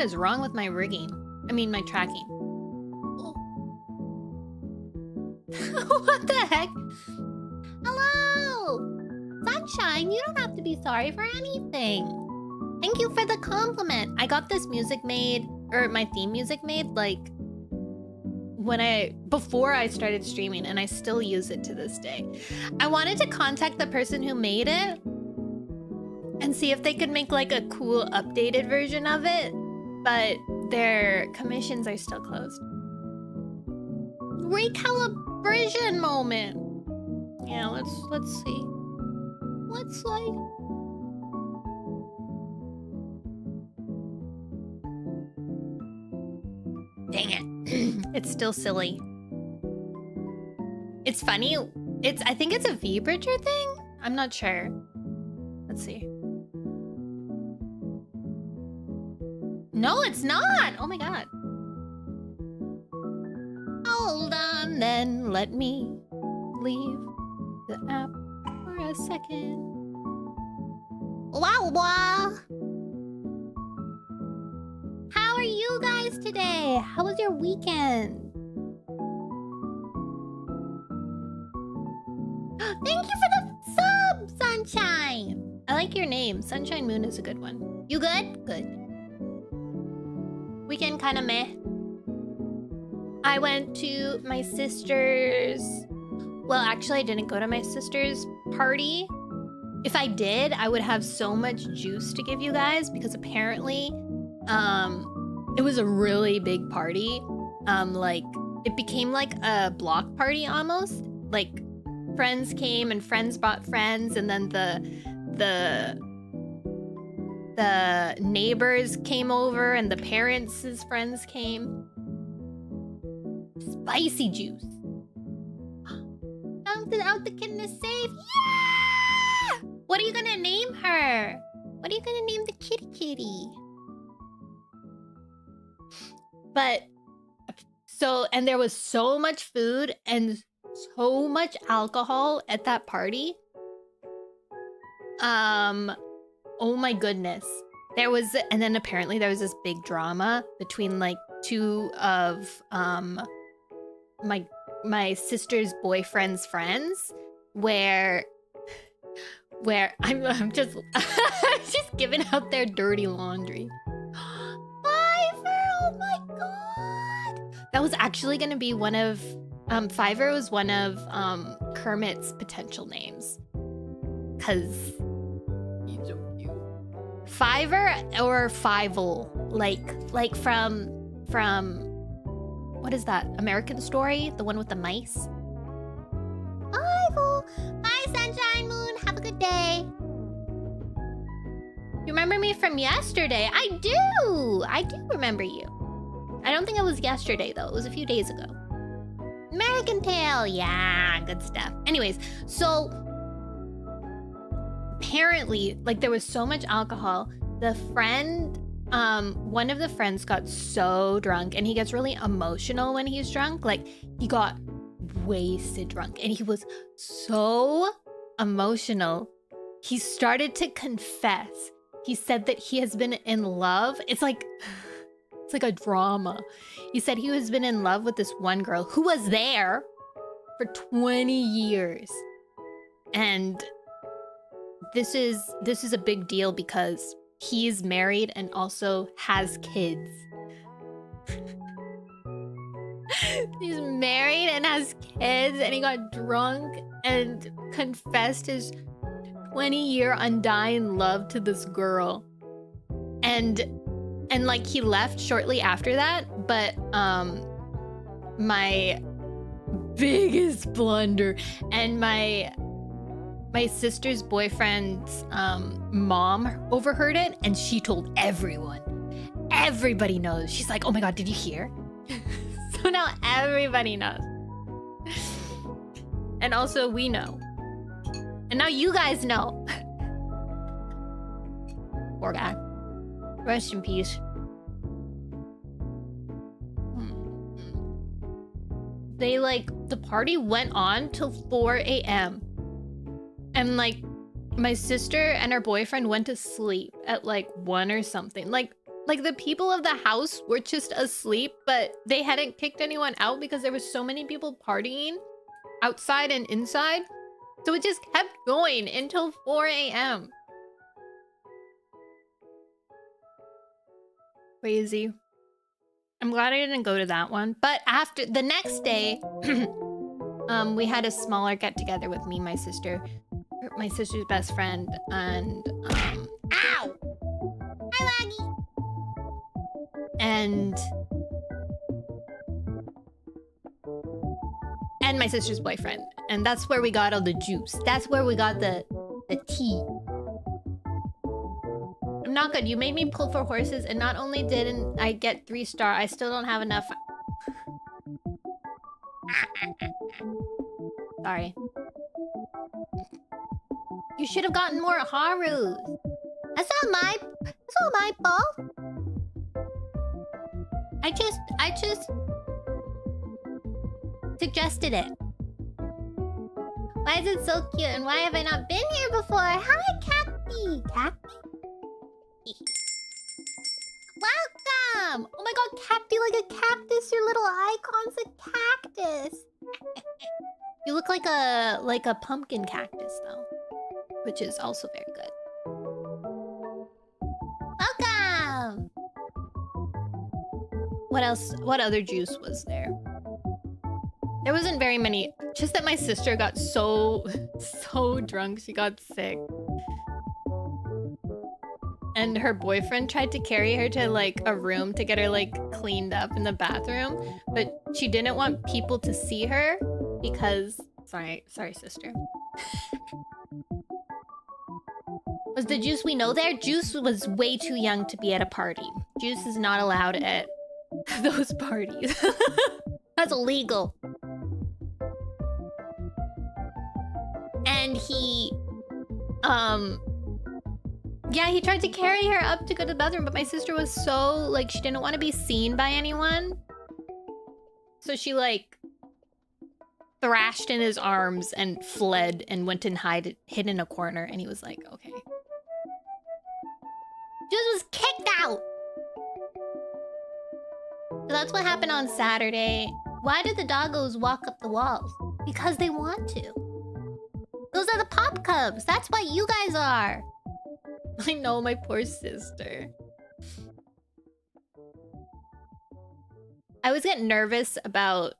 What is wrong with my rigging? I mean, my tracking. Oh. What the heck? Hello! Sunshine, you don't have to be sorry for anything. Thank you for the compliment. I got this music made, or my theme music made, like, before I started streaming, and I still use it to this day. I wanted to contact the person who made it and see if they could make like a cool updated version of it, but their commissions are still closed. Recalibration moment. Yeah, let's see. Let's like dang it. It's still silly. It's funny. I think it's a V-bridger thing. I'm not sure. Let's see. No, it's not. Oh my god. Hold on then. Let me leave the app for a second. Wow, wow. How are you guys today? How was your weekend? Thank you for the sub, Sunshine. I like your name. Sunshine Moon is a good one. You good? Good. Weekend kind of meh. I went to my sister's... Well, actually, I didn't go to my sister's party. If I did, I would have so much juice to give you guys because apparently, it was a really big party. Like, it became like a block party almost. Like, friends came and friends brought friends, and then the neighbors came over and the parents' friends came. Spicy juice. Out the kitten is safe. Yeah! What are you gonna name her? What are you gonna name the kitty? But so, and there was so much food and so much alcohol at that party. Oh my goodness. There was, and then apparently there was this big drama between like two of my sister's boyfriend's friends, where I'm just just giving out their dirty laundry. Fiverr, oh my god! That was actually gonna be one of Fiverr was one of Kermit's potential names, cause he's so cute. Fiverr or Fievel, like from what is that? American Story? The one with the mice? Fievel! Bye, Sunshine Moon! Have a good day! You remember me from yesterday? I do! I do remember you. I don't think it was yesterday, though. It was a few days ago. American Tail! Yeah, good stuff. Anyways, so... apparently, like, there was so much alcohol. The friend... one of the friends got so drunk, and he gets really emotional when he's drunk. Like, he got wasted drunk, and he was so emotional. He started to confess. He said that he has been in love. It's like a drama. He said he has been in love with this one girl who was there for 20 years. And this is a big deal because he's married and also has kids. He's married and has kids, and he got drunk and confessed his 20-year undying love to this girl. And like, he left shortly after that, but my biggest blunder, and my sister's boyfriend's mom overheard it, and she told everyone. Everybody knows. She's like, oh my god, did you hear? So now everybody knows. And also we know. And now you guys know. Poor guy. Rest in peace. They the party went on till 4 a.m. And like, my sister and her boyfriend went to sleep at like 1 or something. Like like the people of the house were just asleep, but they hadn't kicked anyone out because there was so many people partying outside and inside. So it just kept going until 4 a.m. Crazy. I'm glad I didn't go to that one. But after the next day, we had a smaller get together with me, my sister's best friend, and ow! Hi, Laggy! And my sister's boyfriend. And that's where we got all the juice. That's where we got the tea. I'm not good. You made me pull for horses, and not only didn't I get 3-star, I still don't have enough. Sorry. You should have gotten more Harus. That's not my fault. I just suggested it. Why is it so cute? And why have I not been here before? Hi, Cacti. Cacti? Welcome! Oh my god, Cacti like a cactus. Your little icon's a cactus. You look like a pumpkin cactus though, which is also very good. Welcome! What else? What other juice was there? There wasn't very many. Just that my sister got so drunk, she got sick. And her boyfriend tried to carry her to like a room to get her like cleaned up in the bathroom, but she didn't want people to see her because sorry sister. Was the Juice we know there? Juice was way too young to be at a party. Juice is not allowed at those parties. That's illegal. And he yeah, he tried to carry her up to go to the bathroom, but my sister was so, like, she didn't want to be seen by anyone. So she, like, thrashed in his arms and fled and went and hid in a corner. And he was like, okay. Juice was kicked out! So that's what happened on Saturday. Why did the doggos walk up the walls? Because they want to. Those are the pop cubs. That's what you guys are. I know, my poor sister. I always get nervous about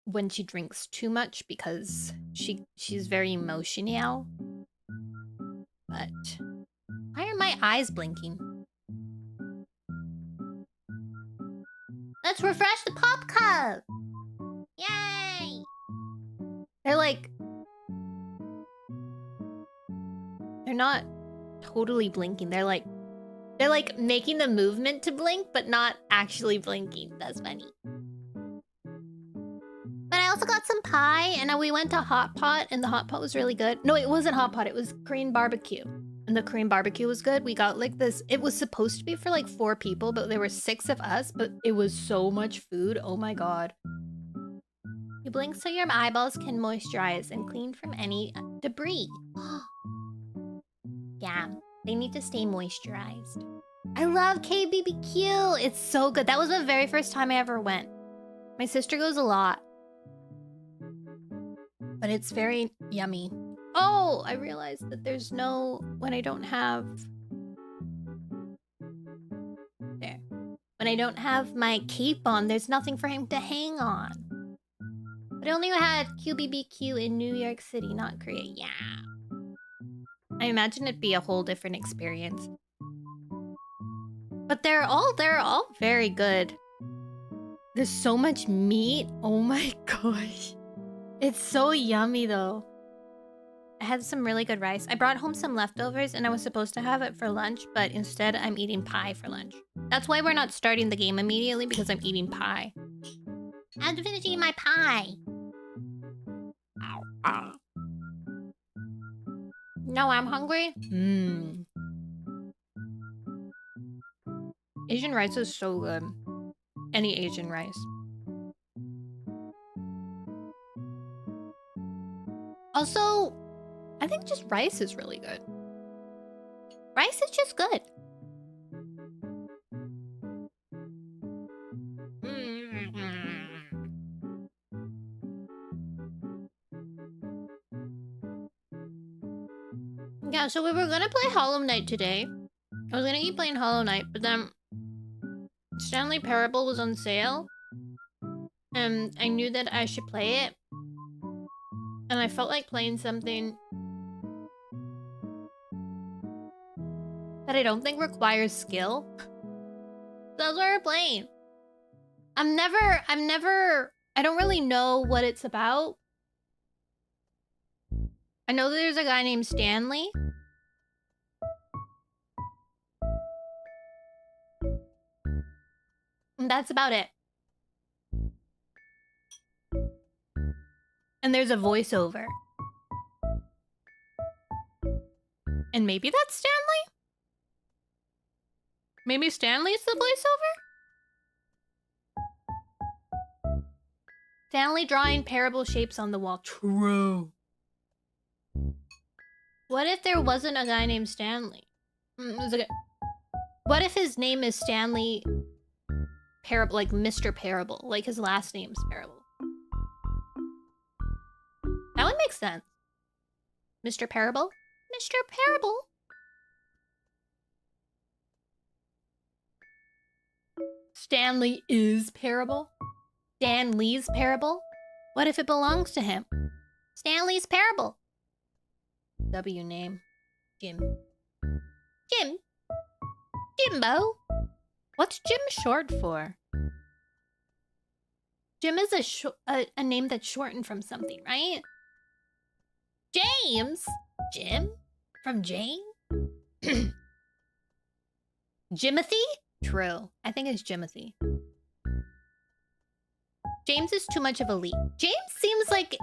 when she drinks too much because she's very emotional. But why are my eyes blinking? Let's refresh the pop cub. Yay! They're like, they're not totally blinking. They're like making the movement to blink, but not actually blinking. That's funny. But I also got some pie, and we went to Hot Pot, and the Hot Pot was really good. No, it wasn't Hot Pot. It was Korean barbecue, and the Korean barbecue was good. We got like this. It was supposed to be for like 4 people, but there were 6 of us. But it was so much food. Oh my god. You blink so your eyeballs can moisturize and clean from any debris. Yeah, they need to stay moisturized. I love KBBQ. It's so good. That was the very first time I ever went. My sister goes a lot. But it's very yummy. Oh, I realized that there's no... When I don't have... There. When I don't have my cape on, there's nothing for him to hang on. But I only had QBBQ in New York City, not Korea. Yeah. I imagine it'd be a whole different experience. But they're all very good. There's so much meat. Oh my gosh. It's so yummy though. I had some really good rice. I brought home some leftovers and I was supposed to have it for lunch, but instead I'm eating pie for lunch. That's why we're not starting the game immediately, because I'm eating pie. I have to finish eating my pie. Ow, ow. No, I'm hungry. Asian rice is so good. Any Asian rice. Also, I think just rice is really good. Rice is just good. Yeah, so we were gonna play Hollow Knight today. I was gonna keep playing Hollow Knight, but then Stanley Parable was on sale. And I knew that I should play it. And I felt like playing something that I don't think requires skill. That's what we're playing. I don't really know what it's about. I know that there's a guy named Stanley. And that's about it. And there's a voiceover. And maybe that's Stanley? Maybe Stanley's the voiceover? Stanley drawing parable shapes on the wall. True. What if there wasn't a guy named Stanley? What if his name is Stanley Parable, like Mr. Parable, like his last name's Parable? That would make sense. Mr. Parable? Mr. Parable? Stanley is Parable? Stanley's Parable? What if it belongs to him? Stanley's Parable. W name. Jim. Jim? Jimbo? What's Jim short for? Jim is a name that's shortened from something, right? James? Jim? From Jane? Jimothy? True. I think it's Jimothy. James is too much of a leap. James seems like...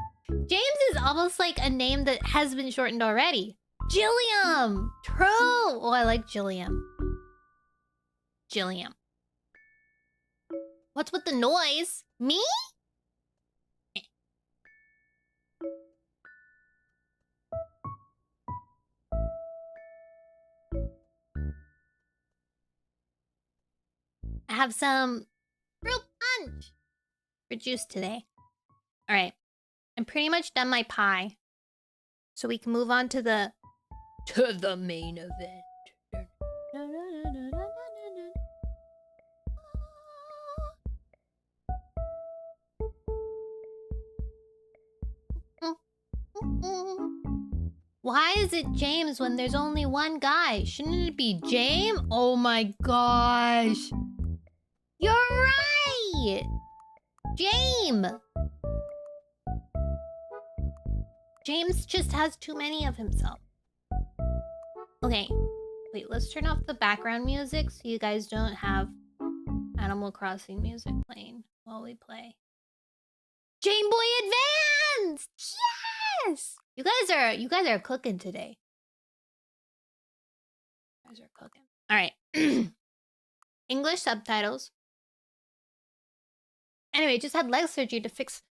James is almost like a name that has been shortened already. Gilliam! True! Oh, I like Gilliam. Gilliam. What's with the noise? Me? I have some fruit punch for juice today. All right. I'm pretty much done my pie. So we can move on to the main event. Why is it James when there's only one guy? Shouldn't it be James? Oh my gosh. You're right! James! James just has too many of himself. Okay. Wait, let's turn off the background music so you guys don't have Animal Crossing music playing while we play. Game Boy Advance! Yes! You guys are cooking today. You guys are cooking. Alright. English subtitles. Anyway, just had leg surgery to fix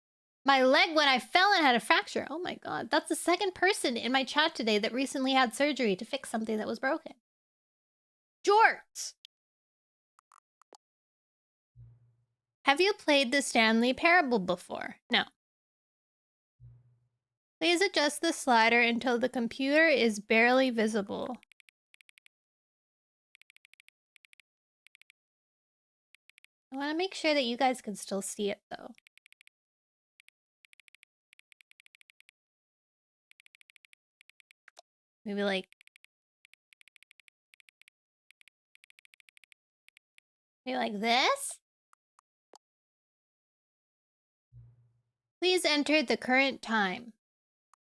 my leg when I fell and had a fracture. Oh my god. That's the second person in my chat today that recently had surgery to fix something that was broken. Jorts! Have you played the Stanley Parable before? No. Please adjust the slider until the computer is barely visible. I want to make sure that you guys can still see it, though. Maybe like... maybe like this? Please enter the current time.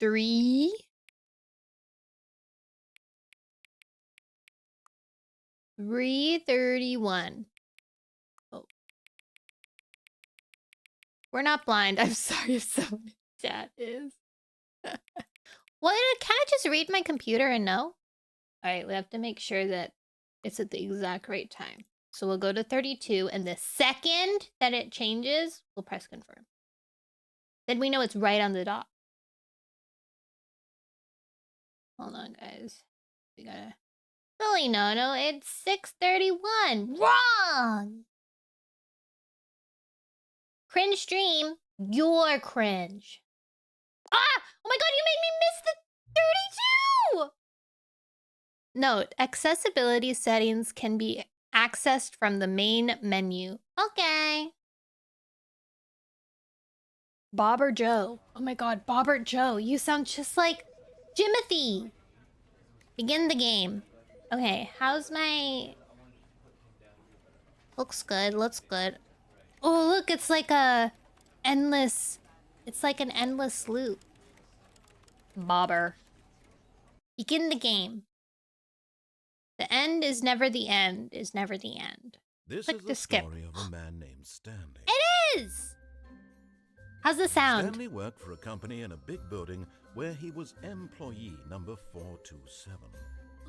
3:31. Oh. We're not blind. I'm sorry if someone in chat is. Well, can I just read my computer and know? Alright, we have to make sure that it's at the exact right time. So we'll go to 32, and the second that it changes, we'll press confirm. Then we know it's right on the dot. Hold on, guys. We gotta... Silly Nono, it's 6:31. Wrong! Cringe stream. You're cringe. Ah! Oh my god, you made me miss the 32! Note, accessibility settings can be accessed from the main menu. Okay. Bob or Joe? Oh my god, Bob or Joe. You sound just like Jimothy. Begin the game. Okay, how's my... Looks good, looks good. Oh, look, it's like a endless... It's like an endless loop. Bobber. Begin the game. The end is never the end, is never the end. This Click is to the skip. story of a man named Stanley. It is! How's the sound? Stanley worked for a company in a big building where he was employee number 427.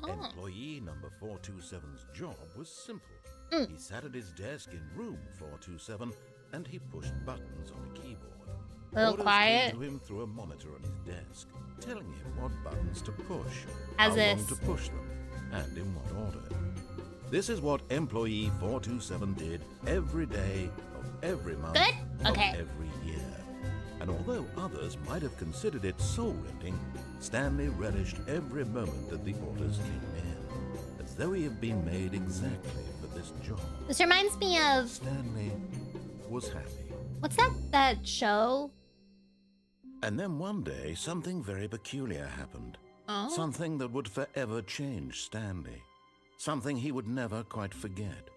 Oh. Employee number 427's job was simple. He sat at his desk in room 427 and he pushed buttons on a keyboard. A little Orders quiet. came to him through a monitor on his desk, telling him what buttons to push, As how this. long to push them, and in what order. This is what employee 427 did every day of every month Good? Okay. of every year. And although others might have considered it soul-rending, Stanley relished every moment that the orders came in, as though he had been made exactly for this job. This reminds me of... Stanley was happy. What's that show? And then one day, something very peculiar happened. Oh? Something that would forever change Stanley. Something he would never quite forget.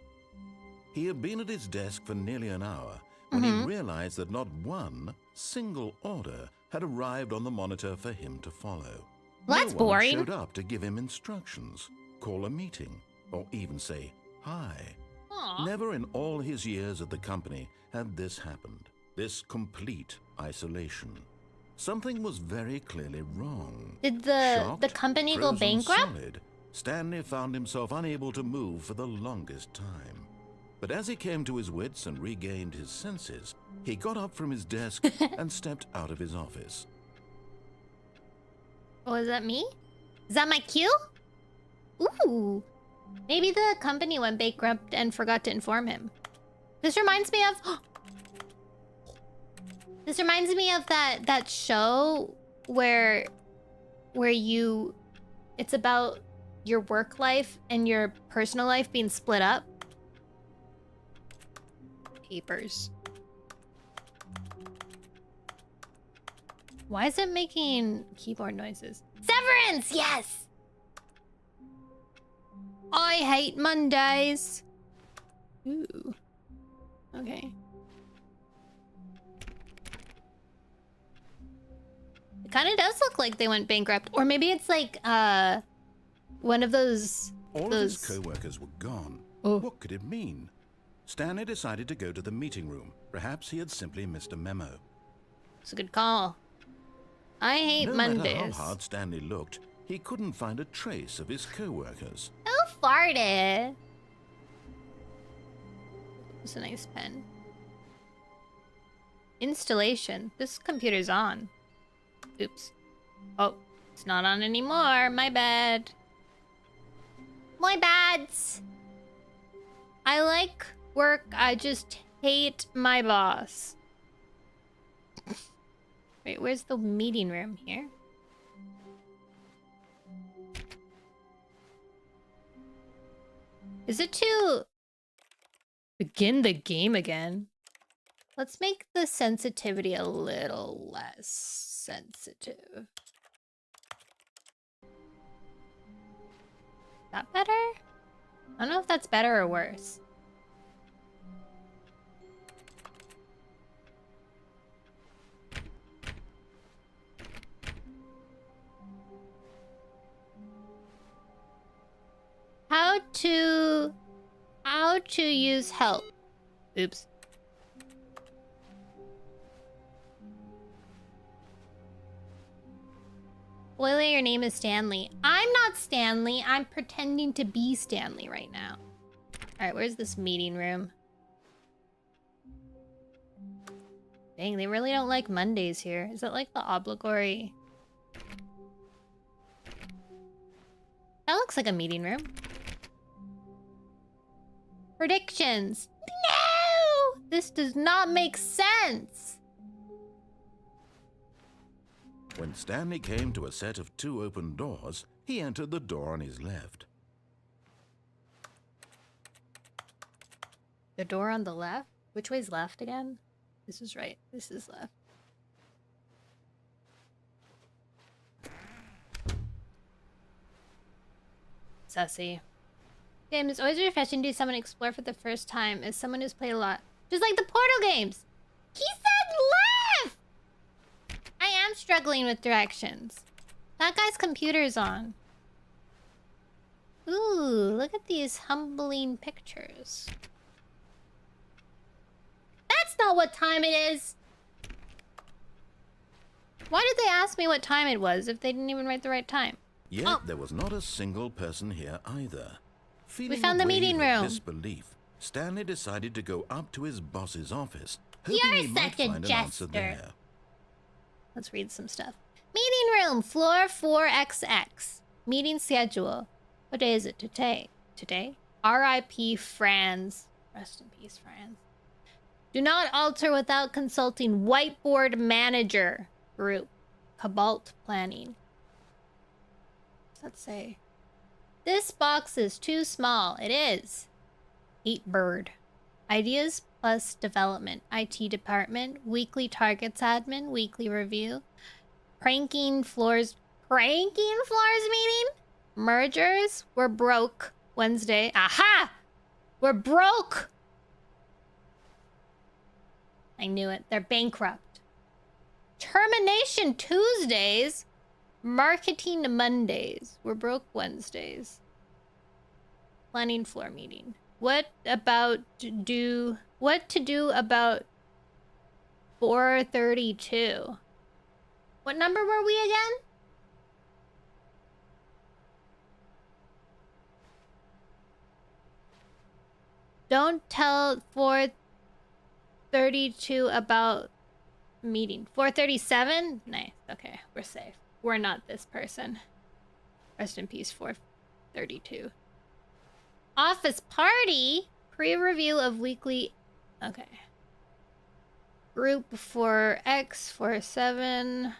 He had been at his desk for nearly an hour when he realized that not one single order had arrived on the monitor for him to follow. Well, that's No one boring. showed up to give him instructions, call a meeting, or even say hi. Aw. Never in all his years at the company had this happened. This complete isolation. Something was very clearly wrong. Did the Shocked, company go frozen bankrupt? solid, Stanley found himself unable to move for the longest time. But as he came to his wits and regained his senses, he got up from his desk and stepped out of his office. Oh, is that me? Is that my cue? Ooh. Maybe the company went bankrupt and forgot to inform him. This reminds me of... This reminds me of that show where you... It's about your work life and your personal life being split up. Papers. Why is it making keyboard noises? Severance! Yes! I hate Mondays. Ooh. Okay. It kind of does look like they went bankrupt. Or maybe it's like, one of those... All of his co-workers were gone. Oh. What could it mean? Stanley decided to go to the meeting room. Perhaps he had simply missed a memo. It's a good call. I hate No Mondays. matter how hard Stanley looked, he couldn't find a trace of his co-workers. Who farted? It's a nice pen. Installation. This computer's on. Oops. Oh, it's not on anymore. My bad. My bads. I like work. I just hate my boss. Wait, where's the meeting room here? Is it to begin the game again? Let's make the sensitivity a little less sensitive. That better? I don't know if that's better or worse. How to use help. Oops. Spoiler, your name is Stanley. I'm not Stanley. I'm pretending to be Stanley right now. Alright, where's this meeting room? Dang, they really don't like Mondays here. Is that like the obligatory? That looks like a meeting room. Predictions. No! This does not make sense. When Stanley came to a set of 2 open doors, He entered the door on his left. The door on the left? Which way's left again? This is right. This is left. Sussy. Game is always refreshing to see someone explore for the first time as someone who's played a lot. Just like the Portal games. He said left! I am struggling with directions. That guy's computer's on. Ooh, look at these humbling pictures. That's not what time it is! Why did they ask me what time it was if they didn't even write the right time? Yet there was not a single person here either. Feeling found the a wave meeting of room. disbelief, Stanley decided to go up to his boss's office, You're hoping he might such a find an answer jester. there. Let's read some stuff. Meeting room, floor 4XX. Meeting schedule. What day is it today? Today? R.I.P. Franz. Rest in peace, Franz. Do not alter without consulting whiteboard manager group. Cobalt planning. What does that say? This box is too small. It is. Eat bird. Ideas plus development. IT department. Weekly targets admin. Weekly review. Pranking floors meeting. Mergers. We're broke. Wednesday. Aha! We're broke! I knew it. They're bankrupt. Termination Tuesdays. Marketing Mondays. We're broke Wednesdays. Planning floor meeting. What to do about 432? What number were we again? Don't tell 432 about meeting. 437? Nice. Okay, we're safe. We're not this person. Rest in peace, 432. Office party? Pre-review of weekly... Okay. Group for X47.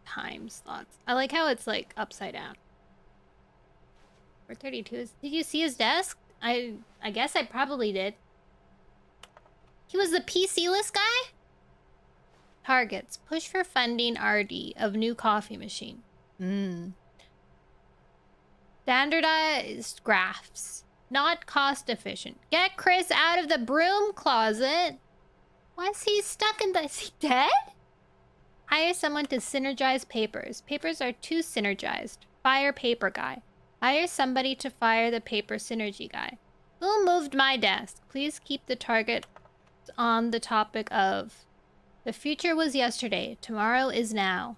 Time slots. I like how it's like upside down. 432 is... Did you see his desk? I guess I probably did. He was the PC list guy? Targets. Push for funding RD of new coffee machine. Standardized graphs. Not cost efficient. Get Chris out of the broom closet. Why is he stuck in the... Is he dead? Hire someone to synergize papers. Papers are too synergized. Fire paper guy. Hire somebody to fire the paper synergy guy. Who moved my desk? Please keep the target on the topic of... The future was yesterday. Tomorrow is now.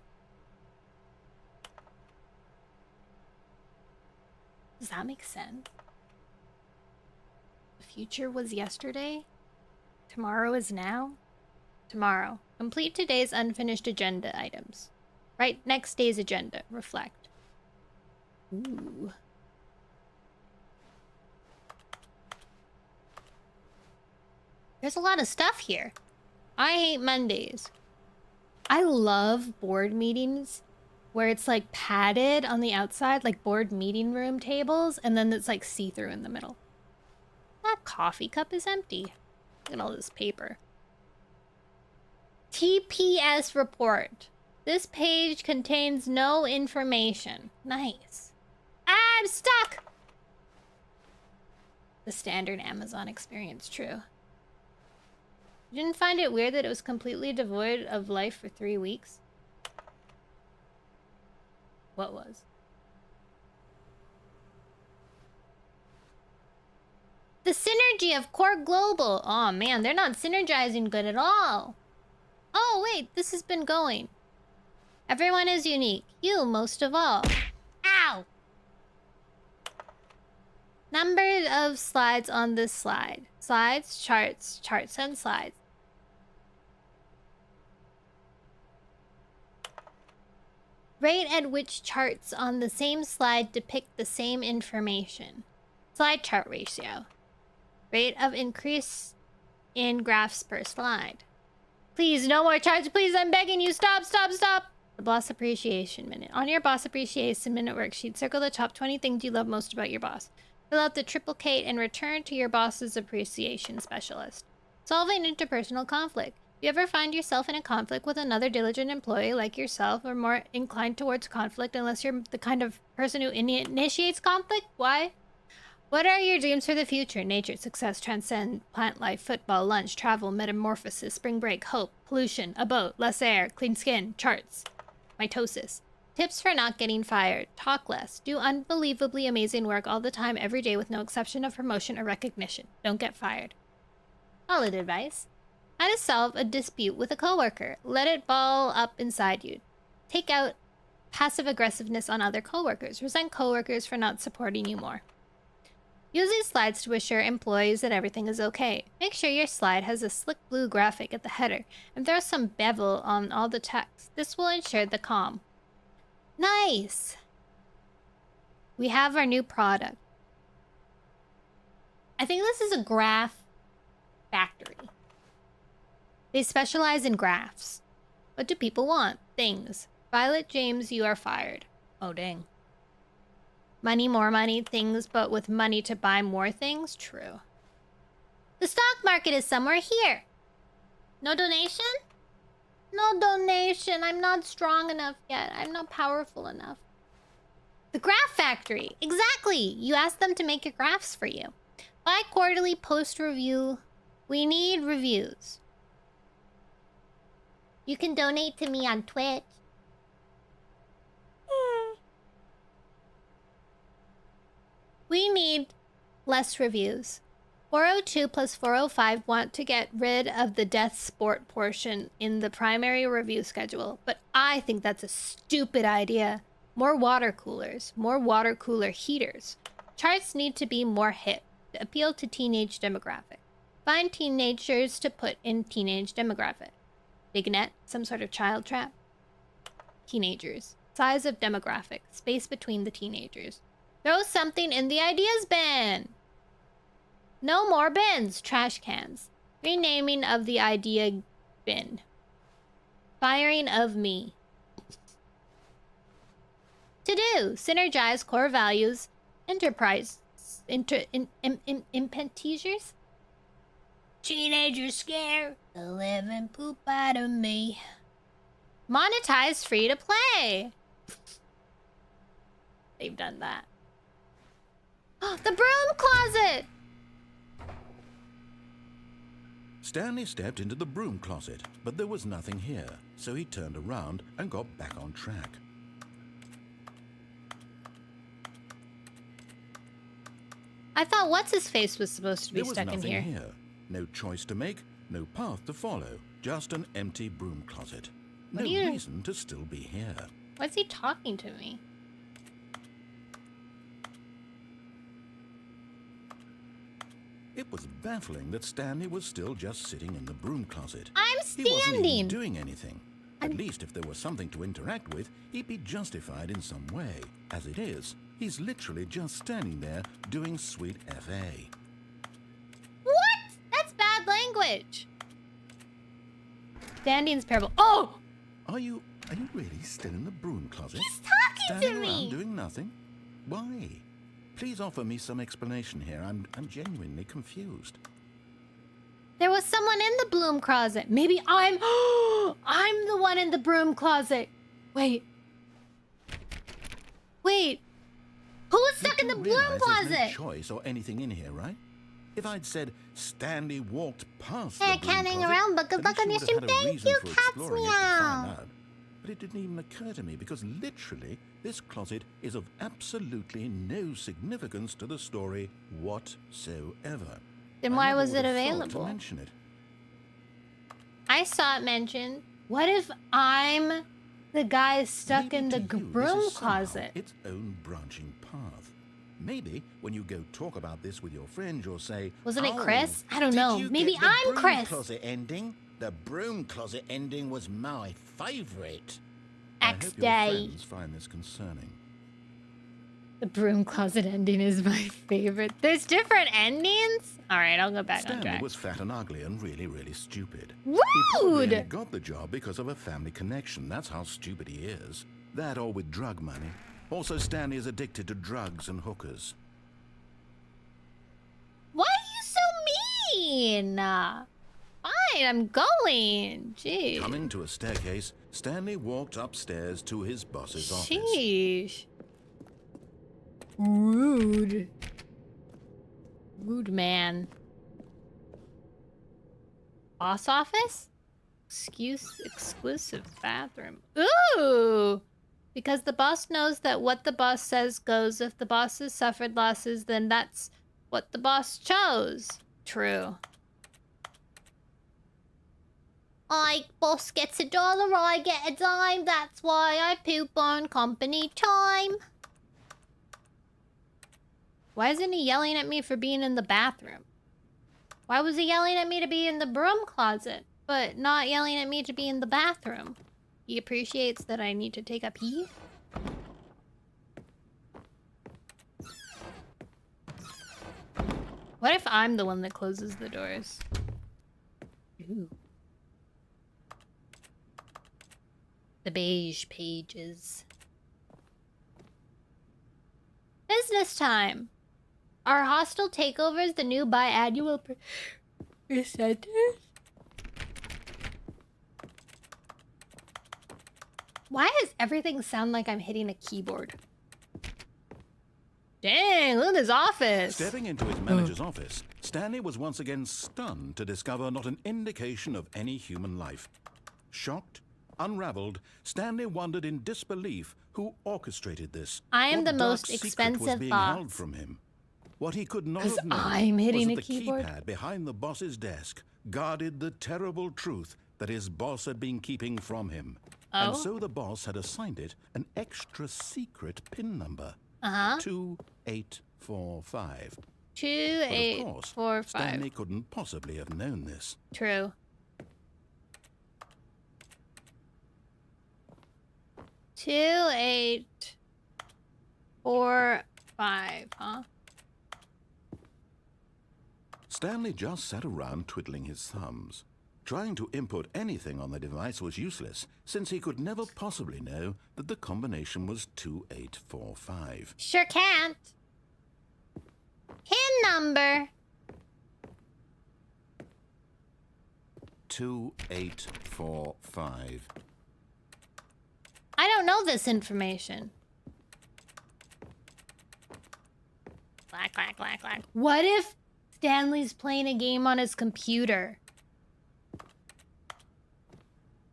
Does that make sense? The future was yesterday. Tomorrow is now. Tomorrow. Complete today's unfinished agenda items. Write next day's agenda. Reflect. Ooh. There's a lot of stuff here. I hate Mondays. I love board meetings where it's like padded on the outside, like board meeting room tables, and then it's like see-through in the middle. That coffee cup is empty. Look at all this paper. TPS report. This page contains no information. Nice. I'm stuck! The standard Amazon experience, true. You didn't find it weird that it was completely devoid of life for 3 weeks? What was? The synergy of Core Global. Oh man, they're not synergizing good at all. Oh wait, this has been going. Everyone is unique. You most of all. Ow! Number of slides on this slide. Slides, charts, charts, and slides. Rate at which charts on the same slide depict the same information. Slide chart ratio. Rate of increase in graphs per slide. Please, no more charts. Please, I'm begging you. Stop, stop, stop. The Boss Appreciation Minute. On your Boss Appreciation Minute worksheet, circle the top 20 things you love most about your boss. Fill out the triplicate and return to your boss's appreciation specialist. Solving interpersonal conflict. Do you ever find yourself in a conflict with another diligent employee like yourself, or more inclined towards conflict unless you're the kind of person who initiates conflict? Why? What are your dreams for the future? Nature, success, transcend, plant life, football, lunch, travel, metamorphosis, spring break, hope, pollution, a boat, less air, clean skin, charts, mitosis. Tips for not getting fired. Talk less. Do unbelievably amazing work all the time, every day, with no exception of promotion or recognition. Don't get fired. Solid advice. How to solve a dispute with a coworker. Let it ball up inside you. Take out passive aggressiveness on other coworkers. Resent coworkers for not supporting you more. Use these slides to assure employees that everything is okay. Make sure your slide has a slick blue graphic at the header and throw some bevel on all the text. This will ensure the calm. Nice! We have our new product. I think this is a graph factory. They specialize in graphs. What do people want? Things. Violet James, you are fired. Oh, dang. Money, more money, things, but with money to buy more things? True. The stock market is somewhere here. No donation? No donation. I'm not strong enough yet. I'm not powerful enough. The graph factory. Exactly. You asked them to make your graphs for you. Bi-quarterly post review. We need reviews. You can donate to me on Twitch. We need less reviews. 402 plus 405 want to get rid of the death sport portion in the primary review schedule, but I think that's a stupid idea. More water coolers, more water cooler heaters. Charts need to be more hip to appeal to teenage demographic. Find teenagers to put in teenage demographic. Big net, some sort of child trap. Teenagers. Size of demographic. Space between the teenagers. Throw something in the ideas bin. No more bins. Trash cans. Renaming of the idea bin. Firing of me. To do. Synergize core values. Enterprise. Impentizers. Teenagers scare the living poop out of me. Monetize free to play. They've done that. The broom closet! Stanley stepped into the broom closet, but there was nothing here, so he turned around and got back on track. I thought what's-his-face was supposed to be stuck in here. There was nothing here. No choice to make, no path to follow, just an empty broom closet. No reason to still be here. Why's he talking to me? It was baffling that Stanley was still just sitting in the broom closet. I'm standing! He wasn't even doing anything. At least if there was something to interact with, he'd be justified in some way. As it is, he's literally just standing there doing sweet FA. What? That's bad language. Standing's parable. Oh! Are you really still in the broom closet? He's talking Standing to me! around doing nothing? Why? Please offer me some explanation here. I'm genuinely confused. There was someone in the broom closet. Maybe I'm the one in the broom closet. Wait. Who was stuck in the broom closet? There's no choice or anything in here, right? If I'd said Stanley walked past the broom canning closet, around, at least you would have had a reason for exploring it to find meow. out. But it didn't even occur to me because literally this closet is of absolutely no significance to the story whatsoever. Then I why never was would it have thought available? to mention it. I saw it mentioned. What if I'm the guy stuck Maybe in the to you, this broom is somehow closet? its own branching path. Maybe when you go talk about this with your friends, you'll say, Wasn't it "Oh, Chris? I don't did know. you Maybe get the I'm broom Chris. Closet ending? The broom closet ending was my favorite." I X hope your day. friends find this concerning. The broom closet ending is my favorite. There's different endings? All right, I'll go back on Stanley track. was fat and ugly and really, really stupid. Rude! He probably only got the job because of a family connection. That's how stupid he is. That or with drug money. Also, Stanley is addicted to drugs and hookers. Why are you so mean? Fine, I'm going. Jeez. Coming to a staircase, Stanley walked upstairs to his boss's office. Sheesh. Rude. Rude man. Boss office? Exclusive bathroom. Ooh! Because the boss knows that what the boss says goes. If the boss has suffered losses, then that's what the boss chose. True. Boss gets $1, I get a dime. That's why I poop on company time. Why isn't he yelling at me for being in the bathroom? Why was he yelling at me to be in the broom closet, but not yelling at me to be in the bathroom? He appreciates that I need to take a pee? What if I'm the one that closes the doors? Ooh. The beige pages. Business time! Are hostile takeovers the new biannual percentage? Why does everything sound like I'm hitting a keyboard? Dang, look at this office. Stepping into his manager's office, Stanley was once again stunned to discover not an indication of any human life. Shocked, unraveled, Stanley wondered in disbelief who orchestrated this. I am What the dark most secret expensive was being boss. held from him. What he could not 'Cause have known I'm hitting was a that the keyboard. keypad behind the boss's desk guarded the terrible truth that his boss had been keeping from him. And so the boss had assigned it an extra secret PIN number. 2845. 2845. Stanley couldn't possibly have known this. True. 2845, huh? Stanley just sat around twiddling his thumbs. Trying to input anything on the device was useless, since he could never possibly know that the combination was 2845. Sure can't. PIN number. 2845. I don't know this information. Clack, clack, clack, clack. What if Stanley's playing a game on his computer?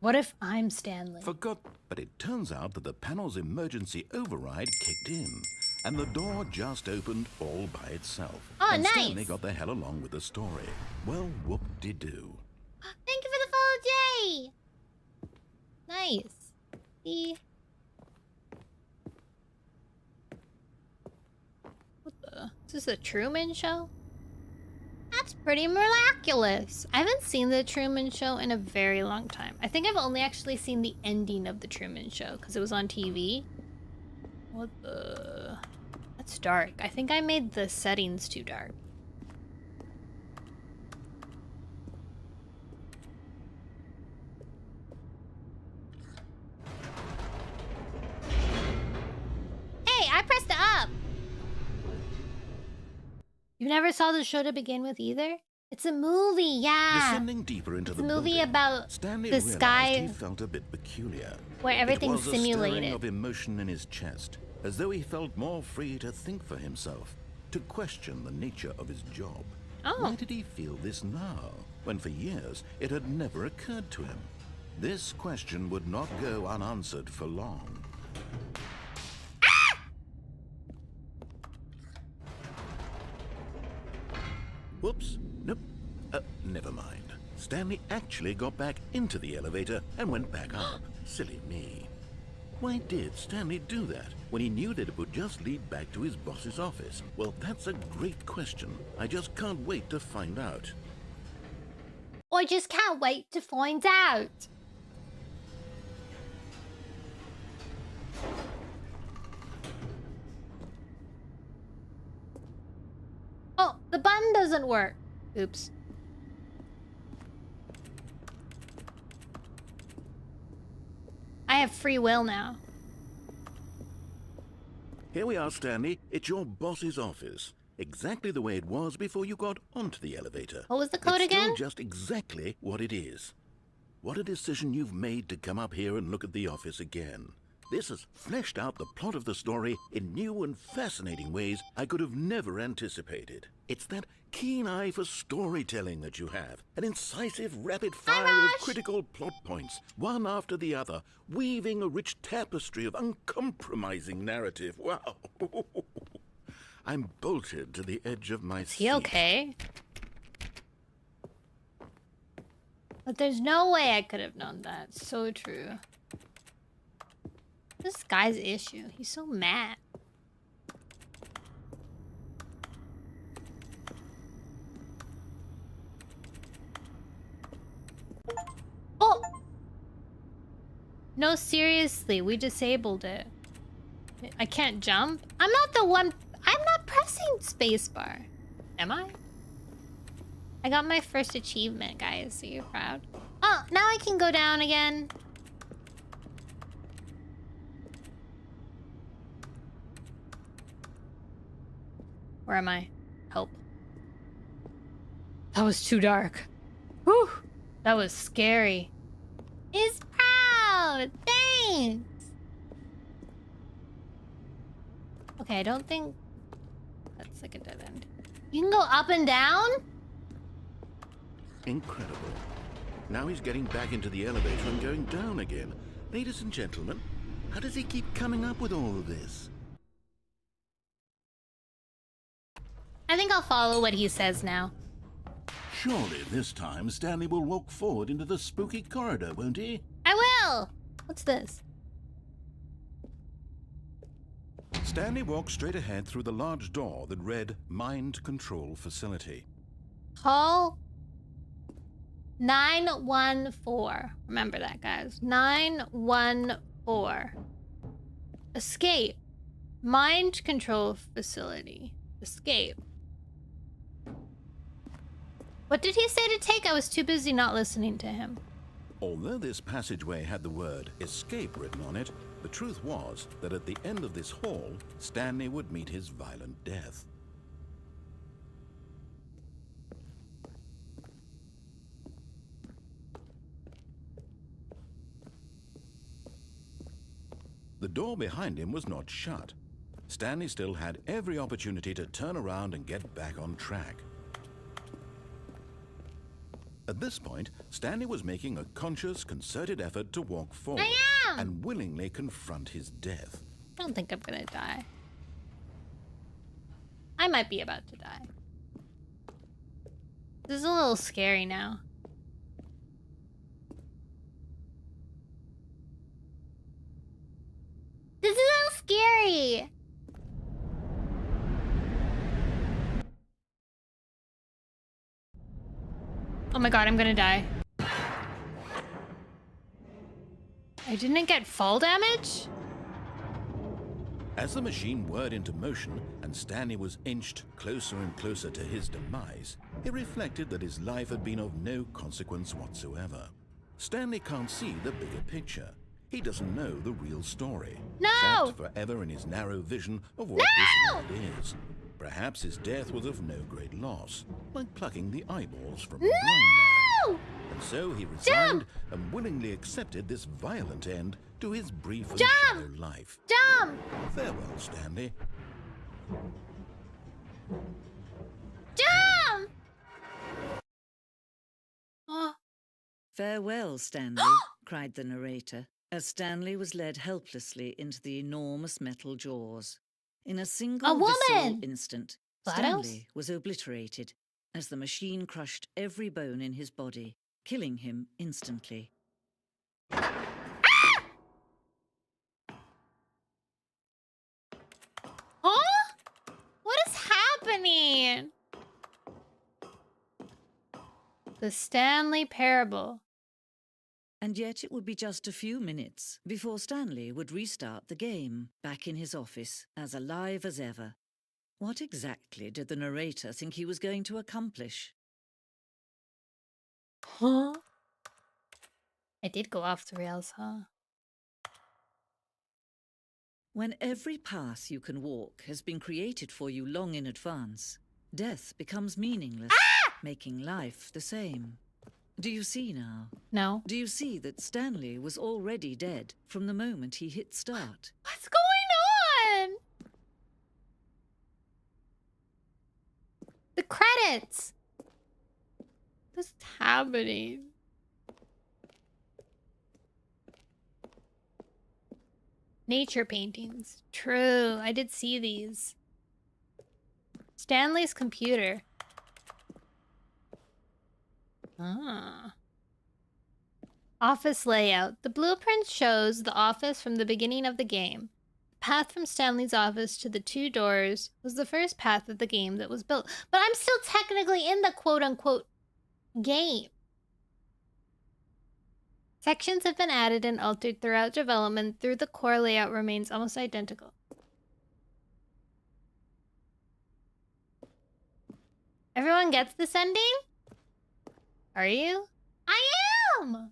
What if I'm Stanley? Forgot, but it turns out that the panel's emergency override kicked in, and the door just opened all by itself. Oh, and nice. Stanley got the hell along with the story. Well, whoop-de-doo. Thank you for the follow, Jay. Nice. What the? Is this a Truman Show? That's pretty miraculous. I haven't seen the Truman Show in a very long time. I think I've only actually seen the ending of the Truman Show because it was on TV. What the? That's dark. I think I made the settings too dark. Hey, I pressed the up. You never saw the show to begin with either? It's a movie, yeah. Descending deeper into It's a the movie building, about Stanley the realized sky he felt a bit peculiar. where everything's It was a stirring simulated. of emotion in his chest, as though he felt more free to think for himself, to question the nature of his job. Oh. Why did he feel this now, when for years it had never occurred to him? This question would not go unanswered for long. Whoops. Nope. Never mind. Stanley actually got back into the elevator and went back up. Silly me. Why did Stanley do that when he knew that it would just lead back to his boss's office? Well, that's a great question. I just can't wait to find out. I just can't wait to find out. The button doesn't work. Oops. I have free will now. Here we are, Stanley. It's your boss's office. Exactly the way it was before you got onto the elevator. What was the code it's again? Still just exactly what it is. What a decision you've made to come up here and look at the office again. This has fleshed out the plot of the story in new and fascinating ways I could have never anticipated. It's that keen eye for storytelling that you have. An incisive, rapid fire of critical plot points, one after the other, weaving a rich tapestry of uncompromising narrative. Wow. I'm bolted to the edge of my seat. Is he okay? But there's no way I could have known that. So true. This guy's issue. He's so mad. Oh! No, seriously, we disabled it. I can't jump? I'm not the one... I'm not pressing spacebar. Am I? I got my first achievement, guys. Are you proud? Oh, now I can go down again. Where am I? Help. That was too dark. Whew. That was scary. Is proud. Thanks. Okay, I don't think that's like a dead end. You can go up and down? Incredible. Now he's getting back into the elevator and going down again. Ladies and gentlemen, how does he keep coming up with all of this? I think I'll follow what he says now. Surely this time Stanley will walk forward into the spooky corridor, won't he? I will! What's this? Stanley walked straight ahead through the large door that read Mind Control Facility. Call 914. Remember that, guys. 914. Escape. Mind Control Facility. Escape. What did he say to take? I was too busy not listening to him. Although this passageway had the word escape written on it, the truth was that at the end of this hall, Stanley would meet his violent death. The door behind him was not shut. Stanley still had every opportunity to turn around and get back on track. At this point, Stanley was making a conscious, concerted effort to walk forward and willingly confront his death. I don't think I'm gonna die. I might be about to die. This is a little scary now. This is a little scary. Oh my god, I'm gonna die. I didn't get fall damage? As the machine whirred into motion and Stanley was inched closer and closer to his demise, he reflected that his life had been of no consequence whatsoever. Stanley can't see the bigger picture. He doesn't know the real story. No! Trapped forever in his narrow vision of what this world is. Perhaps his death was of no great loss, like plucking the eyeballs from a blind man. And so he resigned and willingly accepted this violent end to his brief and shallow life. Jump! Farewell, Stanley. Jump! Oh. Farewell, Stanley, cried the narrator, as Stanley was led helplessly into the enormous metal jaws. In a single visceral instant, Stanley was obliterated as the machine crushed every bone in his body, killing him instantly. Huh? What is happening? The Stanley Parable. And yet it would be just a few minutes before Stanley would restart the game, back in his office, as alive as ever. What exactly did the narrator think he was going to accomplish? Huh? It did go off the rails, huh? When every path you can walk has been created for you long in advance, death becomes meaningless, making life the same. Do you see now? No. Do you see that Stanley was already dead from the moment he hit start? What's going on? The credits! What's happening? Nature paintings. True, I did see these. Stanley's computer. Ah. Office layout. The blueprint shows the office from the beginning of the game. The path from Stanley's office to the 2 doors was the first path of the game that was built. But I'm still technically in the quote-unquote game. Sections have been added and altered throughout development. Through the core layout remains almost identical. Everyone gets this ending? Are you? I am!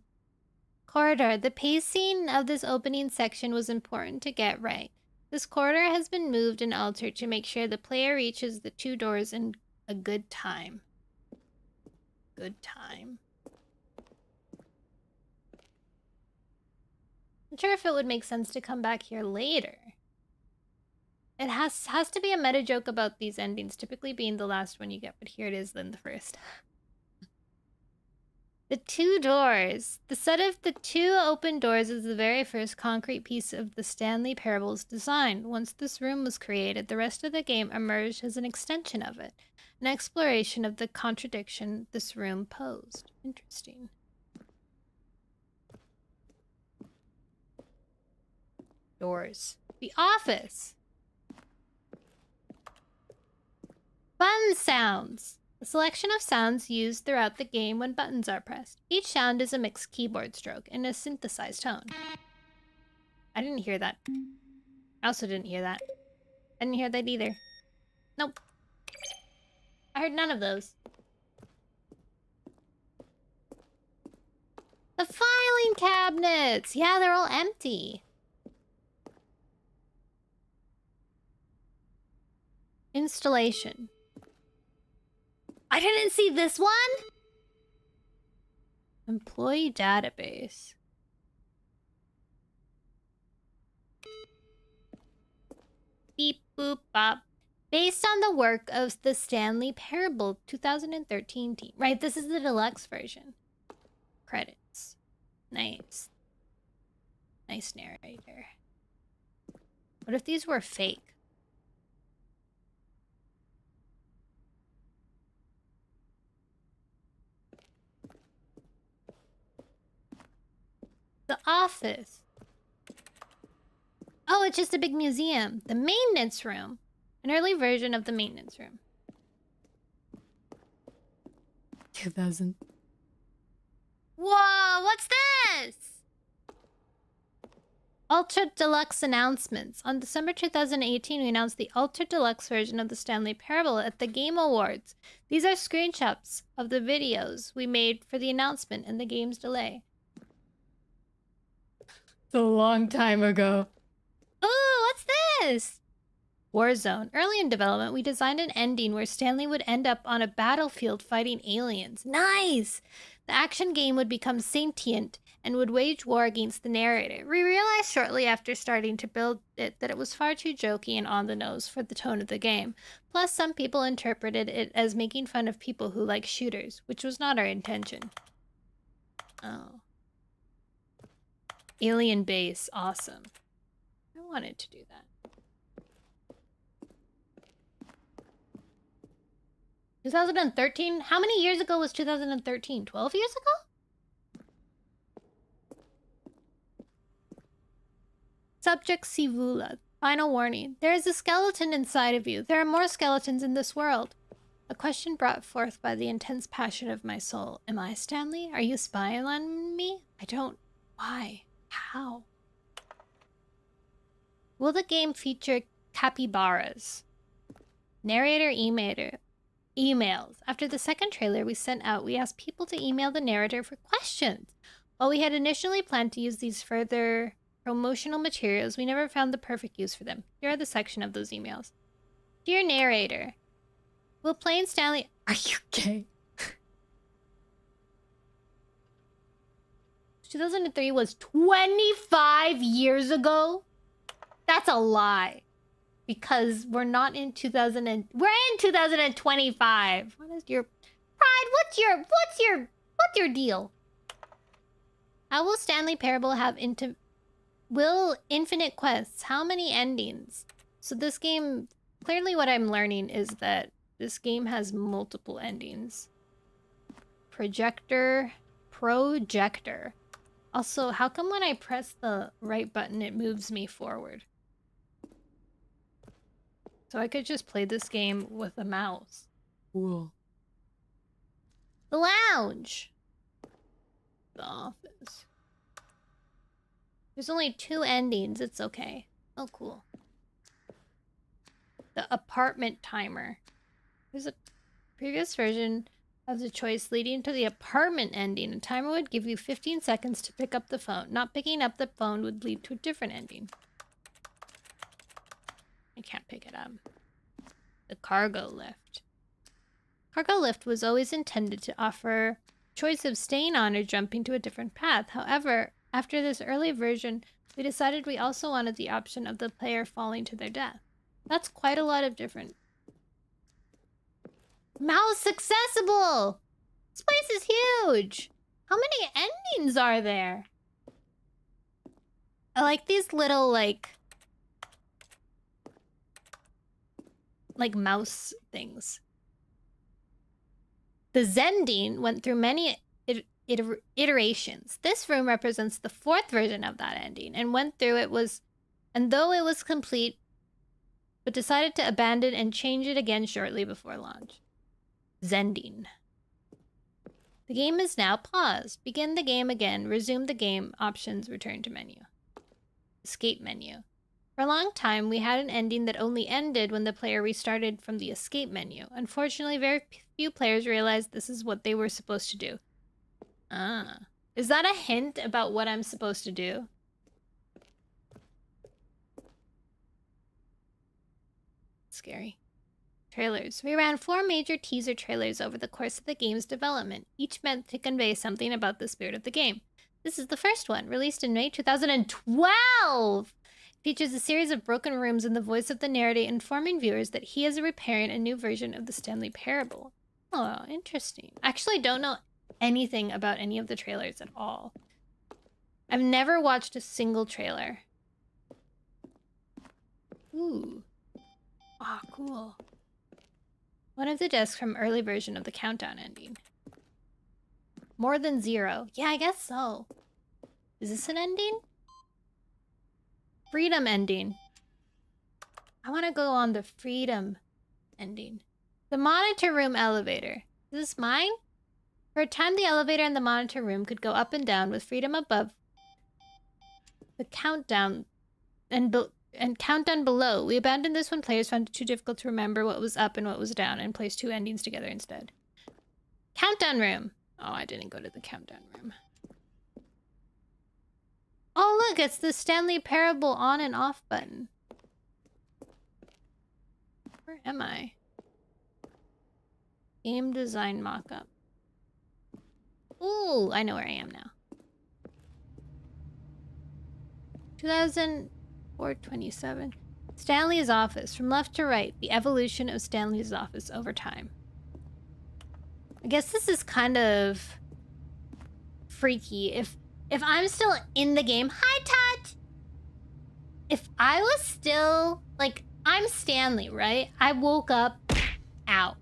Corridor. The pacing of this opening section was important to get right. This corridor has been moved and altered to make sure the player reaches the 2 doors in a good time. Good time. I'm not sure if it would make sense to come back here later. It has to be a meta joke about these endings, typically being the last one you get, but here it is then the first. The 2 doors. The set of the 2 open doors is the very first concrete piece of the Stanley Parable's design. Once this room was created, the rest of the game emerged as an extension of it, an exploration of the contradiction this room posed. Interesting. Doors. The office. Button sounds. A selection of sounds used throughout the game when buttons are pressed. Each sound is a mixed keyboard stroke in a synthesized tone. I didn't hear that. I also didn't hear that. I didn't hear that either. Nope. I heard none of those. The filing cabinets! Yeah, they're all empty. Installation. I didn't see this one! Employee database. Beep boop bop. Based on the work of the Stanley Parable 2013 team. Right, this is the deluxe version. Credits. Nice. Nice narrator. What if these were fake? The office. Oh, it's just a big museum. The maintenance room. An early version of the maintenance room. 2000. Whoa, what's this? Ultra Deluxe announcements. On December 2018, we announced the Ultra Deluxe version of the Stanley Parable at the Game Awards. These are screenshots of the videos we made for the announcement and the game's delay. It's a long time ago. Ooh, what's this? Warzone. Early in development, we designed an ending where Stanley would end up on a battlefield fighting aliens. Nice! The action game would become sentient and would wage war against the narrator. We realized shortly after starting to build it that it was far too jokey and on the nose for the tone of the game. Plus, some people interpreted it as making fun of people who like shooters, which was not our intention. Oh. Alien base. Awesome. I wanted to do that. 2013? How many years ago was 2013? 12 years ago? Subject Sivula. Final warning. There is a skeleton inside of you. There are more skeletons in this world. A question brought forth by the intense passion of my soul. Am I Stanley? Are you spying on me? I don't. Why? How? Will the game feature capybaras? Narrator emails. After the second trailer we sent out, we asked people to email the narrator for questions. While we had initially planned to use these further promotional materials, we never found the perfect use for them. Here are the section of those emails. Dear narrator, will playing Stanley... Are you gay? 2003 was 25 years ago? That's a lie. Because we're not in 2000 and... We're in 2025. What is your... Pride, what's your deal? How will Stanley Parable have Will infinite quests? How many endings? So this game... Clearly what I'm learning is that this game has multiple endings. Projector. Also, how come when I press the right button it moves me forward? So I could just play this game with a mouse. Whoa. The lounge. The office. There's only 2 endings. It's okay. Oh, cool. The apartment timer. There's a previous version of the choice leading to the apartment ending. A timer would give you 15 seconds to pick up the phone. Not picking up the phone would lead to a different ending. I can't pick it up. The cargo lift. Cargo lift was always intended to offer choice of staying on or jumping to a different path. However, after this early version, we decided we also wanted the option of the player falling to their death. That's quite a lot of different... Mouse accessible! This place is huge! How many endings are there? I like these little, like mouse things. The Zending went through many iterations. This room represents the 4th version of that ending and though it was complete, but decided to abandon and change it again shortly before launch. Zending. The game is now paused. Begin the game again. Resume the game. Options. Return to menu. Escape menu. For a long time, we had an ending that only ended when the player restarted from the escape menu. Unfortunately, very few players realized this is what they were supposed to do. Ah. Is that a hint about what I'm supposed to do? Scary. Trailers. We ran 4 major teaser trailers over the course of the game's development, each meant to convey something about the spirit of the game. This is the first one, released in May 2012! Features a series of broken rooms and the voice of the narrator informing viewers that he is repairing a new version of the Stanley Parable. Oh, interesting. I actually don't know anything about any of the trailers at all. I've never watched a single trailer. Ooh. Ah, oh, cool. One of the discs from early version of the countdown ending. More than 0. Yeah, I guess so. Is this an ending? Freedom ending. I want to go on the freedom ending. The monitor room elevator. Is this mine? For a time, the elevator in the monitor room could go up and down with freedom above the countdown and countdown below. We abandoned this when players found it too difficult to remember what was up and what was down and placed 2 endings together instead. Countdown room. Oh, I didn't go to the countdown room. Oh, look, it's the Stanley Parable on and off button. Where am I? Game design mockup. Ooh, I know where I am now. 2004-27. Stanley's office. From left to right, the evolution of Stanley's office over time. I guess this is kind of freaky. If I'm still in the game... Hi, Tut! If I was still... Like, I'm Stanley, right? I woke up out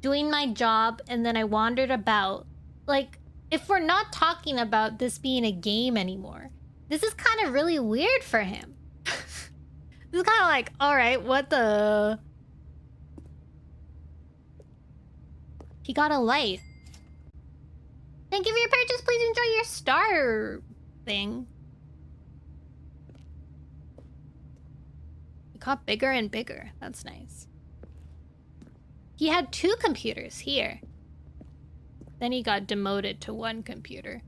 doing my job and then I wandered about. Like, if we're not talking about this being a game anymore, this is kind of really weird for him. This is kind of like, alright, what the... He got a light. Thank you for your purchase. Please enjoy your star thing. It got bigger and bigger. That's nice. He had 2 computers here. Then he got demoted to 1 computer.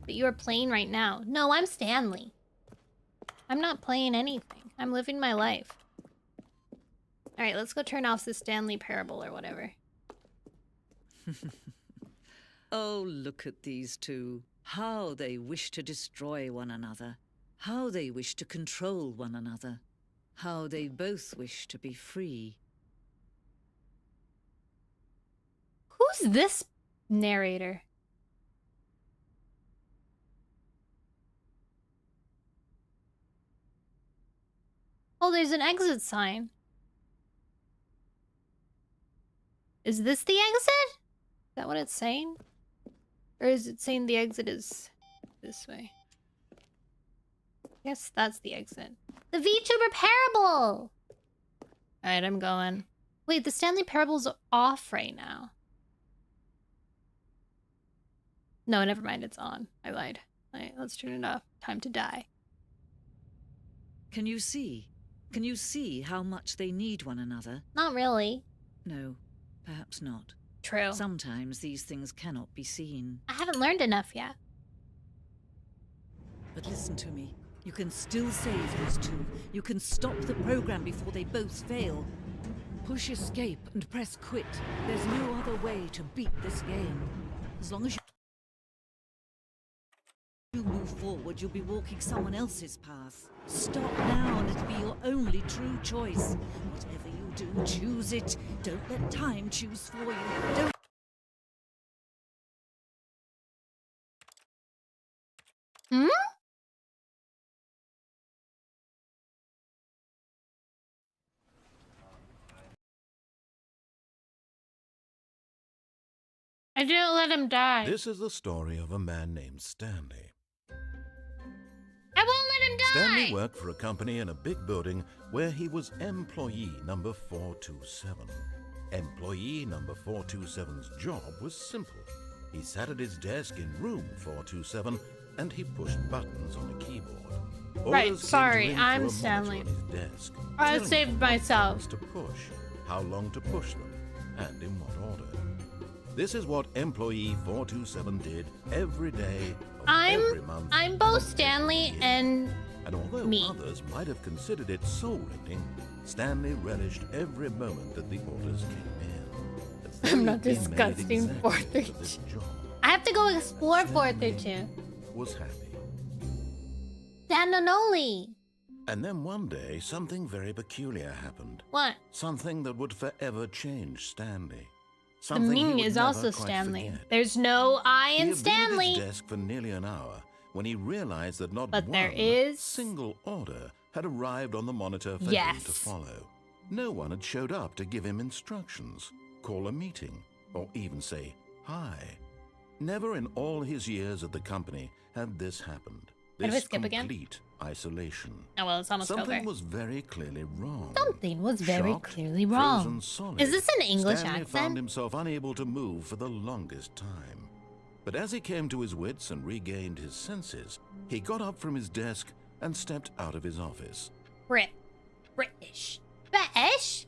But you are playing right now. No, I'm Stanley. I'm not playing anything. I'm living my life. Alright, let's go turn off the Stanley parable or whatever. Oh, look at these two. How they wish to destroy one another. How they wish to control one another. How they both wish to be free. Who's this narrator? Oh, there's an exit sign. Is this the exit? Is that what it's saying? Or is it saying the exit is this way? Yes, that's the exit. The VTuber parable! Alright, I'm going. Wait, the Stanley parable's off right now. No, never mind, it's on. I lied. Alright, let's turn it off. Time to die. Can you see? Can you see how much they need one another? Not really. No, perhaps not. True. Sometimes these things cannot be seen. I haven't learned enough yet. But listen to me. You can still save these two. You can stop the program before they both fail. Push escape and press quit. There's no other way to beat this game. As long as you move forward, you'll be walking someone else's path. Stop now and it'll be your only true choice. Whatever you do, choose it. Don't let time choose for you. Don't... Hmm? I didn't let him die. This is the story of a man named Stanley. I won't let him die! Stanley worked for a company in a big building where he was employee number 427. Employee number 427's job was simple. He sat at his desk in room 427 and he pushed buttons on a keyboard. Right, Orders came sorry, to him I'm through a Stanley. monitor on his desk, I telling saved him myself. what buttons to push, how long to push them, and in what order. This is what employee 427 did every day of every month. I'm both of Stanley every year. and although me. others might have considered it soul-rending, Stanley relished every moment that the orders came in. as though I'm he'd not been made disgusting exactly for 432. this job. I have to go explore Stanley 432. was happy. Nono Noelle. And then one day, something very peculiar happened. What? Something that would forever change Stanley. The Something he Ming would is never also quite Stanley. forget. There's no I He in had been at Stanley. his desk for nearly an hour when he realized that not But one there is- single order had arrived on the monitor for him Yes. to follow. No one had showed up to give him instructions, call a meeting, or even say hi. Never in all his years at the company had this happened. How do I This skip again? complete isolation. Oh well, it's almost Something over. was very clearly wrong. Something was very Shocked, clearly frozen wrong. solid, Is this an English Stanley found accent? himself unable to move for the longest time. But as he came to his wits and regained his senses, he got up from his desk and stepped out of his office. British. British?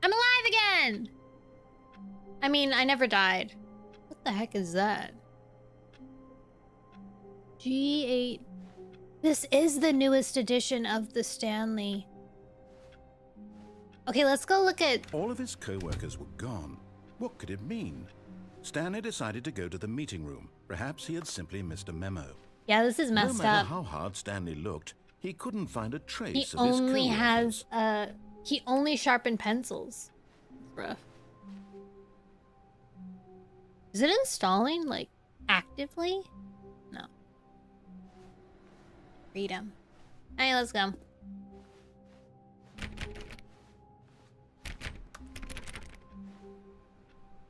I'm alive again! I mean, I never died. What the heck is that? G8. This is the newest edition of the Stanley. Okay, let's go look at... All of his co-workers were gone. What could it mean? Stanley decided to go to the meeting room. Perhaps he had simply missed a memo. Yeah, this is No messed matter up. how hard Stanley looked, he couldn't find a trace He of his only co-workers. has, he only sharpened pencils. Rough. Is it installing, like, actively? No. Freedom. Hey, let's go.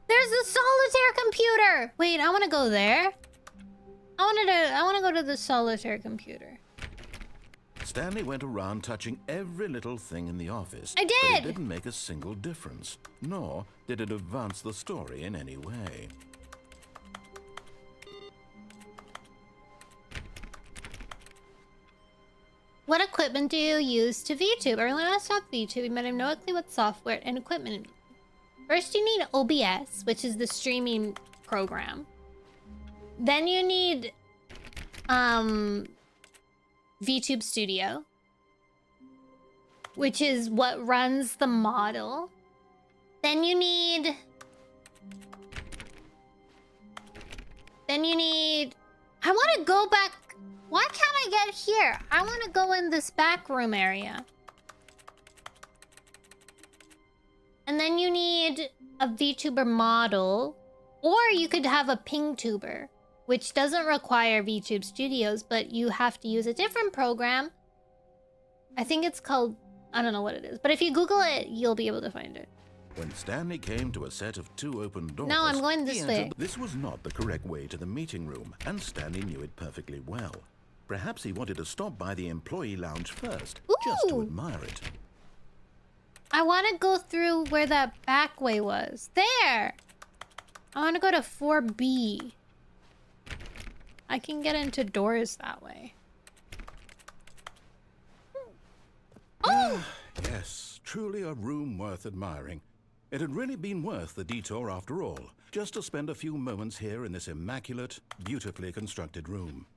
There's the solitaire computer! Wait, I want to go there. I want to go to the solitaire computer. Stanley went around touching every little thing in the office. I But did! it didn't make a single difference, nor did it advance the story in any way. What equipment do you use to VTube? Early on I stopped VTubing, but I have no clue what software and equipment. First you need OBS, which is the streaming program. Then you need VTube Studio, which is what runs the model. Then you need I want to go back. Why can't I get here? I want to go in this back room area. And then you need a VTuber model, or you could have a PingTuber, which doesn't require VTube Studios, but you have to use a different program. I think it's called, I don't know what it is, but if you Google it, you'll be able to find it. When Stanley came to a set of 2 open doors, no, I'm going this way. This was not the correct way to the meeting room, and Stanley knew it perfectly well. Perhaps he wanted to stop by the employee lounge first, just to admire it. I want to go through where that back way was. There! I want to go to 4B. I can get into doors that way. Oh! Yes, truly a room worth admiring. It had really been worth the detour after all, just to spend a few moments here in this immaculate, beautifully constructed room.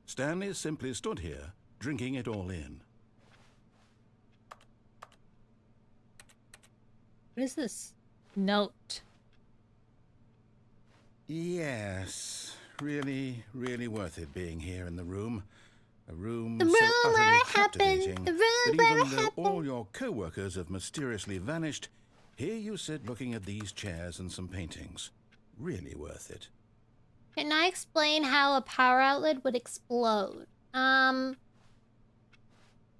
Stanley simply stood here, drinking it all in. What is this note? Yes, really, really worth it being here in the room. A room the so room utterly where it captivating happened. The room that where even it though happened. all your co-workers have mysteriously vanished, here you sit looking at these chairs and some paintings. Really worth it. Can I explain how a power outlet would explode?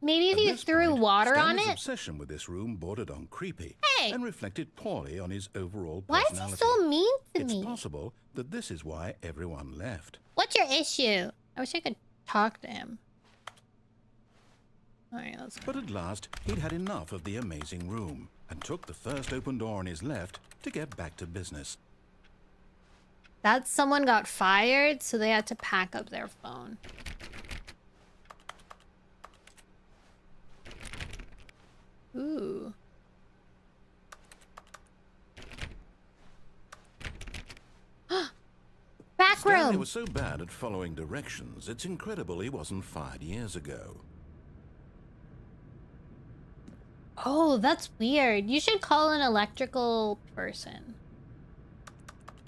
Maybe if you threw water on Stanley's it? obsession with this room bordered on creepy and reflected poorly on his overall Why personality. is he so mean to It's me? possible that this is why everyone left. What's your issue? I wish I could talk to him. Alright, let's go. But at last, he'd had enough of the amazing room and took the first open door on his left to get back to business. That someone got fired, so they had to pack up their phone. Ooh. Back Stanley room! was so bad at following directions, it's incredible he wasn't fired years ago. Oh, that's weird. You should call an electrical person.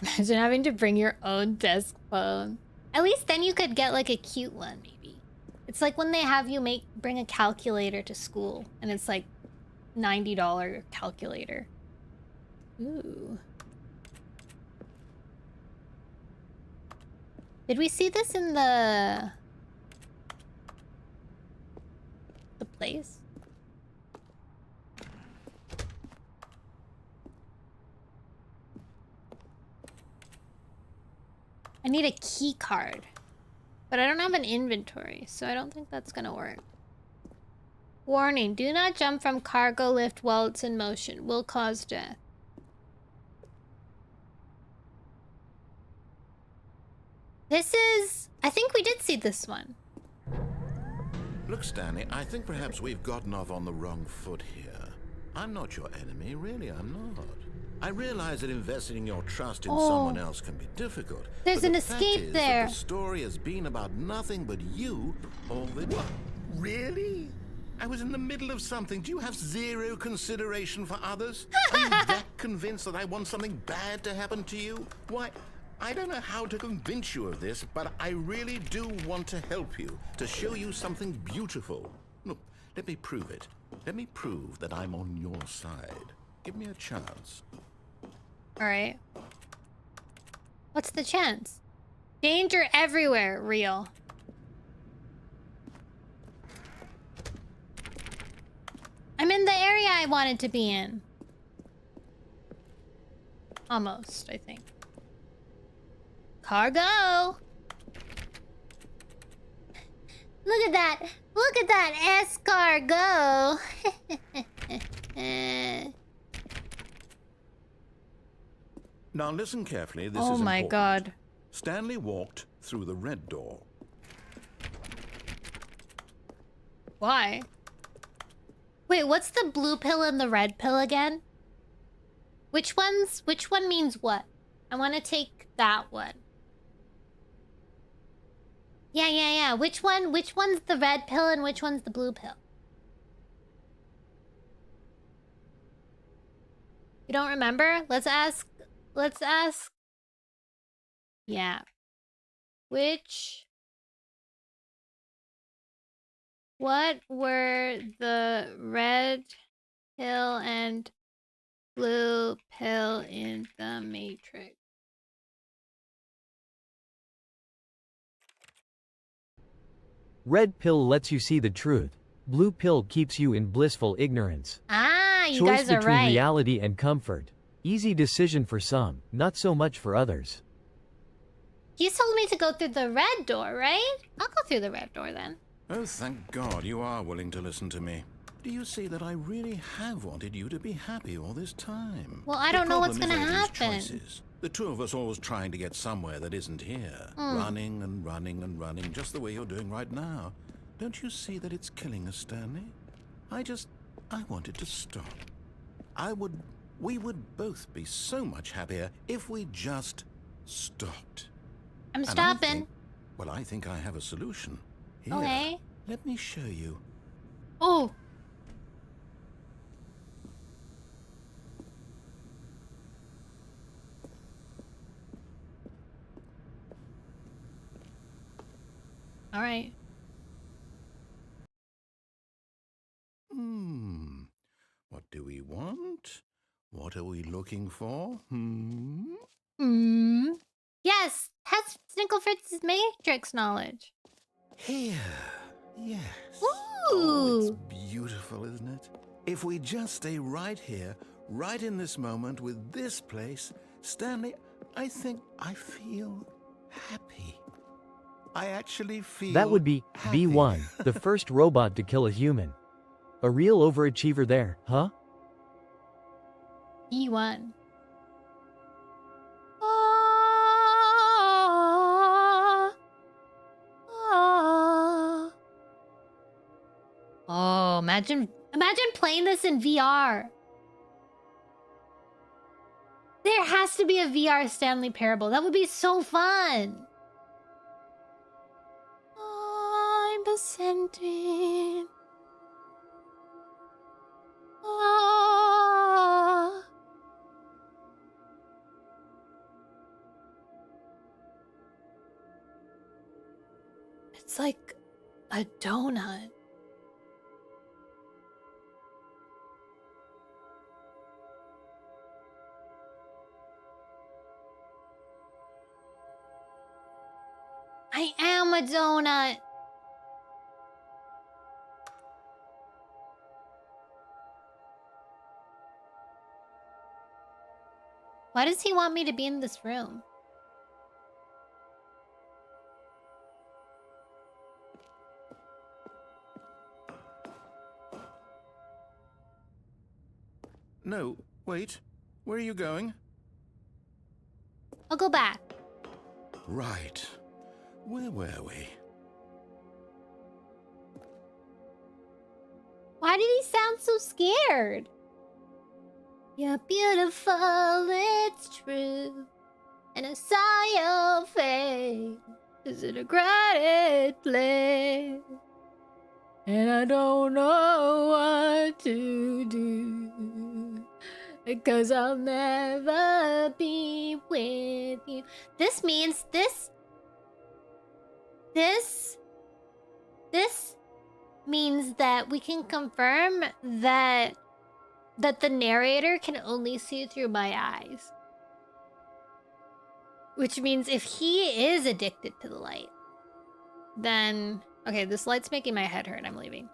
Imagine having to bring your own desk phone. At least then you could get like a cute one, maybe. It's like when they have you bring a calculator to school, and it's like $90 calculator. Ooh. Did we see this in the place? I need a key card, but I don't have an inventory, so I don't think that's gonna work. Warning, do not jump from cargo lift while it's in motion. Will cause death. This is... I think we did see this one. Look, Stanley, I think perhaps we've gotten off on the wrong foot here. I'm not your enemy, really, I'm not. I realize that investing your trust in someone else can be difficult. There's but an the fact escape is there. That the story has been about nothing but you all the time. Really? I was in the middle of something. Do you have zero consideration for others? Are you that convinced that I want something bad to happen to you? Why, I don't know how to convince you of this, but I really do want to help you, to show you something beautiful. Look, let me prove it. Let me prove that I'm on your side. Give me a chance. Alright. What's the chance? Danger everywhere, real. I'm in the area I wanted to be in. Almost, I think. Cargo! Look at that! Look at that escargot! Now listen carefully, this is oh important. my god. Stanley walked through the red door. Why? Wait, what's the blue pill and the red pill again? Which one means what? I want to take that one. Yeah. Which one's the red pill and which one's the blue pill? You don't remember? Let's ask. Yeah. What were the red pill and blue pill in the Matrix? Red pill lets you see the truth. Blue pill keeps you in blissful ignorance. Ah, you Choice guys are between right. reality and comfort. Easy decision for some, not so much for others. He's told me to go through the red door, right? I'll go through the red door then. Oh, thank God you are willing to listen to me. Do you see that I really have wanted you to be happy all this time? Well, I don't know what's going to happen. The two of us always trying to get somewhere that isn't here. Running and running and running, just the way you're doing right now. Don't you see that it's killing us, Stanley? I wanted to stop. We would both be so much happier if we just stopped. I'm And stopping. I think I have a solution. Here, Okay. let me show you. Oh. All right. What do we want? What are we looking for? Yes, has Snicklefritz's Matrix knowledge. Here. Yes. Ooh. Oh, it's beautiful, isn't it? If we just stay right here, right in this moment with this place, Stanley, I think I feel happy. I actually feel That would be happy. B1, the first robot to kill a human. A real overachiever there, huh? E1. Oh, imagine playing this in VR. There has to be a VR Stanley Parable. That would be so fun. I'm ascending. Ah. It's like a donut. I am a donut. Why does he want me to be in this room? No, wait. Where are you going? I'll go back. Right. Where were we? Why did he sound so scared? You're beautiful, it's true. And I saw your face. Is it a crowded place? And I don't know what to do. Because I'll never be with you. This means this means that we can confirm that the narrator can only see through my eyes. Which means if he is addicted to the light, then... Okay, this light's making my head hurt. I'm leaving.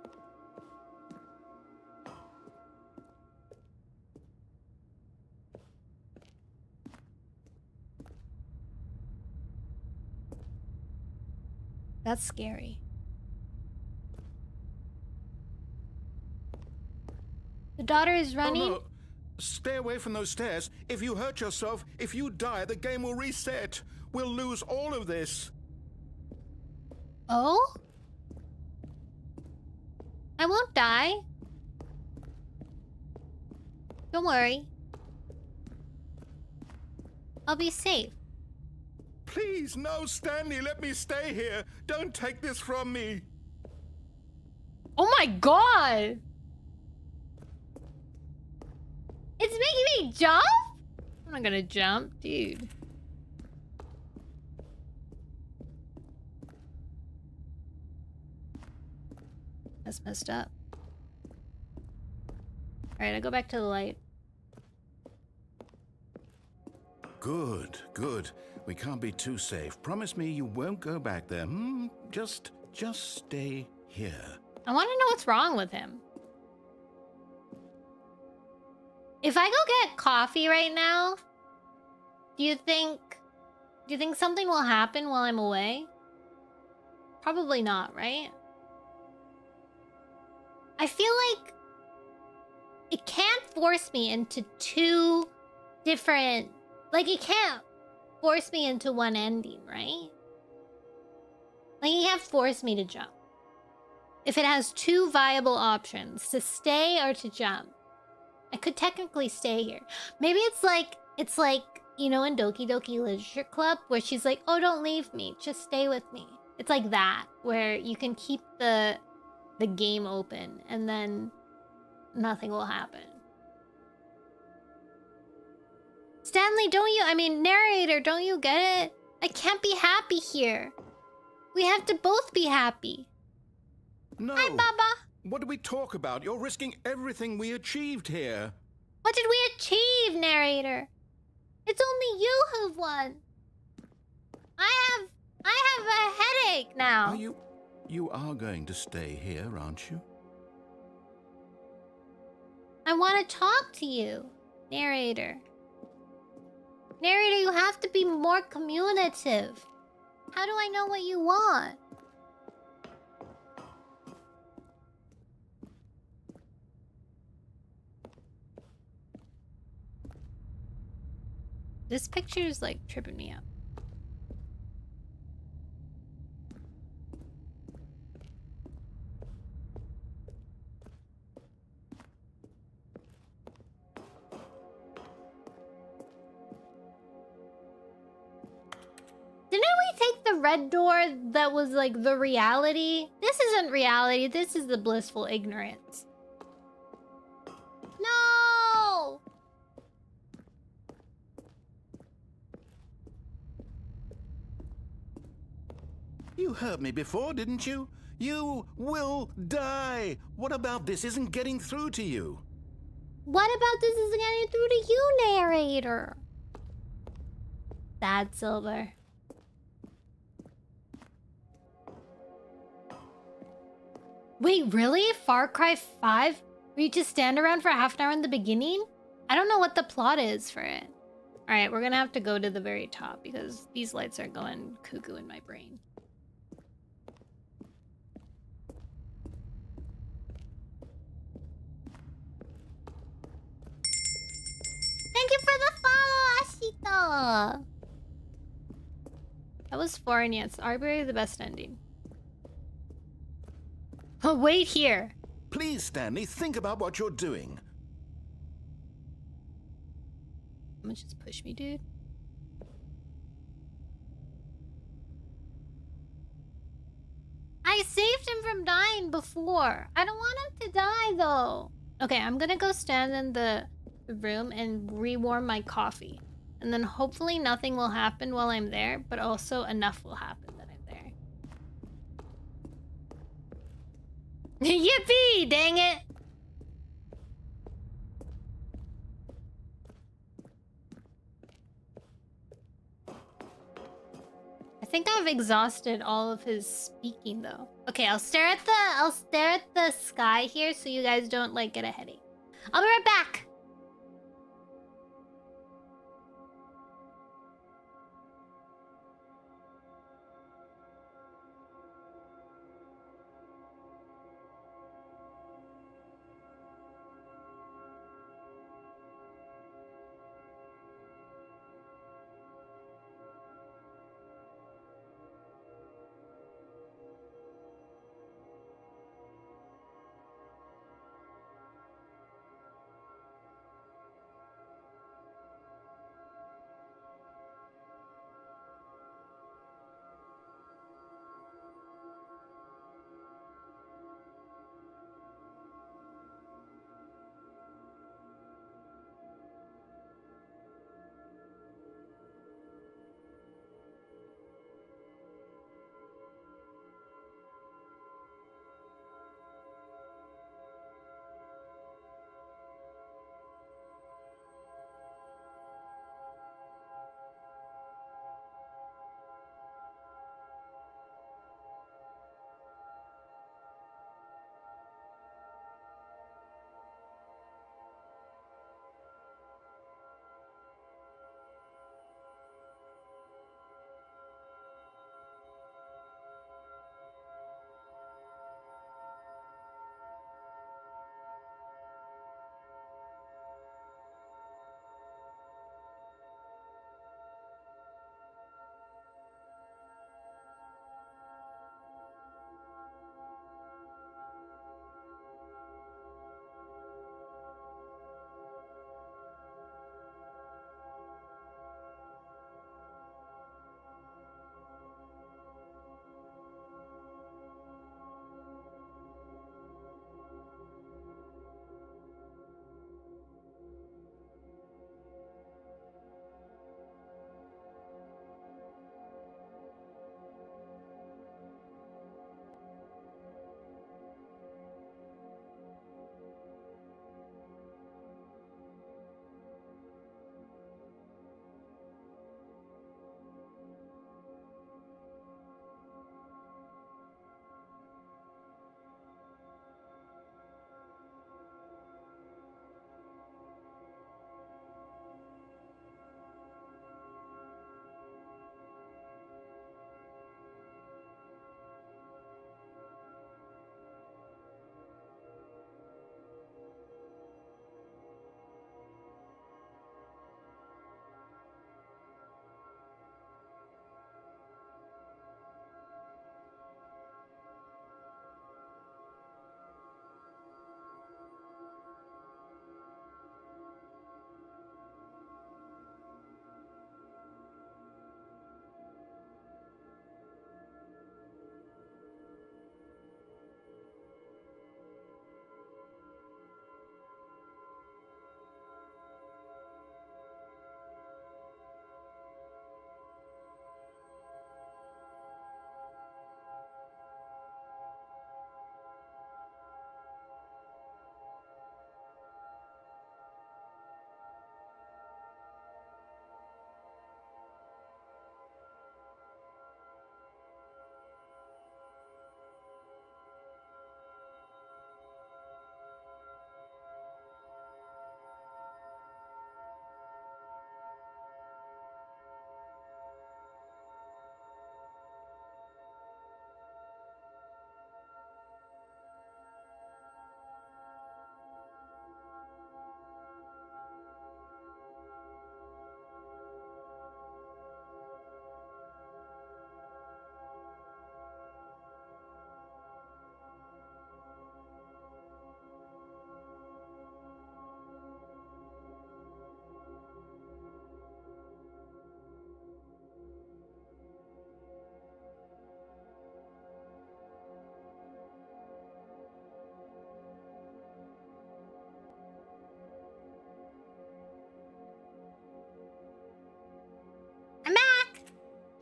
That's scary. The daughter is running. Oh, no. Stay away from those stairs. If you hurt yourself, if you die, the game will reset. We'll lose all of this. Oh? I won't die. Don't worry. I'll be safe. Please, no, Stanley, let me stay here. Don't take this from me. Oh my god! It's making me jump? I'm not gonna jump, dude. That's messed up. Alright, I go back to the light. Good, good. We can't be too safe. Promise me you won't go back there. Just stay here. I want to know what's wrong with him. If I go get coffee right now, do you think something will happen while I'm away? Probably not, right? I feel like it can't force me into two different... Like, it can't force me into one ending, right? Like, it can't force me to jump. If it has two viable options, to stay or to jump, I could technically stay here. Maybe it's like, you know, in Doki Doki Literature Club, where she's like, oh, don't leave me, just stay with me. It's like that, where you can keep the game open and then nothing will happen. Stanley, narrator, don't you get it? I can't be happy here. We have to both be happy. No. Hi, Baba. What do we talk about? You're risking everything we achieved here. What did we achieve, narrator? It's only you who've won. I have a headache now. You are going to stay here, aren't you? I want to talk to you, narrator. Narrator, you have to be more communicative. How do I know what you want? This picture is like tripping me up. Didn't we take the red door that was like the reality? This isn't reality, this is the blissful ignorance. No! You heard me before, didn't you? You will die. What about this isn't getting through to you? What about this isn't getting through to you, narrator? Sad Silver. Wait, really? Far Cry 5? Where you just stand around for half an hour in the beginning? I don't know what the plot is for it. Alright, we're gonna have to go to the very top because these lights are going cuckoo in my brain. Thank you for the follow, Ashito! That was foreign, yes. Arbitrary the best ending. Oh, wait here. Please, Stanley, think about what you're doing. I'm gonna just push me, dude. I saved him from dying before. I don't want him to die, though. Okay, I'm gonna go stand in the room and rewarm my coffee. And then hopefully nothing will happen while I'm there, but also enough will happen that I'm there. Yippee! Dang it! I think I've exhausted all of his speaking though. Okay, I'll stare at the sky here so you guys don't like get a headache. I'll be right back.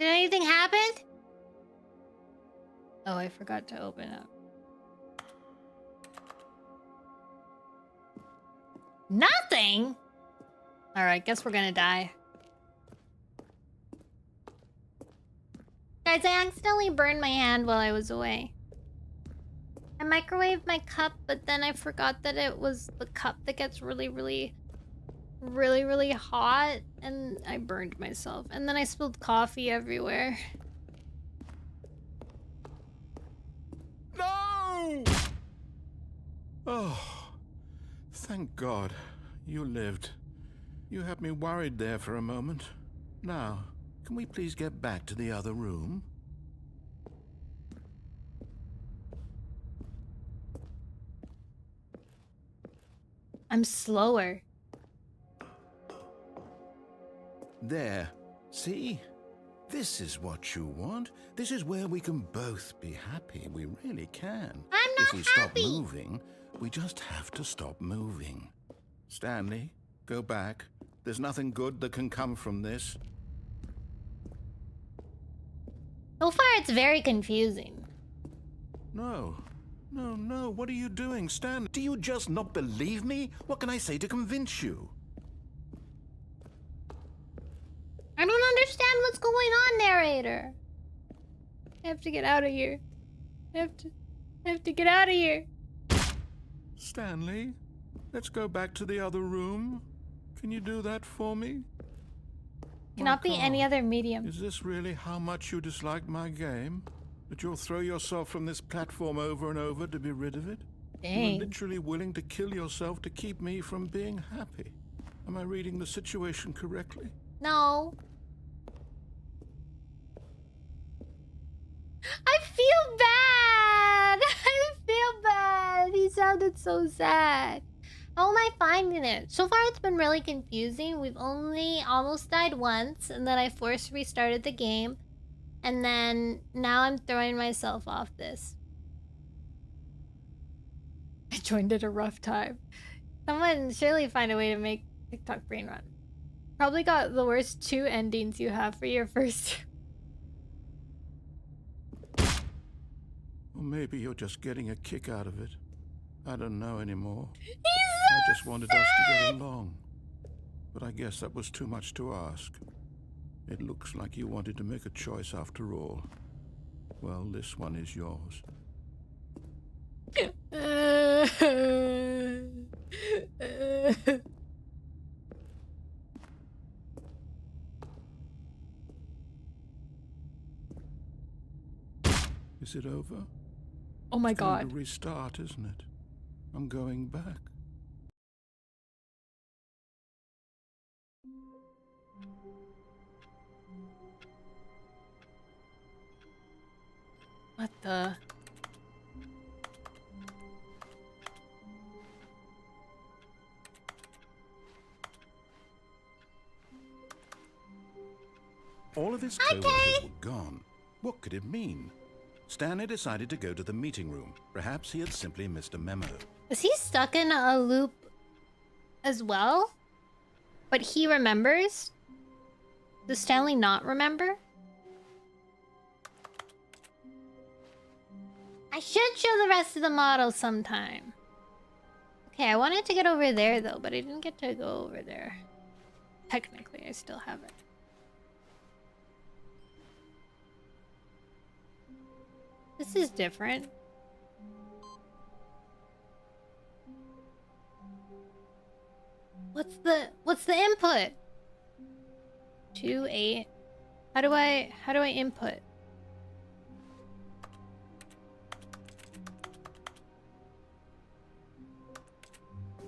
Did anything happen? Oh, I forgot to open up. Nothing? Alright, guess we're gonna die. Guys, I accidentally burned my hand while I was away. I microwaved my cup, but then I forgot that it was the cup that gets really hot, and I burned myself. And then I spilled coffee everywhere. No! Oh, thank God you lived. You had me worried there for a moment. Now, can we please get back to the other room? I'm slower. There. See? This is what you want. This is where we can both be happy. We really can. I'm not If we stop happy. moving, we just have to stop moving. Stanley, go back. There's nothing good that can come from this. So far, it's very confusing. No. No. What are you doing, Stanley? Do you just not believe me? What can I say to convince you? I don't understand what's going on, narrator. I have to get out of here. I have to get out of here. Stanley, let's go back to the other room. Can you do that for me? Cannot be any other medium. Is this really how much you dislike my game? That you'll throw yourself from this platform over and over to be rid of it? Dang. You're literally willing to kill yourself to keep me from being happy. Am I reading the situation correctly? No. I feel bad. I feel bad. He sounded so sad. How am I finding it? So far, it's been really confusing. We've only almost died once, and then I forced restarted the game. And then now I'm throwing myself off this. I joined at a rough time. Someone surely find a way to make TikTok brain run. Probably got the worst 2 endings you have for your first. Or maybe you're just getting a kick out of it. I don't know anymore. He's so I just wanted us to sad. get along. But I guess that was too much to ask. It looks like you wanted to make a choice after all. Well, this one is yours. Is it over? Oh my It's going god. to restart, isn't it? I'm going back. What the? All of his Hi, coworkers Kay. were gone. What could it mean? Stanley decided to go to the meeting room. Perhaps he had simply missed a memo. Is he stuck in a loop as well? But he remembers? Does Stanley not remember? I should show the rest of the model sometime. Okay, I wanted to get over there though, but I didn't get to go over there. Technically, I still haven't. This is different. What's the input? 2, 8. How do I input?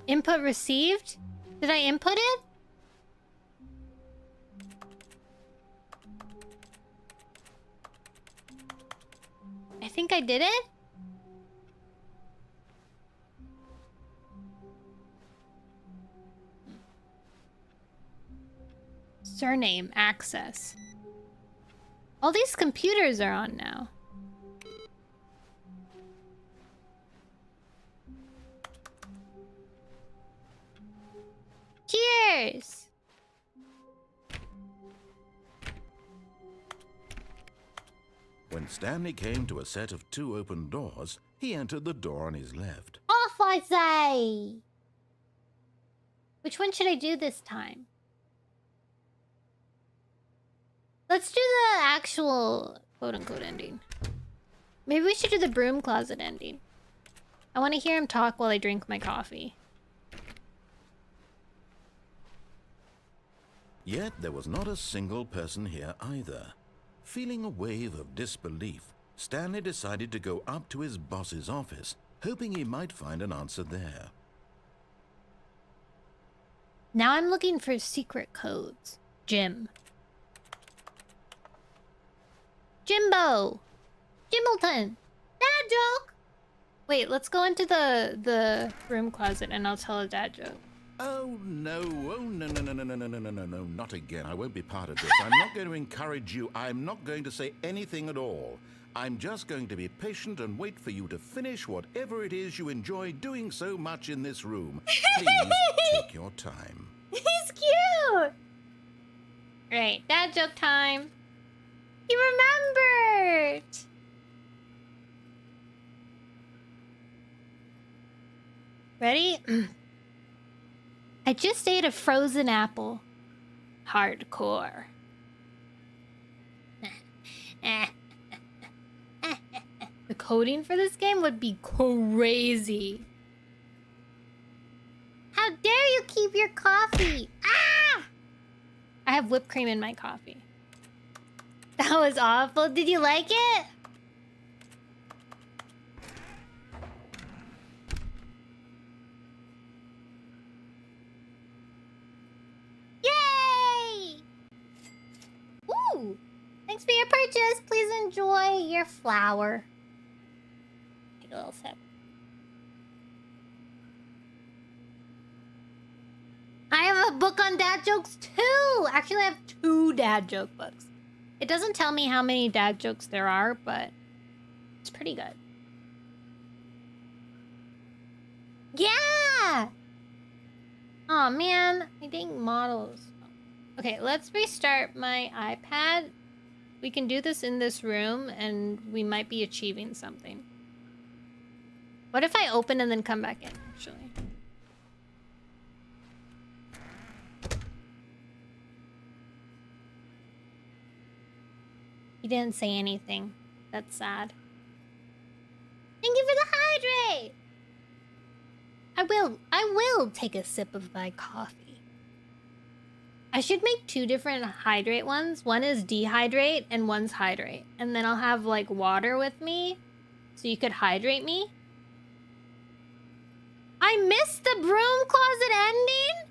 Input received? Did I input it? I think I did it. Surname, access. All these computers are on now. Cheers! When Stanley came to a set of 2 open doors, he entered the door on his left. Off, I say! Which one should I do this time? Let's do the actual quote-unquote ending. Maybe we should do the broom closet ending. I want to hear him talk while I drink my coffee. Yet there was not a single person here either. Feeling a wave of disbelief, Stanley decided to go up to his boss's office, hoping he might find an answer there. Now I'm looking for secret codes. Jim. Jimbo! Jimbleton! Dad joke! Wait, let's go into the room closet and I'll tell a dad joke. Oh no, no, not again. I won't be part of this. I'm not going to encourage you. I'm not going to say anything at all. I'm just going to be patient and wait for you to finish whatever it is you enjoy doing so much in this room. Please take your time. He's cute! Right, dad joke time. He remembered! Ready? I just ate a frozen apple. Hardcore. The coding for this game would be crazy. How dare you keep your coffee? Ah! I have whipped cream in my coffee. That was awful. Did you like it? Yay! Ooh! Thanks for your purchase. Please enjoy your flour. Take a little sip. I have a book on dad jokes too! Actually, I have 2 dad joke books. It doesn't tell me how many dad jokes there are, but it's pretty good. Yeah! Oh man, my dang models. Okay, let's restart my iPad. We can do this in this room and we might be achieving something. What if I open and then come back in, actually? He didn't say anything. That's sad. Thank you for the hydrate! I will take a sip of my coffee. I should make 2 different hydrate ones. One is dehydrate and one's hydrate. And then I'll have like water with me so you could hydrate me. I missed the broom closet ending?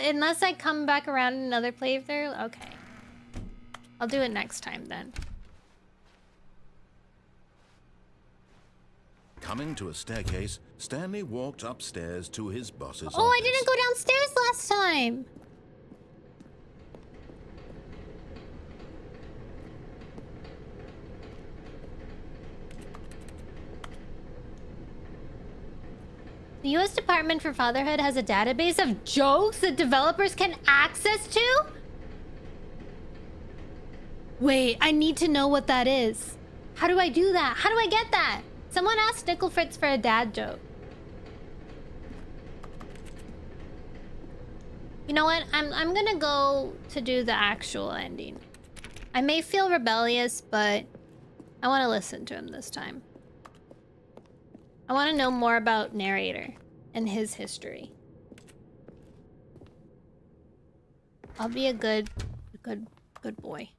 Unless I come back around another playthrough? Okay. I'll do it next time then. Coming to a staircase, Stanley walked upstairs to his boss's office. Oh, I didn't go downstairs last time! The U.S. Department for Fatherhood has a database of jokes that developers can access to? Wait, I need to know what that is. How do I do that? How do I get that? Someone asked Nickel Fritz for a dad joke. You know what? I'm gonna go to do the actual ending. I may feel rebellious, but I want to listen to him this time. I want to know more about narrator and his history. I'll be a good boy.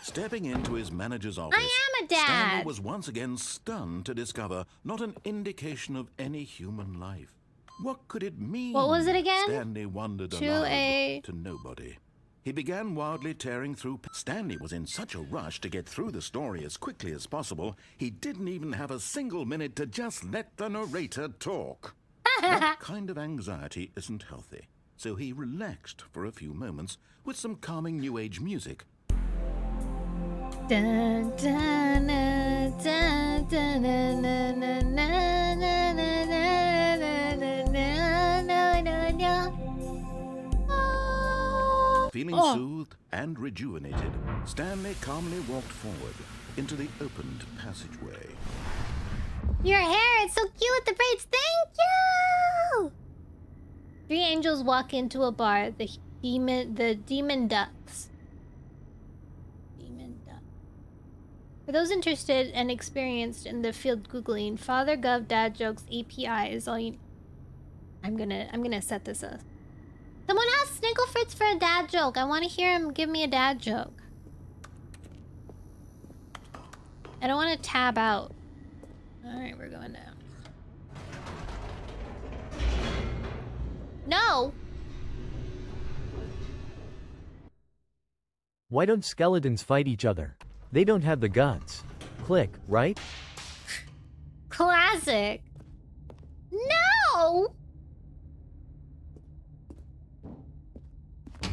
Stepping into his manager's office, I am a dad! Stanley was once again stunned to discover not an indication of any human life. What could it mean? What was it again? Stanley wondered aloud to nobody. He began wildly tearing through. Stanley was in such a rush to get through the story as quickly as possible, he didn't even have a single minute to just let the narrator talk. That kind of anxiety isn't healthy, so he relaxed for a few moments with some calming New Age music. Dun, dun, dun, dun, dun, dun, dun, dun, dun, dun, dun, dun, dun, dun, dun, dun. Feeling soothed and rejuvenated, Stanley calmly walked forward into the opened passageway. Your hair is so cute with the braids. Thank you! 3 angels walk into a bar. The demon ducks. Demon duck. For those interested and experienced in the field googling, Father Gov Dad Jokes API is all you. I'm gonna set this up. Someone asked Snickle Fritz for a dad joke. I want to hear him give me a dad joke. I don't want to tab out. Alright, we're going down. No! Why don't skeletons fight each other? They don't have the guts. Click, right? Classic. No!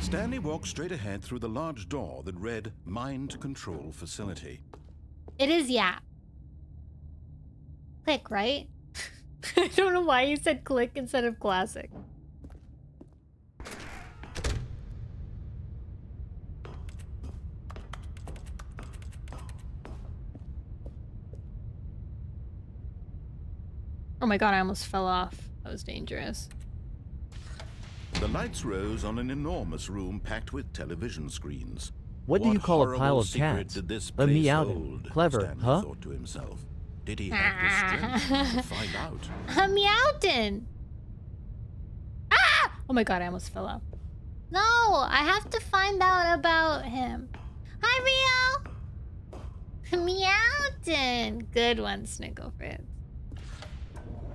Stanley walked straight ahead through the large door that read Mind Control Facility. It is, yeah. Click, right? I don't know why you said click instead of classic. Oh my god, I almost fell off. That was dangerous. The lights rose on an enormous room packed with television screens. What do you call a pile horrible of secret cats? did this A place meowden. hold? Clever, Stanley huh? thought to himself. Did he have the strength to find out? A meowden! Ah! Oh my god, I almost fell off. No, I have to find out about him. Hi, Rio! Meowden! Good one, Snickle Fritz.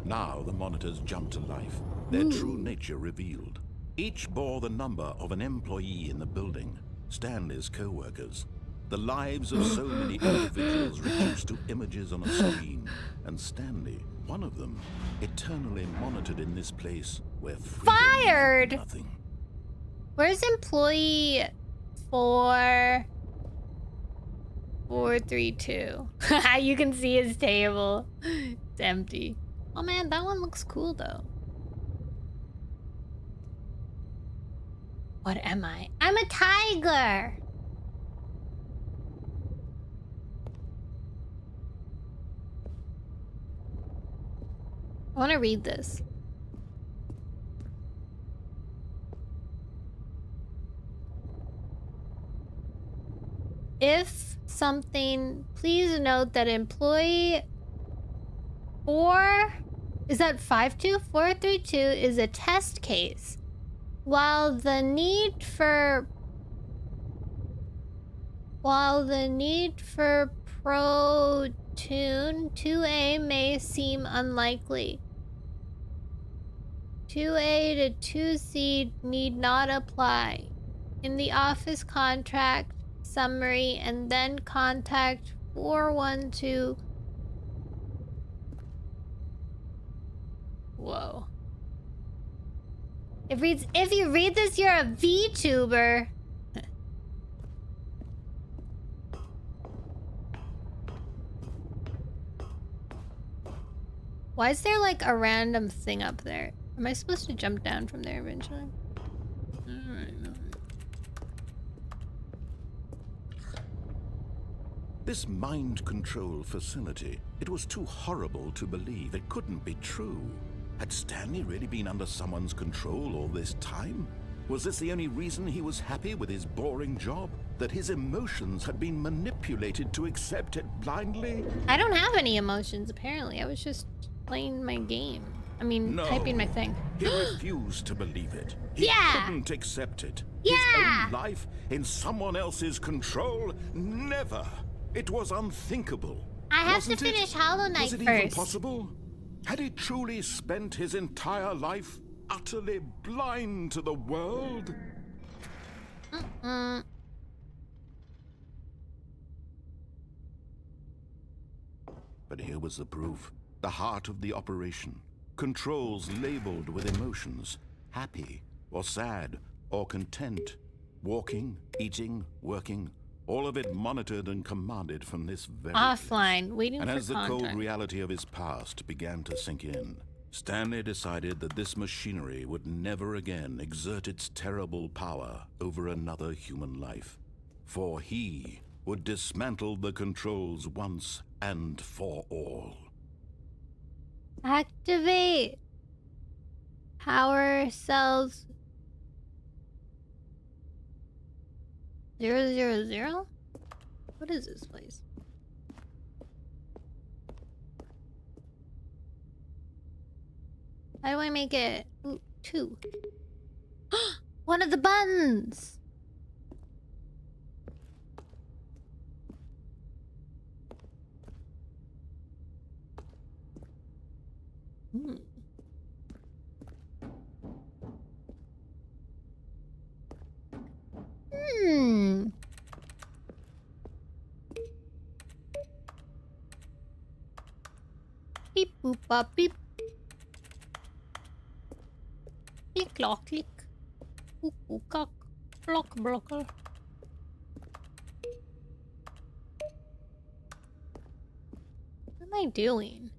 Now the monitors jumped to life, their true nature revealed. Each bore the number of an employee in the building, Stanley's co-workers. The lives of so many individuals reduced to images on a screen, and Stanley, one of them, eternally monitored in this place where freedom Fired! meant nothing. Where's employee 432? You can see his table. It's empty. Oh man, that one looks cool though. What am I? I'm a tiger! I want to read this. If something, please note that employee 52432 is a test case, while the need for Protune 2A may seem unlikely. 2A to 2C need not apply. In the office contract summary, and then contact 412. Whoa. If you read this, you're a VTuber. Why is there like a random thing up there? Am I supposed to jump down from there eventually? This mind control facility, it was too horrible to believe. It couldn't be true. Had Stanley really been under someone's control all this time? Was this the only reason he was happy with his boring job? That his emotions had been manipulated to accept it blindly? I don't have any emotions, apparently. I was just playing my game. I mean, No. typing my thing. He refused to believe it. He Yeah. couldn't accept it. Yeah. His own life in someone else's control? Never. It was unthinkable. I have Wasn't to finish it? Hollow Knight Was it first. even possible? Had he truly spent his entire life utterly blind to the world? But here was the proof. The heart of the operation. Controls labeled with emotions. Happy, or sad, or content. Walking, eating, working. All of it monitored and commanded from this very place. Offline, waiting And for as the contact. cold reality of his past began to sink in, Stanley decided that this machinery would never again exert its terrible power over another human life, for he would dismantle the controls once and for all. Activate power cells 000? What is this place? How do I make it? Ooh, 2. One of the buttons! Hmm. Beep boop bop beep. Click clock click. Cuckoo cock. Block blocker. What am I doing?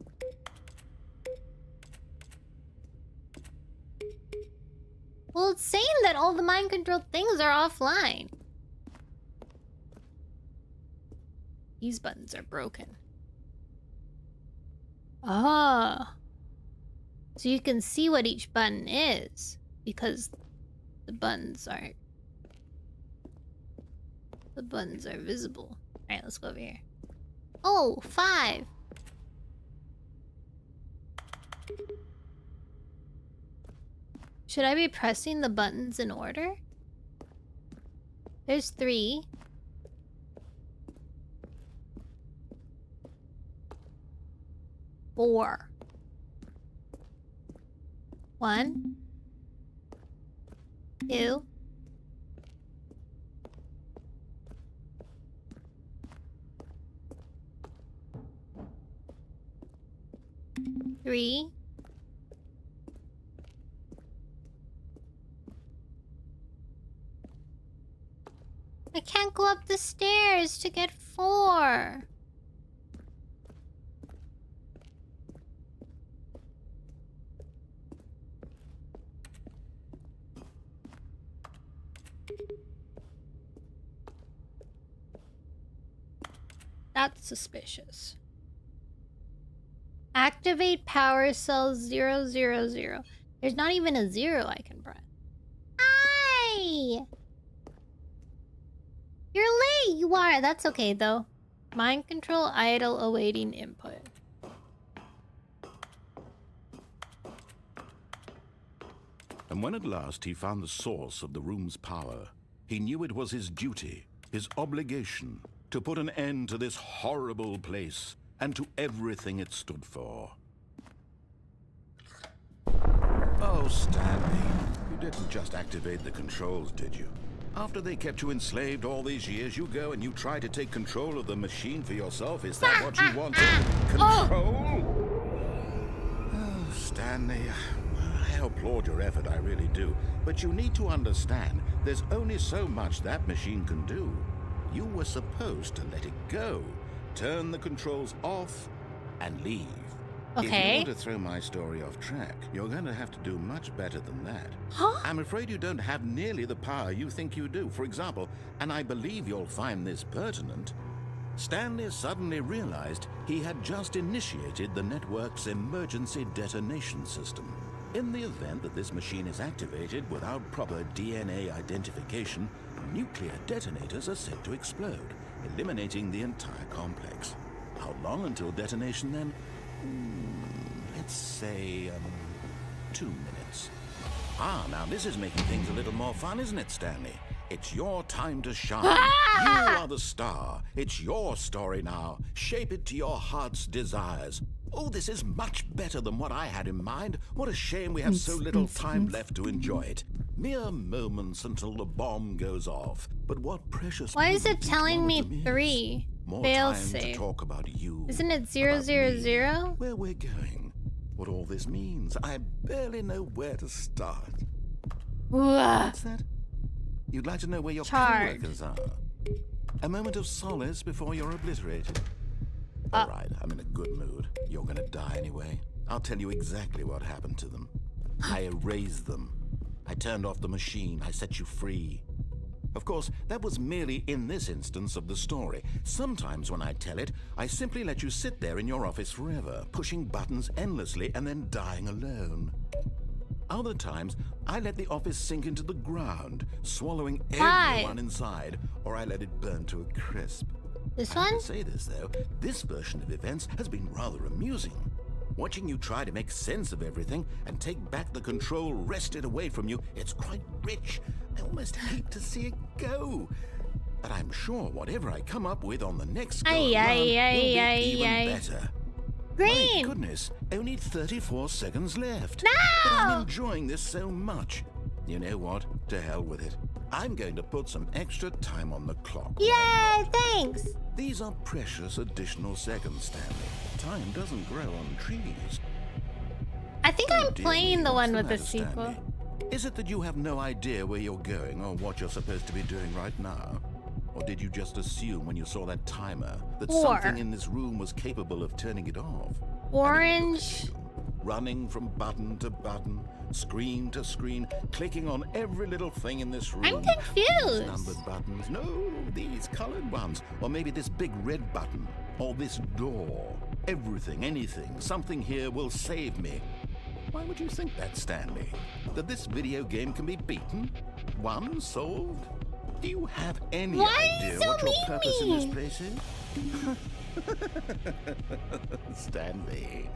Well, it's saying that all the mind control things are offline. These buttons are broken. Ah. So you can see what each button is because the buttons are visible. Alright, let's go over here. Oh, 5. Should I be pressing the buttons in order? There's 3. Four. 1, 2, 3, 'I can't go up the stairs to get 4. That's suspicious. Activate power cells 000. There's not even a 0 I can press. Aye! You're late, you are. That's okay though. Mind control idle awaiting input. And when at last he found the source of the room's power, he knew it was his duty, his obligation, to put an end to this horrible place and to everything it stood for. Oh, Stanley, you didn't just activate the controls, did you? After they kept you enslaved all these years, you go and you try to take control of the machine for yourself. Is that what you wanted? Control? Oh, Stanley, I applaud your effort, I really do. But you need to understand, there's only so much that machine can do. You were supposed to let it go, turn the controls off, and leave. Okay. If you want to throw my story off track, you're going to have to do much better than that. Huh? I'm afraid you don't have nearly the power you think you do. For example, and I believe you'll find this pertinent, Stanley suddenly realized he had just initiated the network's emergency detonation system. In the event that this machine is activated without proper DNA identification, nuclear detonators are said to explode, eliminating the entire complex. How long until detonation then? Let's say 2 minutes. Ah, now this is making things a little more fun, isn't it, Stanley? It's your time to shine. You are the star. It's your story now. Shape it to your heart's desires. Oh, this is much better than what I had in mind. What a shame we have so little time left to enjoy it. Mere moments until the bomb goes off. But what precious Why is it moment each telling one me of them is. 3? More Fail time to safe. talk about you. Isn't it about 000? me, where we're going, what all this means. I barely know where to start. What's that? You'd like to know where your Charred. co-workers are? A moment of solace before you're obliterated. All right, I'm in a good mood. You're gonna die anyway. I'll tell you exactly what happened to them. I erased them. I turned off the machine. I set you free. Of course, that was merely in this instance of the story. Sometimes when I tell it, I simply let you sit there in your office forever, pushing buttons endlessly and then dying alone. Other times, I let the office sink into the ground, swallowing everyone inside, or I let it burn to a crisp. This I have one? to say this, though, this version of events has been rather amusing. Watching you try to make sense of everything and take back the control wrested away from you, it's quite rich. I almost hate to see it go. But I'm sure whatever I come up with on the next go around will be even better. Green! My goodness, only 34 seconds left. No! But I'm enjoying this so much. You know what? To hell with it. I'm going to put some extra time on the clock. Yay, thanks! These are precious additional seconds, Stanley. Time doesn't grow on trees. I think I'm playing the one with the What's sequel. matter, Stanley? Is it that you have no idea where you're going or what you're supposed to be doing right now? Or did you just assume when you saw that timer that something in this room was capable of turning it off? Orange. Running from button to button, screen to screen, clicking on every little thing in this room. I'm confused. These numbered buttons. No, these colored ones. Or maybe this big red button. Or this door. Everything, anything, something here will save me. Why would you think that, Stanley? That this video game can be beaten? Won? Solved? Do you have any idea what your purpose in this place is? Stanley,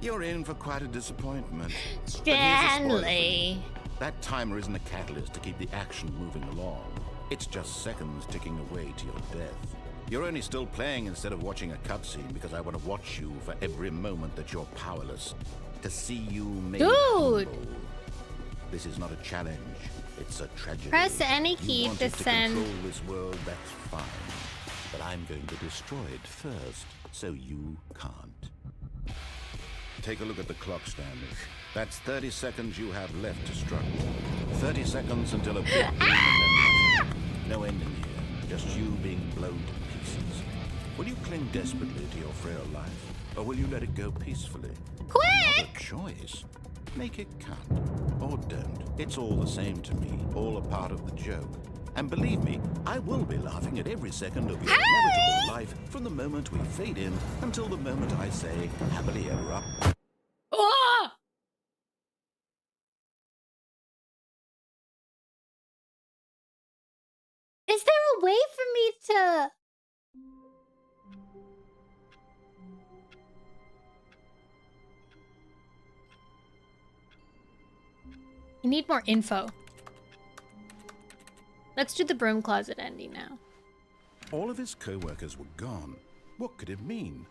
you're in for quite a disappointment. Stanley. That timer isn't a catalyst to keep the action moving along. It's just seconds ticking away to your death. You're only still playing instead of watching a cutscene because I want to watch you for every moment that you're powerless. To see you made humble. This is not a challenge. It's a tragedy. Press any key to send. You wanted to control this world, that's fine. But I'm going to destroy it first, so you can't. Take a look at the clock, Stanley. That's 30 seconds you have left to struggle. 30 seconds until a big boom and then nothing. No ending here, just you being blown to pieces. Will you cling desperately to your frail life, or will you let it go peacefully? Quick! Not a choice. Make it count. Or don't. It's all the same to me. All a part of the joke. And believe me, I will be laughing at every second of your inevitable life from the moment we fade in until the moment I say, happily ever up. Oh! Is there a way for me to... I need more info. Let's do the broom closet ending now. All of his co-workers were gone. What could it mean?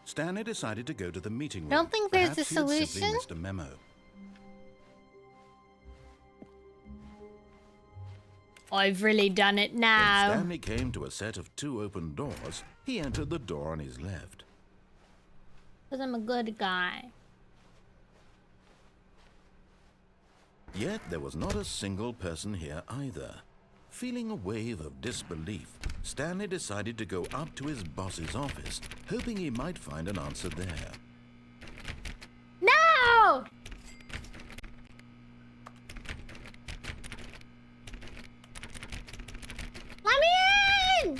Stanley decided to go to the meeting room. Don't think there's a Perhaps he had simply solution. missed a memo. I've really done it now. When Stanley came to a set of 2 open doors, he entered the door on his left. Because I'm a good guy. Yet there was not a single person here either. Feeling a wave of disbelief, Stanley decided to go up to his boss's office, hoping he might find an answer there. No! Let me in!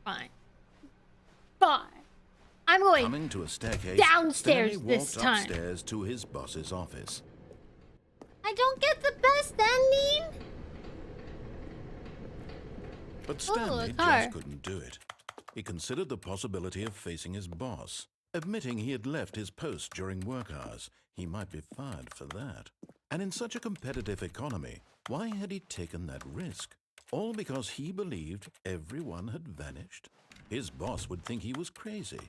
Fine. Fine. I'm going Coming to a staircase, downstairs Stanley this walked time. upstairs to his boss's office. I don't get the best ending. But Stanley a car. just couldn't do it. He considered the possibility of facing his boss. Admitting he had left his post during work hours, he might be fired for that. And in such a competitive economy, why had he taken that risk? All because he believed everyone had vanished? His boss would think he was crazy.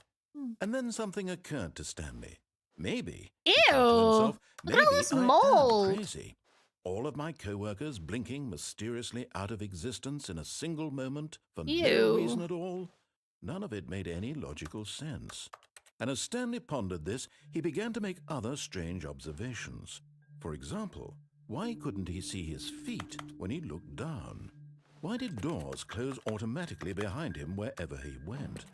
And then something occurred to Stanley. Maybe, he thought to himself, Look at all maybe this I am mold. crazy. All of my co-workers blinking mysteriously out of existence in a single moment for no Ew. reason at all. None of it made any logical sense. And as Stanley pondered this, he began to make other strange observations. For example, why couldn't he see his feet when he looked down? Why did doors close automatically behind him wherever he went?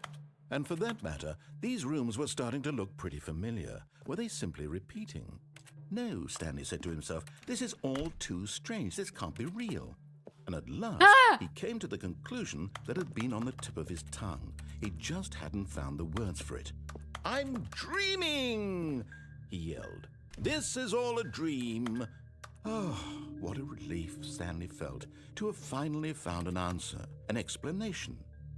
And for that matter, these rooms were starting to look pretty familiar. Were they simply repeating? No, Stanley said to himself, this is all too strange. This can't be real. And at last, he came to the conclusion that had been on the tip of his tongue. He just hadn't found the words for it. I'm dreaming, he yelled. This is all a dream. Oh, what a relief Stanley felt to have finally found an answer, an explanation.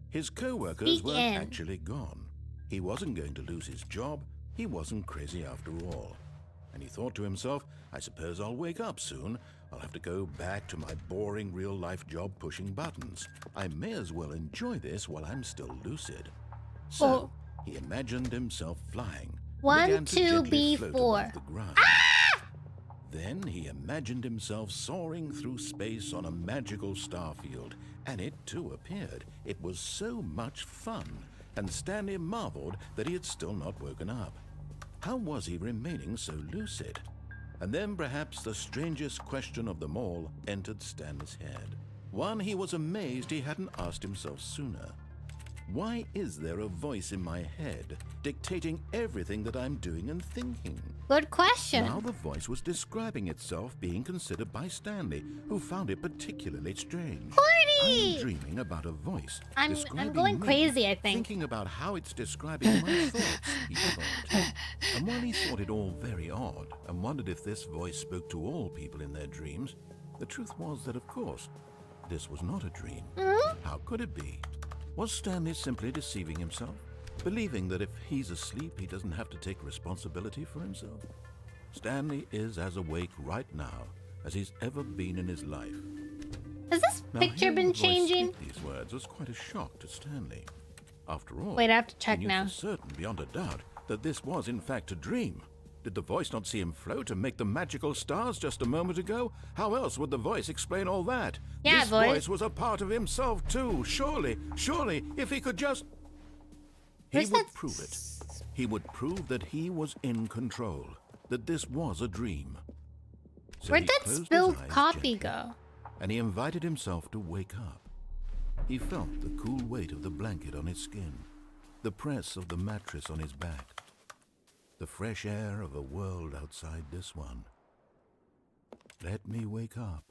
His co-workers weren't actually gone. He wasn't going to lose his job. He wasn't crazy after all. And he thought to himself, I suppose I'll wake up soon. I'll have to go back to my boring real-life job pushing buttons. I may as well enjoy this while I'm still lucid. So he imagined himself flying. 1, 2, B4. Then he imagined himself soaring through space on a magical starfield, and it too appeared. It was so much fun, and Stanley marveled that he had still not woken up. How was he remaining so lucid? And then perhaps the strangest question of them all entered Stanley's head. One he was amazed he hadn't asked himself sooner. Why is there a voice in my head dictating everything that I'm doing and thinking? Good question. Now the voice was describing itself being considered by Stanley, who found it particularly strange. I'm dreaming about a voice. I'm going crazy, I think. Thinking about how it's describing my thoughts, he thought. And while he thought it all very odd and wondered if this voice spoke to all people in their dreams, the truth was that, of course, this was not a dream. How could it be? Was Stanley simply deceiving himself? Believing that if he's asleep, he doesn't have to take responsibility for himself? Stanley is as awake right now as he's ever been in his life. Has this picture been changing? These words was quite a shock to Stanley. After all, wait, I have to check he knew now. for certain, beyond a doubt, that this was in fact a dream. Did the voice not see him float and make the magical stars just a moment ago? How else would the voice explain all that? Yeah, this voice was a part of himself too. Surely, if he could just... He would prove it. He would prove that he was in control, that this was a dream. So where'd he that closed his spilled eyes coffee gently, go? and he invited himself to wake up. He felt the cool weight of the blanket on his skin, the press of the mattress on his back, the fresh air of a world outside this one. Let me wake up,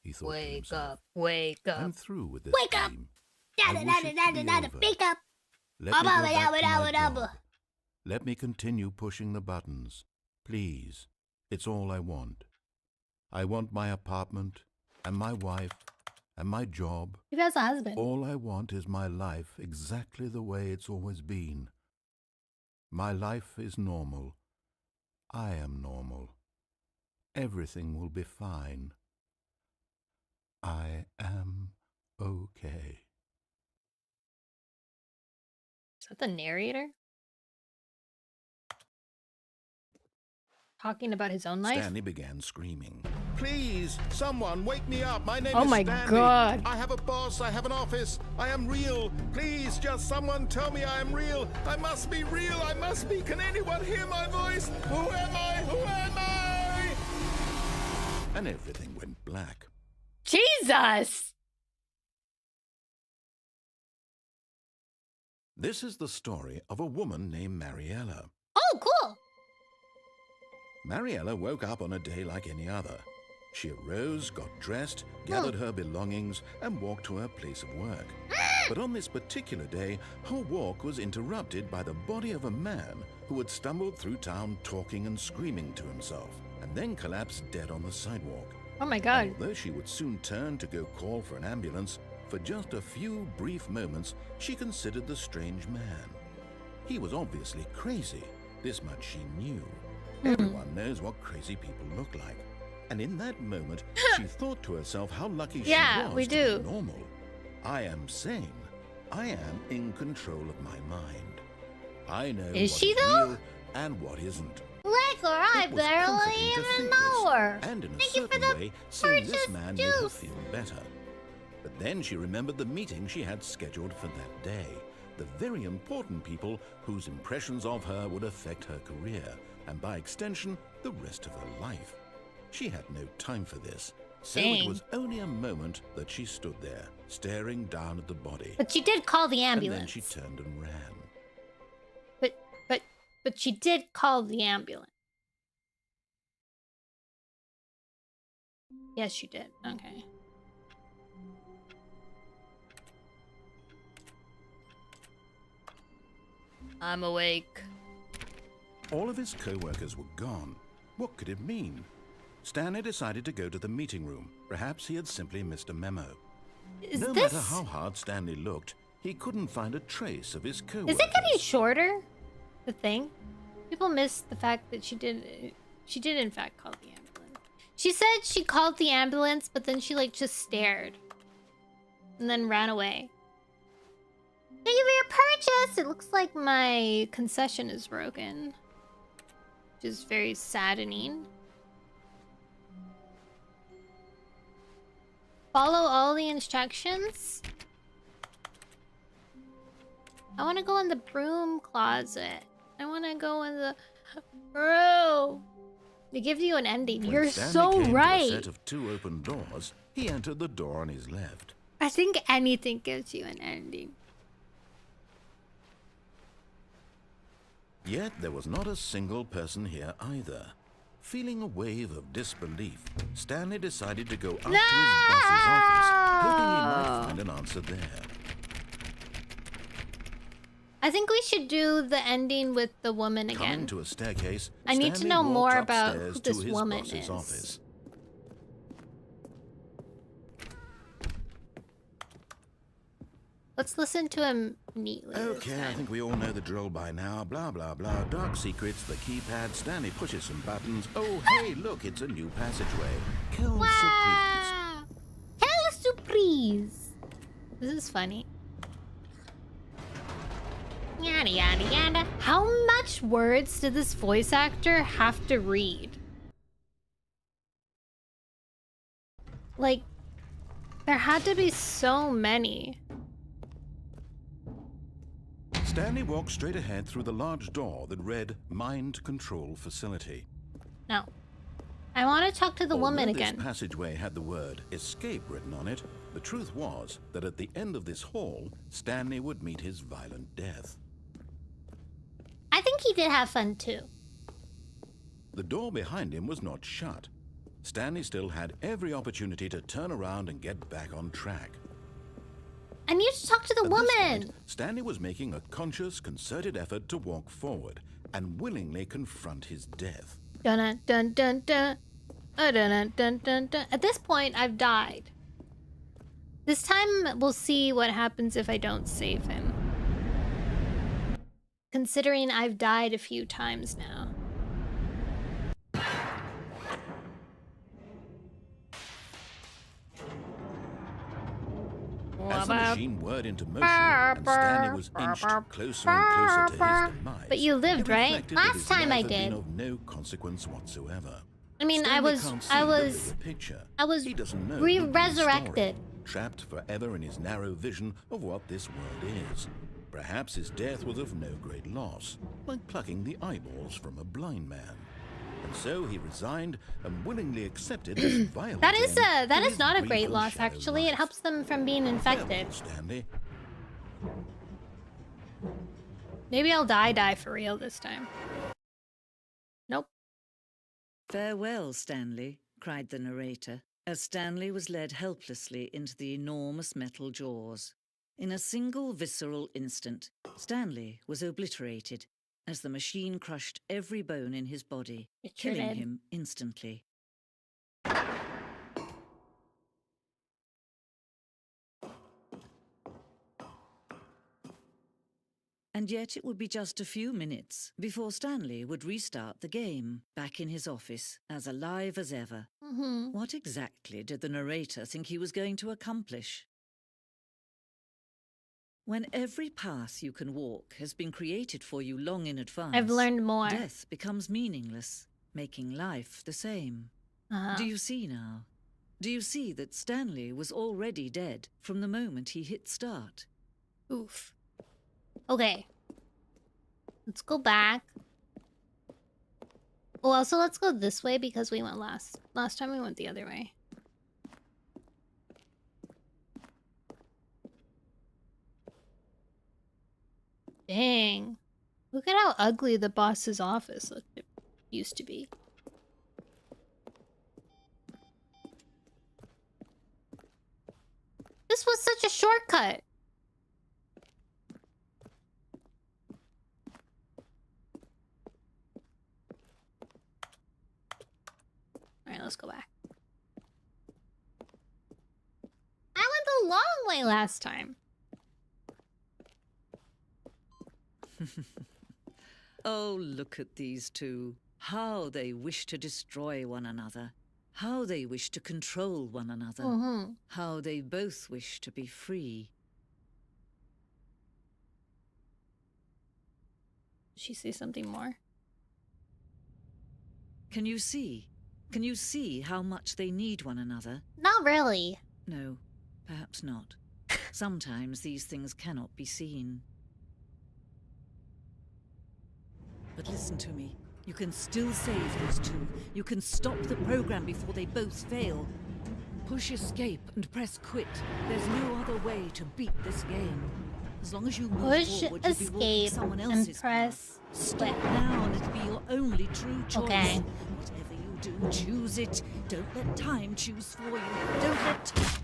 he thought to himself. Wake I'm up. through with this Wake up! dream. I wish it to be over. Wake up! Let me go back to my job. Let me continue pushing the buttons. Please. It's all I want. I want my apartment, and my wife, and my job. You guys a husband. All I want is my life exactly the way it's always been. My life is normal. I am normal. Everything will be fine. I am okay. Is that the narrator? Talking about his own life? Stanley began screaming. Please, someone, wake me up. My name Oh is my Stanley. God. I have a boss. I have an office. I am real. Please, just someone tell me I am real. I must be real. I must be. Can anyone hear my voice? Who am I? Who am I? And everything went black. Jesus! This is the story of a woman named Mariella. Oh, cool! Mariella woke up on a day like any other. She arose, got dressed, gathered her belongings, and walked to her place of work. But on this particular day, her walk was interrupted by the body of a man who had stumbled through town talking and screaming to himself, and then collapsed dead on the sidewalk. Oh my God. And although she would soon turn to go call for an ambulance, for just a few brief moments, she considered the strange man. He was obviously crazy. This much she knew. Everyone knows what crazy people look like. And in that moment, she thought to herself how lucky she was to be normal. I am sane. I am in control of my mind. I know what is real and what isn't. Like her, I barely even know her. And in a certain way, seeing this man made her feel better. But then she remembered the meeting she had scheduled for that day. the very important people whose impressions of her would affect her career, and by extension, the rest of her life. She had no time for this, so it was only a moment that she stood there, staring down at the body. But she did call the And ambulance. then she turned and ran. But she did call the ambulance. Yes, she did. Okay. I'm awake. All of his co-workers were gone. What could it mean? Stanley decided to go to the meeting room. Perhaps he had simply missed a memo. No matter how hard Stanley looked, he couldn't find a trace of his co-workers. Is it getting shorter? The thing? People miss the fact that she did in fact call the ambulance. She said she called the ambulance, but then she like just stared. And then ran away. Thank you for your purchase! It looks like my concession is broken. Which is very saddening. Follow all the instructions? I want to go in the broom closet. I want to go in the... Bro! They give you an ending. When You're Stanley so came right. to a set of 2 open doors, he entered the door on his left. I think anything gives you an ending. Yet there was not a single person here either. Feeling a wave of disbelief, Stanley decided to go up to his boss's office, hoping he might find an answer there. I think we should do the ending with the woman again. Coming to a staircase, I need to Stanley know walked more about upstairs who this to his woman boss's is. office. Let's listen to him neatly. Okay, I think we all know the drill by now. Blah, blah, blah. Dark secrets, the keypad. Stanley pushes some buttons. Oh, hey, look, it's a new passageway. Quelle surprise. Wow! Quelle surprise! This is funny. Yada yada yada. How much words did this voice actor have to read? Like, there had to be so many. Stanley walked straight ahead through the large door that read Mind Control Facility. No. I want to talk to the woman Although again. This passageway had the word escape written on it, the truth was that at the end of this hall, Stanley would meet his violent death. I think he did have fun too. The door behind him was not shut. Stanley still had every opportunity to turn around and get back on track. I need to talk to the At this woman. point, Stanley was making a conscious, concerted effort to walk forward and willingly confront his death. Dun dun dun dun. Dun dun dun dun dun. At this point, I've died. This time, we'll see what happens if I don't save him. Considering I've died a few times now. As the machine whirred into motion and Stanley was inched closer and closer to his demise, But you lived, it right? reflected that Last his time life I had been did. of no consequence whatsoever. I mean, Stanley I was can't see the bigger picture. He doesn't know the big re-resurrected. story, trapped forever in his narrow vision of what this world is. Perhaps his death was of no great loss, like plucking the eyeballs from a blind man. And so he resigned and willingly accepted this violent That is end to is his not a brief great and loss, shallow actually. It life. helps them from being infected. Farewell, Stanley. Maybe I'll die for real this time. Nope. Farewell, Stanley, cried the narrator, as Stanley was led helplessly into the enormous metal jaws. In a single visceral instant, Stanley was obliterated as the machine crushed every bone in his body, It sure killing did. him instantly. And yet it would be just a few minutes before Stanley would restart the game, back in his office, as alive as ever. Mm-hmm. What exactly did the narrator think he was going to accomplish? When every path you can walk has been created for you long in advance, I've learned more. death becomes meaningless, making life the same. Uh-huh. Do you see now? Do you see that Stanley was already dead from the moment he hit start? Oof. Okay. Let's go back. Well, also let's go this way because we went last time we went the other way. Dang. Look at how ugly the boss's office used to be. This was such a shortcut. Alright, let's go back. I went the long way last time. Oh, look at these two. How they wish to destroy one another. How they wish to control one another. How they both wish to be free. Did she say something more? Can you see? Can you see how much they need one another? Not really. No, perhaps not. Sometimes these things cannot be seen. But listen to me. You can still save these two. You can stop the program before they both fail. Push escape and press quit. There's no other way to beat this game. As long as you move Push forward, you'll be walking escape someone and else's press path. Stop now and it'll be your only true choice. Okay. Whatever you do, choose it. Don't let time choose for you. Don't let time...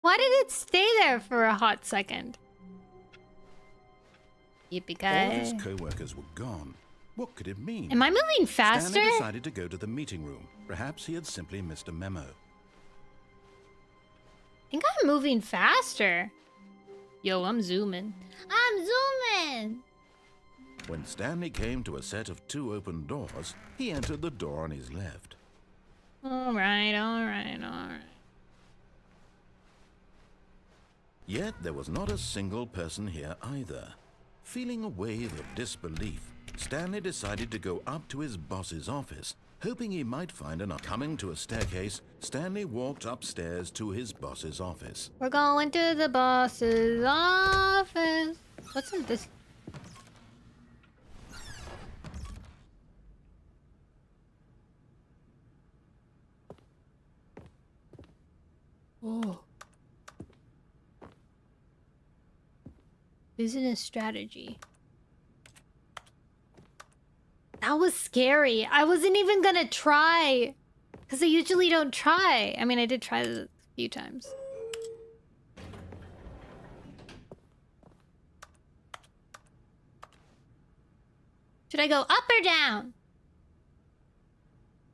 Why did it stay there for a hot second? All of Yippee-ki. his co-workers were gone. What could it mean? Am I moving faster? Stanley decided to go to the meeting room. Perhaps he had simply missed a memo. I think I'm moving faster. Yo, I'm zooming. I'm zooming! When Stanley came to a set of 2 open doors, he entered the door on his left. Alright, alright, alright. Yet there was not a single person here either. Feeling a wave of disbelief, Stanley decided to go up to his boss's office, hoping he might find an... Coming to a staircase, Stanley walked upstairs to his boss's office. We're going to the boss's office. What's in this? Oh. Business strategy. That was scary. I wasn't even gonna try. Because I usually don't try. I mean, I did try this a few times. Should I go up or down?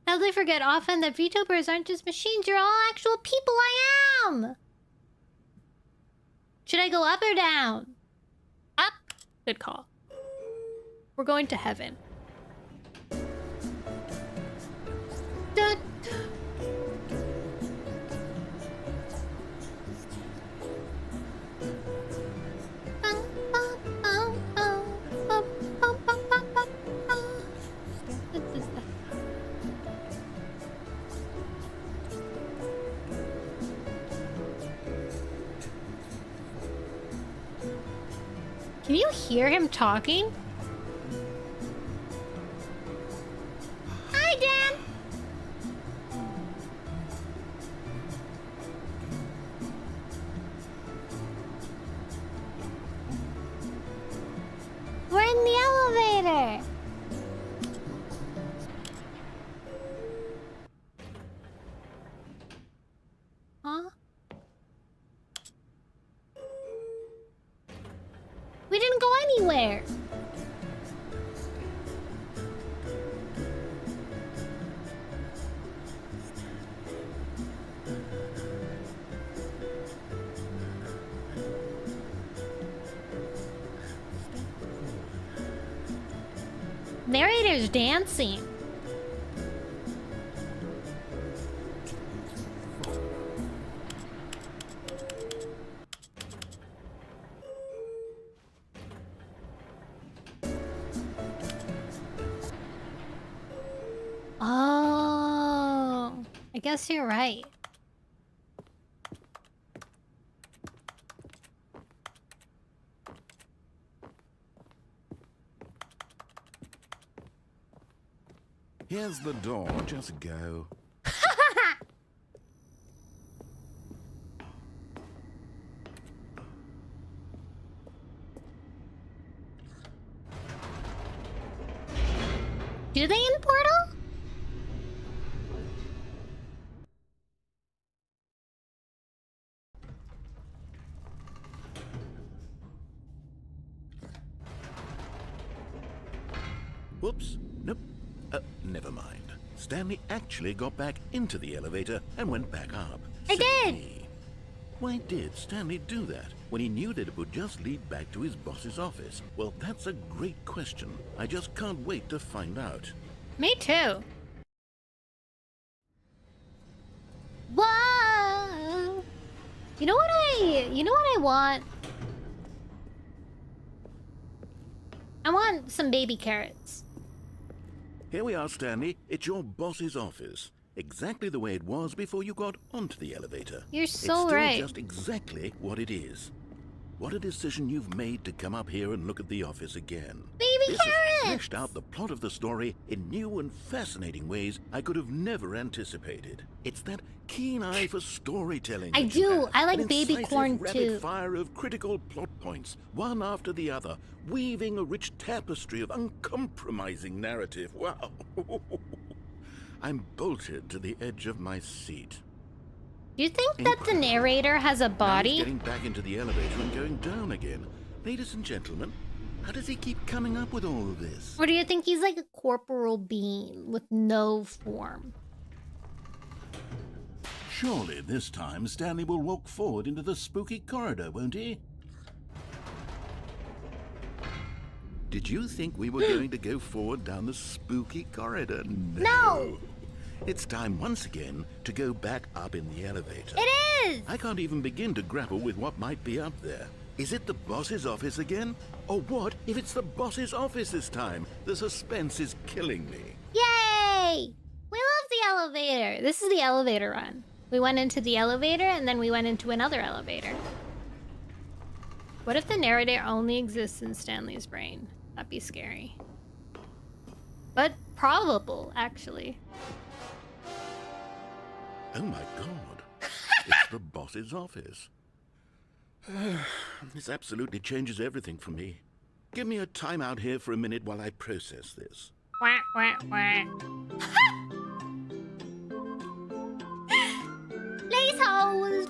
Sadly forget often that VTubers aren't just machines. You're all actual people. I am! Should I go up or down? Up. Good call. We're going to heaven. Dun. Can you hear him talking? Hi, Dan! We're in the elevator! Huh? We didn't go anywhere! Narrator's dancing. guess you're right. Here's the door. Just go. Do they in Portal? Whoops. Nope. Never mind. Stanley actually got back into the elevator and went back up. I did! Me. Why did Stanley do that when he knew that it would just lead back to his boss's office? Well, that's a great question. I just can't wait to find out. Me too. Whoa! You know what I want? I want some baby carrots. Here we are, Stanley. It's your boss's office. Exactly the way it was before you got onto the elevator. You're It's so still right. just exactly what it is. What a decision you've made to come up here and look at the office again. Baby This carrots! has fleshed out the plot of the story in new and fascinating ways I could have never anticipated. It's that keen eye for storytelling. I that you do. have, I like an baby incisive corn rapid too. fire of critical plot points, one after the other, weaving a rich tapestry of uncompromising narrative. Wow. I'm bolted to the edge of my seat. Do you think that the narrator has a Now he's body? getting back into the elevator and going down again. Ladies and gentlemen, how does he keep coming up with all of this? Or do you think he's like a corporal being with no form? Surely this time Stanley will walk forward into the spooky corridor, won't he? Did you think we were going to go forward down the spooky corridor? No! It's time once again to go back up in the elevator. It is! I can't even begin to grapple with what might be up there. Is it the boss's office again? Or what if it's the boss's office this time? The suspense is killing me. Yay! We love the elevator. This is the elevator run. We went into the elevator and then we went into another elevator. What if the narrator only exists in Stanley's brain? That'd be scary. But probable, actually. Oh my god. It's the boss's office. This absolutely changes everything for me. Give me a time out here for a minute while I process this. Wah, wah, wah. Please hold.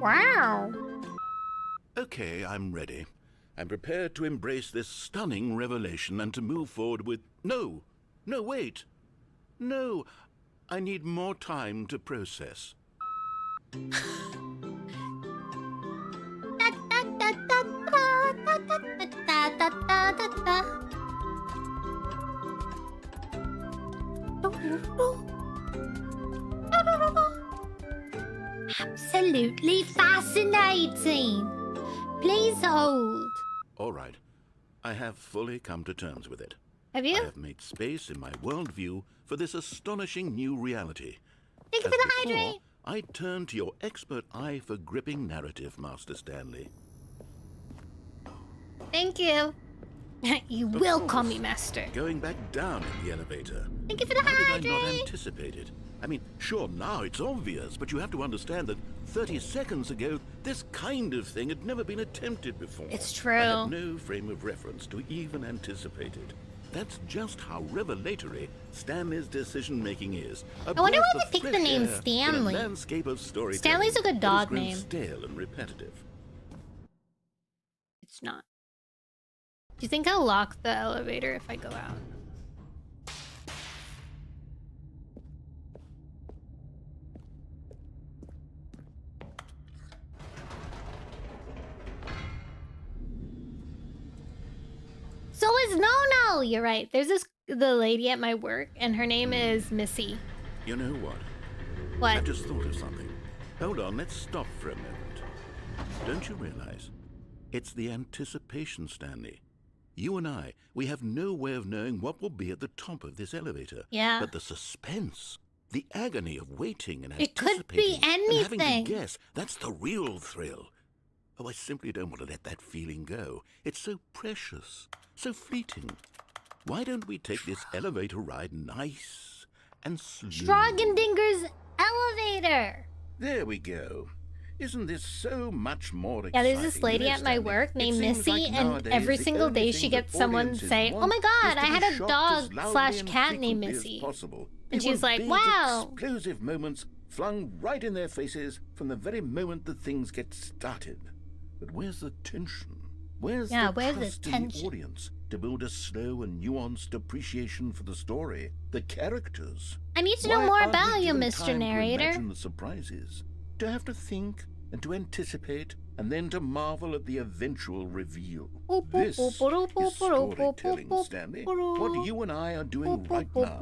Wow. Okay, I'm ready. I'm prepared to embrace this stunning revelation and to move forward with... No! No, wait! No! I need more time to process. Absolutely fascinating. Please hold. All right. I have fully come to terms with it. Have I you? have made space in my worldview for this astonishing new reality. Thank you As for the before, hydrate. I turn to your expert eye for gripping narrative, Master Stanley. Thank you. You will call me master. Going back down in the elevator. Thank you for the How did I not hydrate. anticipate it? I mean, sure, now it's obvious, but you have to understand that 30 seconds ago, this kind of thing had never been attempted before. It's I true. had no frame of reference to even anticipate it. That's just how revelatory Stanley's decision-making is. I wonder breath why of they picked the fresh name air in Stanley. a landscape of storytelling Stanley's a good that has dog grown name. stale and repetitive. It's not. Do you think I'll lock the elevator if I go out? So is Nono! You're right. There's the lady at my work, and her name is Missy. You know what? What? I've just thought of something. Hold on, let's stop for a moment. Don't you realize? It's the anticipation, Stanley. You and I, we have no way of knowing what will be at the top of this elevator. Yeah. But the suspense, the agony of waiting and It could be anticipating and having anything. to guess, that's the real thrill. Oh, I simply don't want to let that feeling go. It's so precious, so fleeting. Why don't we take this elevator ride nice and slow? Stroggendinger's elevator. There we go. Isn't this so much more exciting? Yeah, there's this lady at my Stanley? work It named seems Missy, like and nowadays every the single only day thing she that gets someone audiences say, want "Oh my is God, to I be had a shocked dog as loudly slash and cat named frequently as Missy." possible. And They she's want like, big, "Wow." explosive moments flung right in their faces from the very moment that things get started. But where's the tension? Where's the trust in the tension? audience to build a slow and nuanced appreciation for the story, the characters? I need to know Why more aren't we about you, given Mr. time to Narrator. imagine the surprises, to have to think and to anticipate and then to marvel at the eventual reveal. This is storytelling, Stanley. What you and I are doing right now.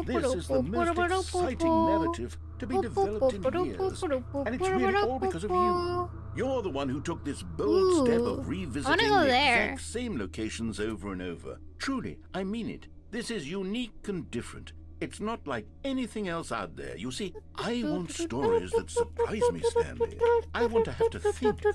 This is the most exciting narrative to be developed in years. And it's really all because of you. You're the one who took this bold step of revisiting go the there. exact same locations over and over. Truly, I mean it. This is unique and different. It's not like anything else out there. You see, I want stories that surprise me, Stanley. I want to have to think.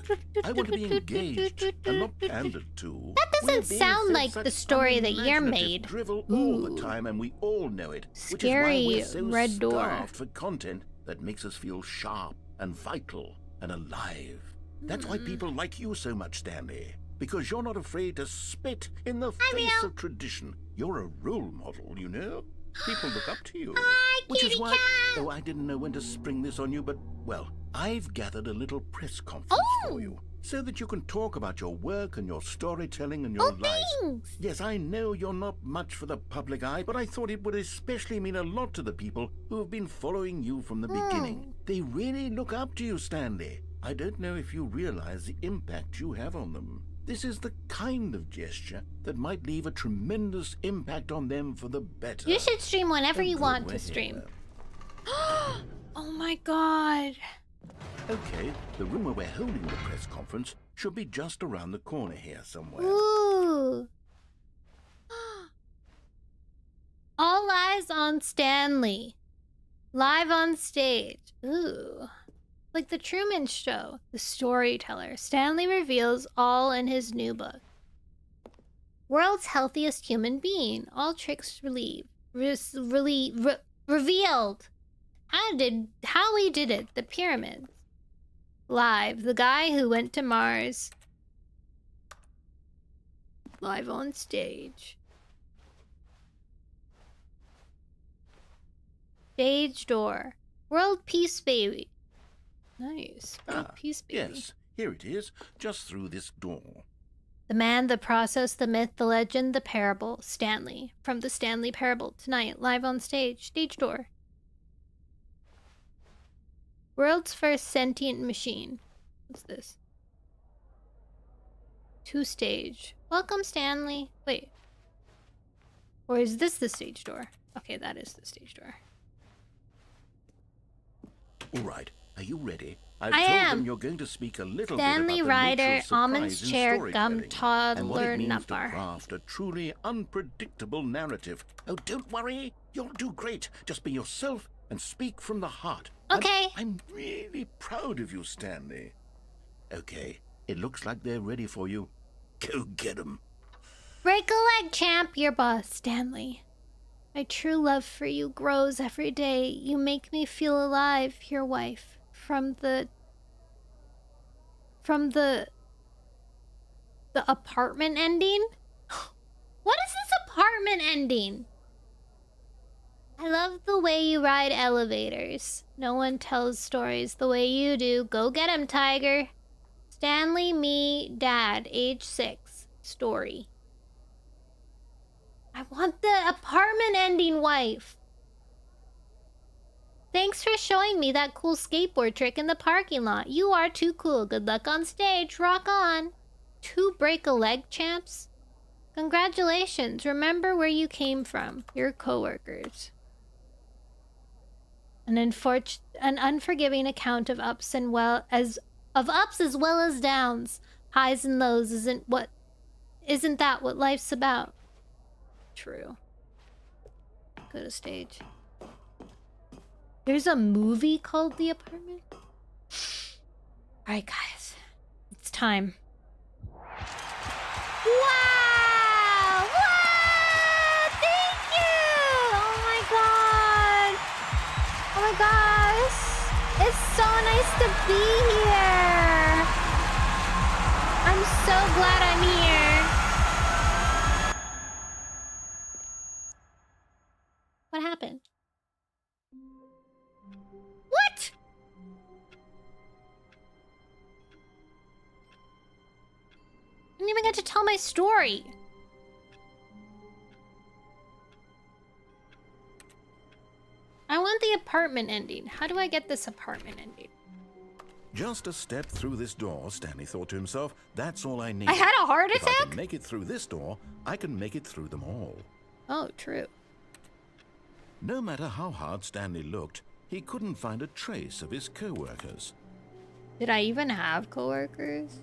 I want to be engaged and not pandered to. That doesn't We're being sound fed like such the story that you're unimaginative made. drivel all the time, and we all know it. Which Scary is why we're so red door. starved for content that makes us feel sharp and vital and alive. That's why people like you so much, Stanley. Because you're not afraid to spit in the face of tradition. You're a role model, you know? People look up to you. Hi, Which is kitty why... cat. Oh, I didn't know when to spring this on you, but, well, I've gathered a little press conference for you. So that you can talk about your work and your storytelling and your life. Thanks. Yes, I know you're not much for the public eye, but I thought it would especially mean a lot to the people who have been following you from the beginning. They really look up to you, Stanley. I don't know if you realize the impact you have on them. This is the kind of gesture that might leave a tremendous impact on them for the better. You should stream whenever you Go want to ahead. stream. Oh my God. Okay, the room where we're holding the press conference should be just around the corner here somewhere. Ooh. All eyes on Stanley. Live on stage. Ooh. Like the Truman Show, the storyteller. Stanley reveals all in his new book. World's healthiest human being. All tricks revealed. How he did it. The pyramids. Live. The guy who went to Mars. Live on stage. Stage door. World peace baby. Nice. World peace baby. Yes, here it is, just through this door. The man, the process, the myth, the legend, the parable. Stanley. From the Stanley Parable. Tonight, live on stage. Stage door. World's first sentient machine. What's this? To stage. Welcome, Stanley. Wait. Or is this the stage door? Okay, that is the stage door. All right, are you ready? I've I told am. them you're going to speak a little Stanley bit about the Ryder, nature of surprise almonds in chair, storytelling gum and what toddler, it means nut to bar. craft a truly unpredictable narrative. Oh, don't worry, you'll do great. Just be yourself and speak from the heart. Okay. I'm really proud of you, Stanley. Okay, it looks like they're ready for you. Go get 'em. Break a leg, champ. Your boss, Stanley. My true love for you grows every day. You make me feel alive, your wife. From the apartment ending? What is this apartment ending? I love the way you ride elevators. No one tells stories the way you do. Go get him, Tiger. Stanley, me, Dad, age 6. Story. I want the apartment ending wife. Thanks for showing me that cool skateboard trick in the parking lot. You are too cool. Good luck on stage. Rock on. 2 break a leg champs? Congratulations. Remember where you came from. Your coworkers. An unforgiving account of ups as well as downs. Highs and lows isn't Isn't that what life's about? True. Go to stage. There's a movie called The Apartment? Alright, guys. It's time. Wow! Wow! Thank you! Oh my god! Oh my gosh! It's so nice to be here! I'm so glad I'm here. What happened? What? I didn't even get to tell my story. I want the apartment ending. How do I get this apartment ending? Just a step through this door, Stanley thought to himself. That's all I need. I had a heart If I attack? can make it through this door, I can make it through them all. Oh, true. No matter how hard Stanley looked, he couldn't find a trace of his co-workers. Did I even have coworkers?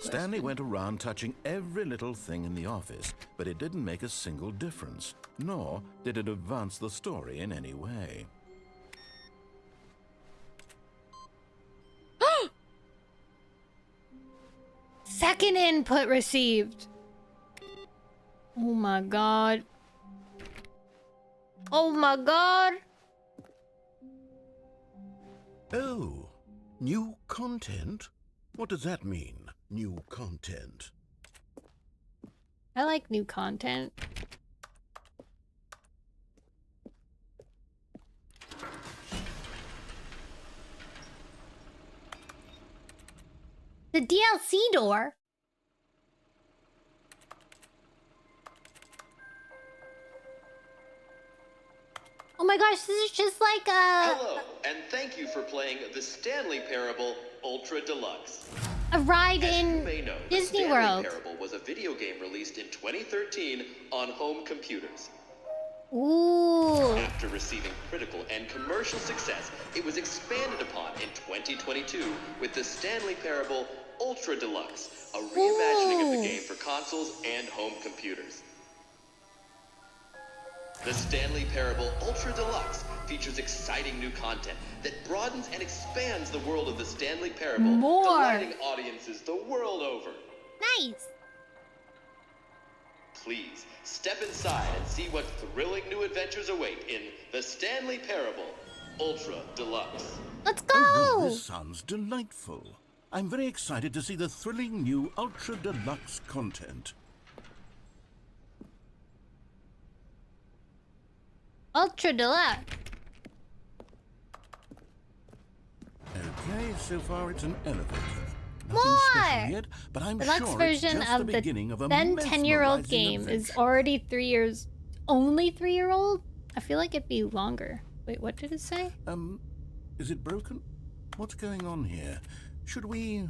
Stanley went around touching every little thing in the office, but it didn't make a single difference, nor did it advance the story in any way. Second input received. Oh my god. Oh my god. Oh, new content? What does that mean, new content? I like new content. The DLC door? Oh my gosh, this is just like Hello, and thank you for playing the Stanley Parable Ultra Deluxe. a ride As you in may know, Disney the Stanley World. Parable was a video game released in 2013 on home computers. Ooh. After receiving critical and commercial success, it was expanded upon in 2022 with the Stanley Parable Ultra Deluxe, a reimagining of the Ooh. game for consoles and home computers. The Stanley Parable Ultra Deluxe features exciting new content that broadens and expands the world of the Stanley Parable, More. delighting audiences the world over. Nice. Please step inside and see what thrilling new adventures await in the Stanley Parable Ultra Deluxe. Let's Oh, go. this sounds delightful. I'm very excited to see the thrilling new Ultra Deluxe content. Ultra Deluxe. Okay, so far it's an elevator. Nothing More! special yet, but I'm Deluxe sure it's version just of the the beginning of a then 10-year-old mesmerizing game is adventure. already 3 years. Only 3-year-old? I feel like it'd be longer. Wait, what did it say? Is it broken? What's going on here? Should we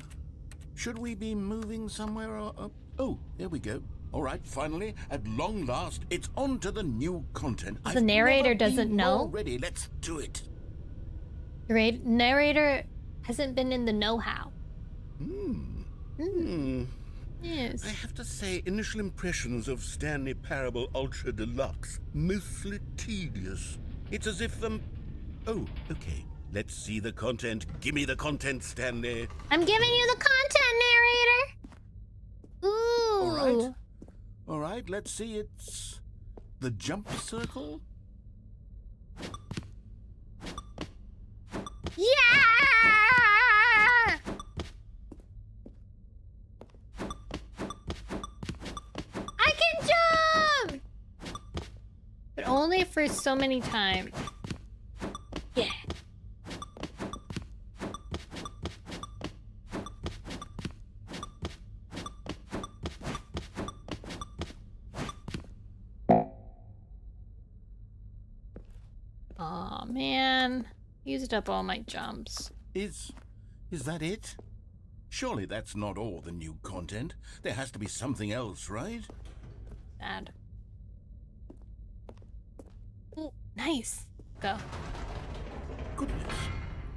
be moving somewhere or... oh, there we go. All right, finally, at long last, it's on to the new content. The narrator doesn't know? Already, let's do it. The narrator hasn't been in the know-how. Yes. I have to say, initial impressions of Stanley Parable Ultra Deluxe, mostly tedious. It's as if oh, okay. Let's see the content. Give me the content, Stanley. I'm giving you the content, narrator. Ooh. All right, let's see. It's the jump circle. Yeah! I can jump! But only for so many times. Yeah. Aw, man. Used up all my jumps. Is that it? Surely that's not all the new content. There has to be something else, right? Sad. Ooh, nice. Go. Goodness.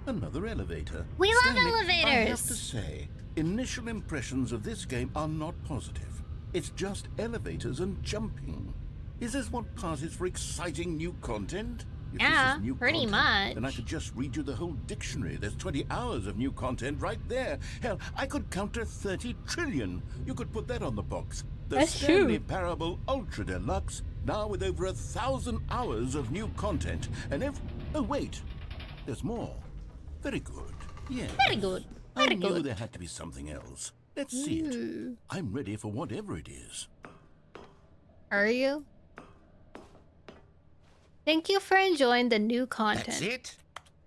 Another elevator. We love Stanley, I have elevators. to say, initial impressions of this game are not positive. It's just elevators and jumping. Is this what passes for exciting new content? If Yeah, this is new pretty content, then I much. could just read you the whole dictionary. There's 20 hours of new content right there. Hell, I could count to 30 trillion. You could put that on the box. The That's Stanley true. Parable Ultra Deluxe, now with over 1,000 hours of new content. And oh wait, there's more. Very good. Yeah. Very good. I Very knew good. there had to be something else. Let's see it. Ooh. I'm ready for whatever it is. Are you? Thank you for enjoying the new content. That's it?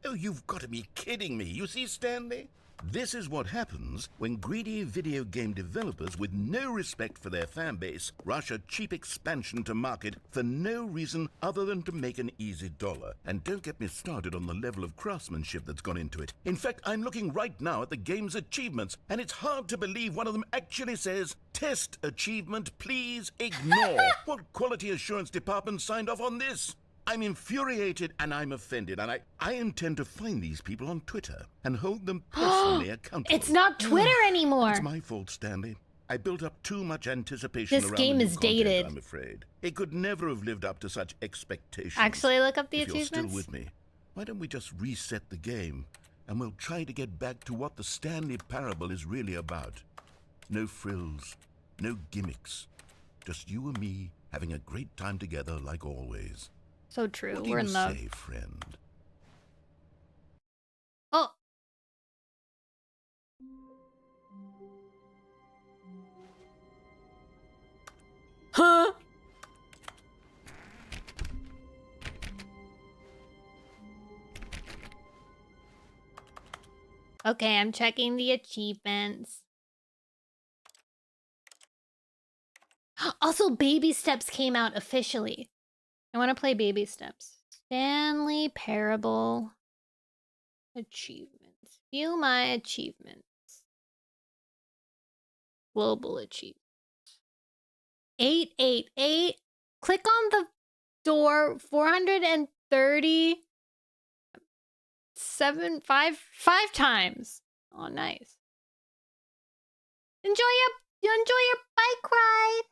Oh, you've got to be kidding me. You see, Stanley? This is what happens when greedy video game developers with no respect for their fan base rush a cheap expansion to market for no reason other than to make an easy dollar. And don't get me started on the level of craftsmanship that's gone into it. In fact, I'm looking right now at the game's achievements, and it's hard to believe one of them actually says, "Test achievement, please ignore." What quality assurance department signed off on this? I'm infuriated and I'm offended, and I intend to find these people on Twitter and hold them personally accountable. It's not Twitter anymore. It's my fault, Stanley. I built up too much anticipation This around game the new is content, dated. I'm afraid. It could never have lived up to such expectations. Actually, look up the If you're still achievements. with me, why don't we just reset the game and we'll try to get back to what the Stanley Parable is really about. No frills, no gimmicks. Just you and me having a great time together like always. So true. What do We're you in love. say, friend? Oh. Huh? Okay, I'm checking the achievements. Also, Baby Steps came out officially. I want to play Baby Steps. Stanley Parable achievements. View my achievements. Global achievements. 888. Click on the door. 430. 5 times. Oh, nice. Enjoy your bike ride.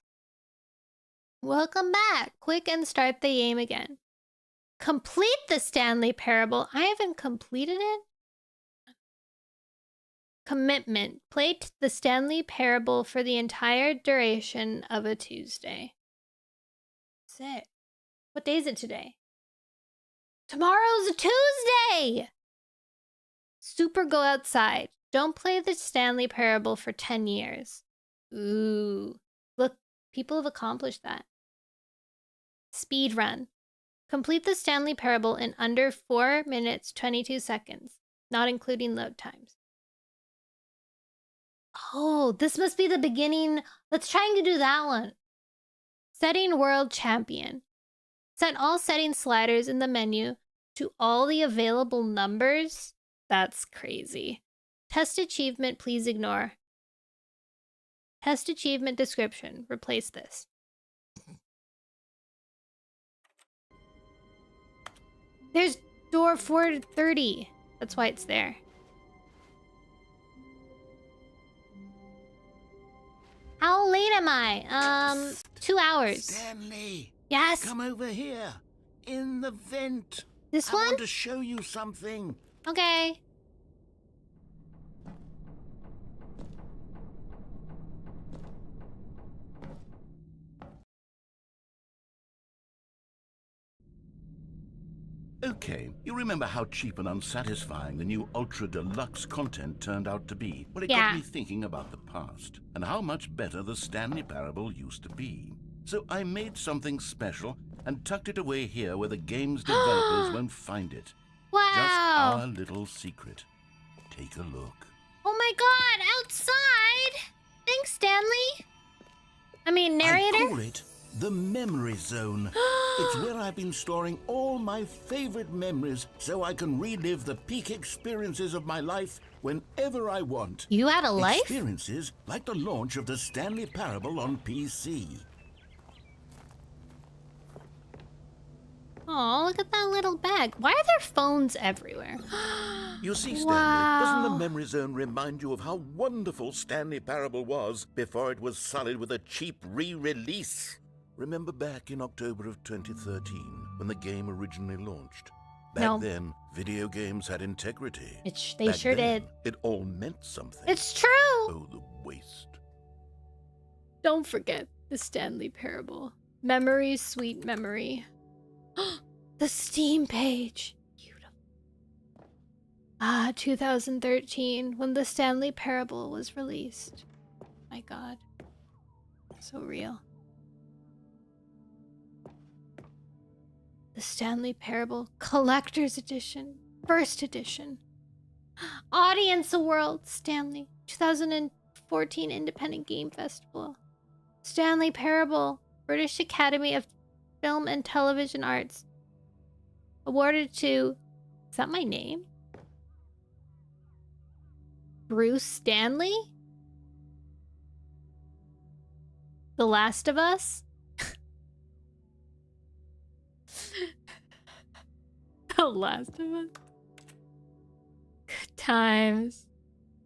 Welcome back. Click and start the game again. Complete the Stanley Parable. I haven't completed it. Commitment. Play the Stanley Parable for the entire duration of a Tuesday. Sick. What day is it today? Tomorrow's a Tuesday! Super go outside. Don't play the Stanley Parable for 10 years. Ooh. Look, people have accomplished that. Speed run. Complete the Stanley Parable in under 4 minutes, 22 seconds, not including load times. Oh, this must be the beginning. Let's try and do that one. Setting world champion. Set all setting sliders in the menu to all the available numbers. That's crazy. Test achievement, please ignore. Test achievement description. Replace this. There's door 430. That's why it's there. How late am I? 2 hours. Stanley! Yes. Come over here. In the vent. This I one? want to show you something. Okay. Okay, you remember how cheap and unsatisfying the new Ultra Deluxe content turned out to be? Well, it Yeah. got me thinking about the past and how much better the Stanley Parable used to be. So I made something special and tucked it away here where the game's developers won't find it. Just Wow. our little secret. Take a look. Oh my god, outside! Thanks, Stanley. I mean, I narrator? call it the Memory Zone. It's where I've been storing all my favorite memories so I can relive the peak experiences of my life whenever I want. You had a life? Experiences like the launch of the Stanley Parable on PC. Oh, look at that little bag. Why are there phones everywhere? You see, Stanley, Wow. doesn't the memory zone remind you of how wonderful Stanley Parable was before it was sullied with a cheap re-release? Remember back in October of 2013, when the game originally launched? Back then, video games had integrity. They Back sure then, did. It all meant something. It's true. Oh, the waste. Don't forget the Stanley Parable. Memory, sweet memory. The Steam page. Beautiful. 2013, when the Stanley Parable was released. My God. So real. The Stanley Parable Collector's Edition. First Edition. Audience World Stanley. 2014 Independent Game Festival. Stanley Parable. British Academy of Film and Television Arts. Awarded to... Is that my name? Bruce Stanley? The Last of Us? The Last of Us? Good times.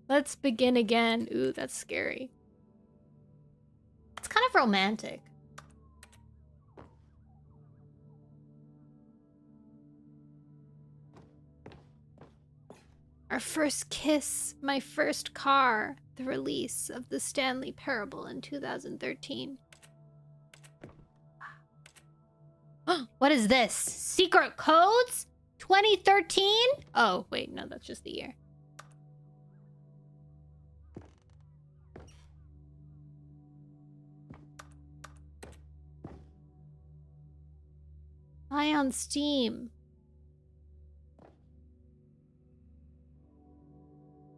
Let's begin again. Ooh, that's scary. It's kind of romantic. Our first kiss, my first car, the release of the Stanley Parable in 2013. What is this? Secret codes? 2013? Oh, wait, no, that's just the year. Buy on Steam.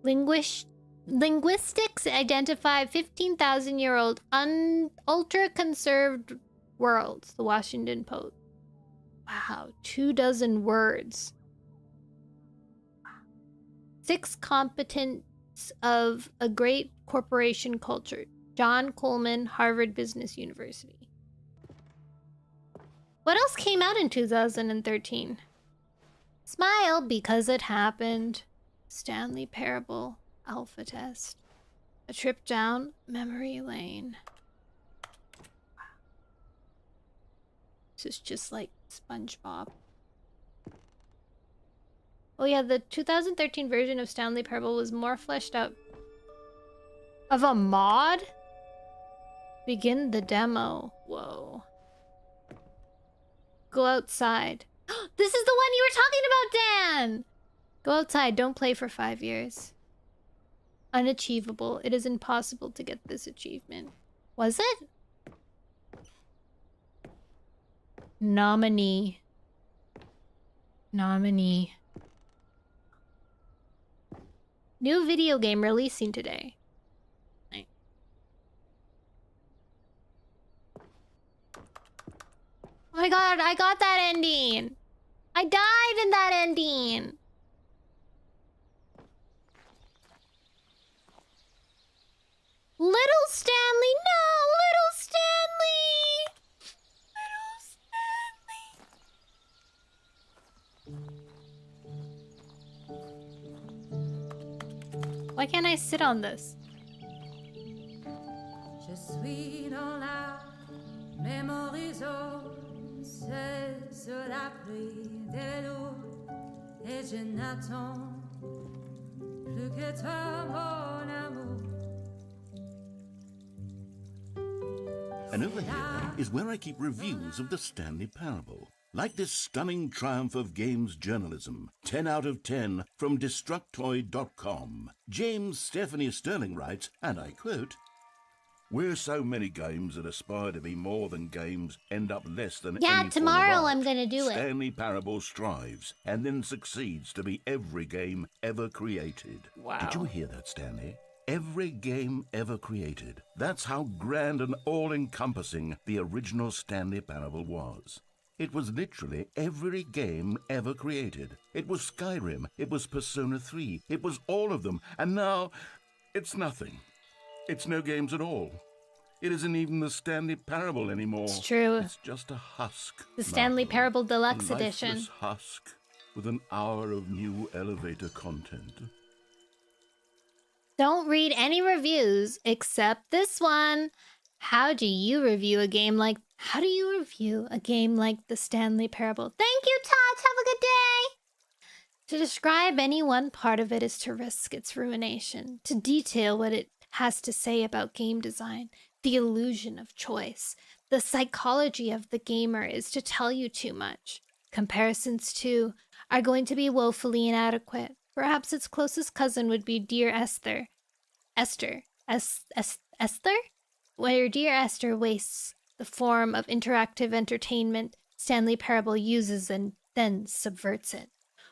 Linguistics identify 15,000-year-old ultra-conserved worlds. The Washington Post. Wow, 24 words. 6 competence of a great corporation culture. John Coleman, Harvard Business University. What else came out in 2013? Smile because it happened. Stanley Parable Alpha Test. A trip down memory lane. This is just like SpongeBob. Oh yeah, the 2013 version of Stanley Parable was more fleshed out. Of a mod? Begin the demo. Whoa. Go outside. This is the one you were talking about, Dan! Go outside. Don't play for 5 years. Unachievable. It is impossible to get this achievement. Was it? Nominee. New video game releasing today. Nice. Oh my god, I got that ending. I died in that ending. Little Stanley, no! Little Stanley! Little Stanley! Why can't I sit on this? Je suis dans la mémoire zone, c'est sur la pluie des loups, et je n'attends plus que toi, mon amour. And over here is where I keep reviews of the Stanley Parable. Like this stunning triumph of games journalism, 10 out of 10 from Destructoid.com. James Stephanie Sterling writes, and I quote, "Where so many games that aspire to be more than games end up less than any form of tomorrow art, I'm gonna do it. Stanley Parable strives and then succeeds to be every game ever created." Wow. Did you hear that, Stanley? Every game ever created. That's how grand and all-encompassing the original Stanley Parable was. It was literally every game ever created. It was Skyrim, it was Persona 3, it was all of them, and now it's nothing. It's no games at all. It isn't even the Stanley Parable anymore. It's true. It's just a husk. The Stanley now. Parable Deluxe A Edition. lifeless husk with an hour of new elevator content. Don't read any reviews except this one. How do you review a game like the Stanley Parable? Thank you, Tots. Have a good day. To describe any one part of it is to risk its ruination. To detail what it has to say about game design, the illusion of choice, the psychology of the gamer is to tell you too much. Comparisons, too, are going to be woefully inadequate. Perhaps its closest cousin would be Dear Esther. Esther? Where Dear Esther wastes the form of interactive entertainment, Stanley Parable uses and then subverts it.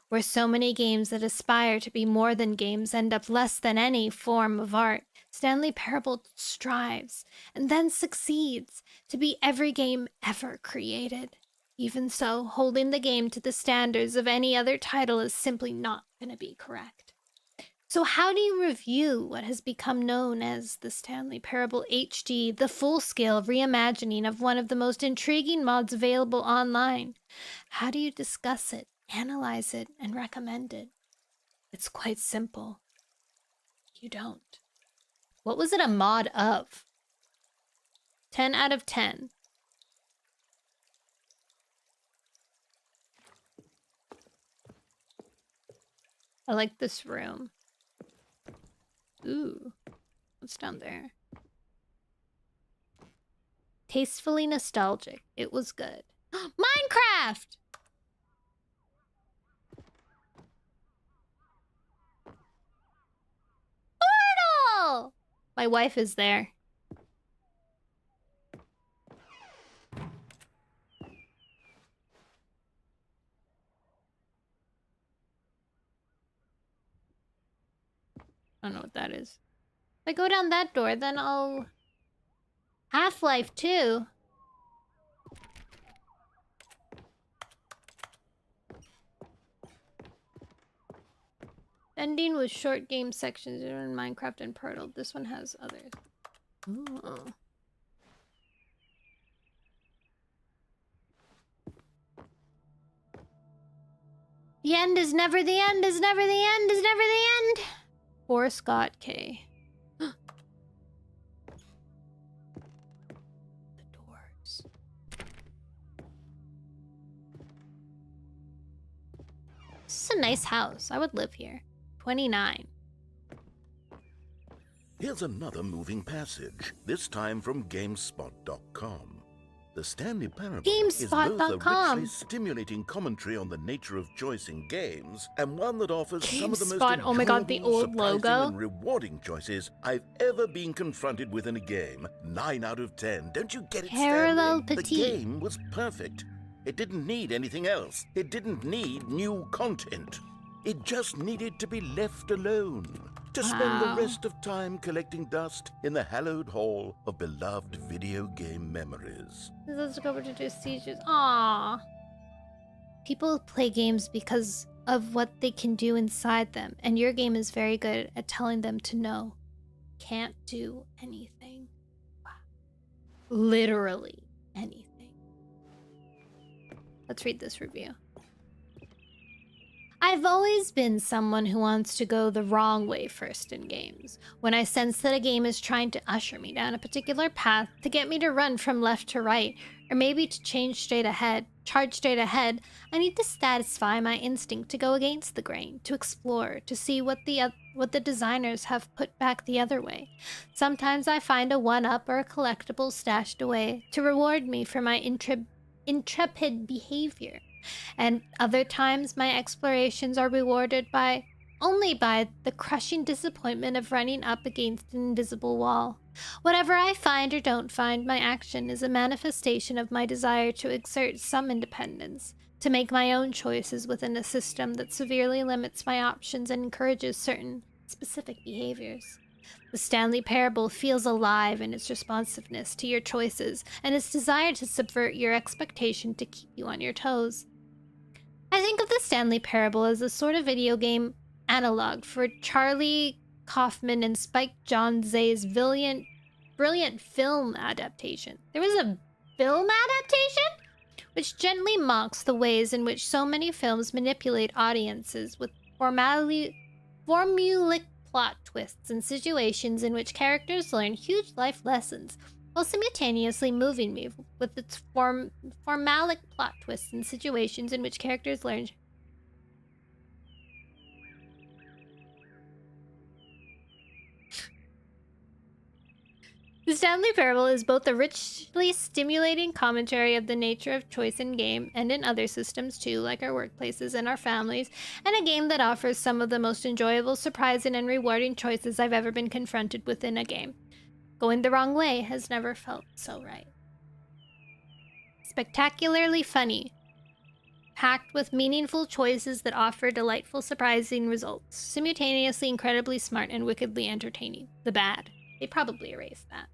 Where so many games that aspire to be more than games end up less than any form of art, Stanley Parable strives and then succeeds to be every game ever created. Even so, holding the game to the standards of any other title is simply not going to be correct. So how do you review what has become known as the Stanley Parable HD, the full-scale reimagining of one of the most intriguing mods available online? How do you discuss it, analyze it, and recommend it? It's quite simple. You don't. What was it a mod of? 10 out of 10. I like this room. Ooh, what's down there? Tastefully nostalgic. It was good. Minecraft! Portal! My wife is there. I don't know what that is. If I go down that door, then I'll... Half-Life 2? Ending with short game sections in Minecraft and Portal. This one has others. Ooh. The end is never the end, is never the end, is never the end! Poor Scott K. The doors. This is a nice house. I would live here. 29. Here's another moving passage, this time from GameSpot.com. The Stanley Parable is both a richly stimulating commentary on the nature of choice in games and one that offers some of the most enjoyable, oh my god, the old surprising logo. and rewarding choices I've ever been confronted with in a game. 9 out of 10. Don't you get it, Parallel Stanley? Petite. The game was perfect. It didn't need anything else. It didn't need new content. It just needed to be left alone. To spend the rest of time collecting dust in the hallowed hall of beloved video game memories. Let's go over to do sieges. Aww. People play games because of what they can do inside them, and your game is very good at telling them to know. Can't do anything. Wow. Literally anything. Let's read this review. I've always been someone who wants to go the wrong way first in games. When I sense that a game is trying to usher me down a particular path to get me to run from left to right, or maybe to charge straight ahead, I need to satisfy my instinct to go against the grain, to explore, to see what the designers have put back the other way. Sometimes I find a one-up or a collectible stashed away to reward me for my intrepid behavior. And other times my explorations are rewarded only by the crushing disappointment of running up against an invisible wall. Whatever I find or don't find, my action is a manifestation of my desire to exert some independence, to make my own choices within a system that severely limits my options and encourages certain specific behaviors. The Stanley Parable feels alive in its responsiveness to your choices and its desire to subvert your expectation to keep you on your toes. I think of the Stanley Parable as a sort of video game analog for Charlie Kaufman and Spike Jonze's brilliant film adaptation. There was a film adaptation? Which gently mocks the ways in which so many films manipulate audiences with formulaic plot twists and situations in which characters learn huge life lessons, while simultaneously moving me with its formalic plot twists and situations in which characters learn. The Stanley Parable is both a richly stimulating commentary of the nature of choice in game and in other systems too, like our workplaces and our families, and a game that offers some of the most enjoyable, surprising, and rewarding choices I've ever been confronted with in a game. Going the wrong way has never felt so right. Spectacularly funny, packed with meaningful choices that offer delightful, surprising results, simultaneously incredibly smart and wickedly entertaining. The bad. They probably erased that.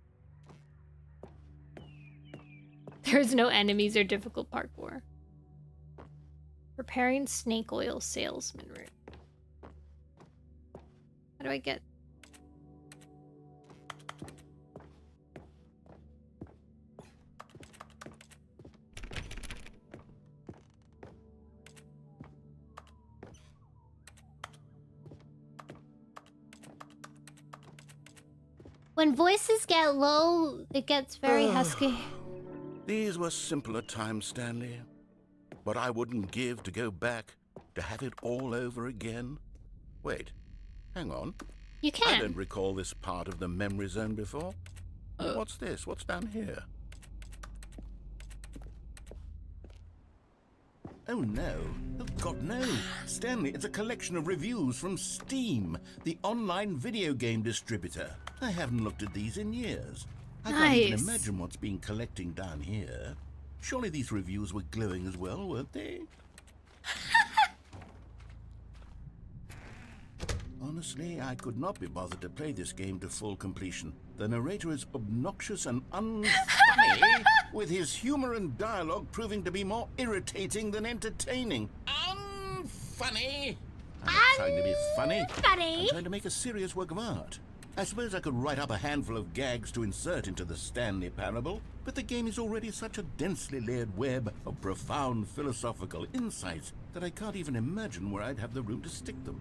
There's no enemies or difficult parkour. Preparing snake oil salesman route. How do I get... When voices get low, it gets very husky. These were simpler times, Stanley. What I wouldn't give to go back, to have it all over again. Wait, hang on. You can. I don't recall this part of the memory zone before. What's this? What's down here? Oh no. Oh God, no. Stanley, it's a collection of reviews from Steam, the online video game distributor. I haven't looked at these in years. I can't even imagine what's been collecting down here. Surely these reviews were glowing as well, weren't they? Honestly, I could not be bothered to play this game to full completion. The narrator is obnoxious and unfunny, with his humor and dialogue proving to be more irritating than entertaining. Unfunny! I'm not trying to be funny. I'm trying to make a serious work of art. I suppose I could write up a handful of gags to insert into the Stanley Parable, but the game is already such a densely layered web of profound philosophical insights that I can't even imagine where I'd have the room to stick them.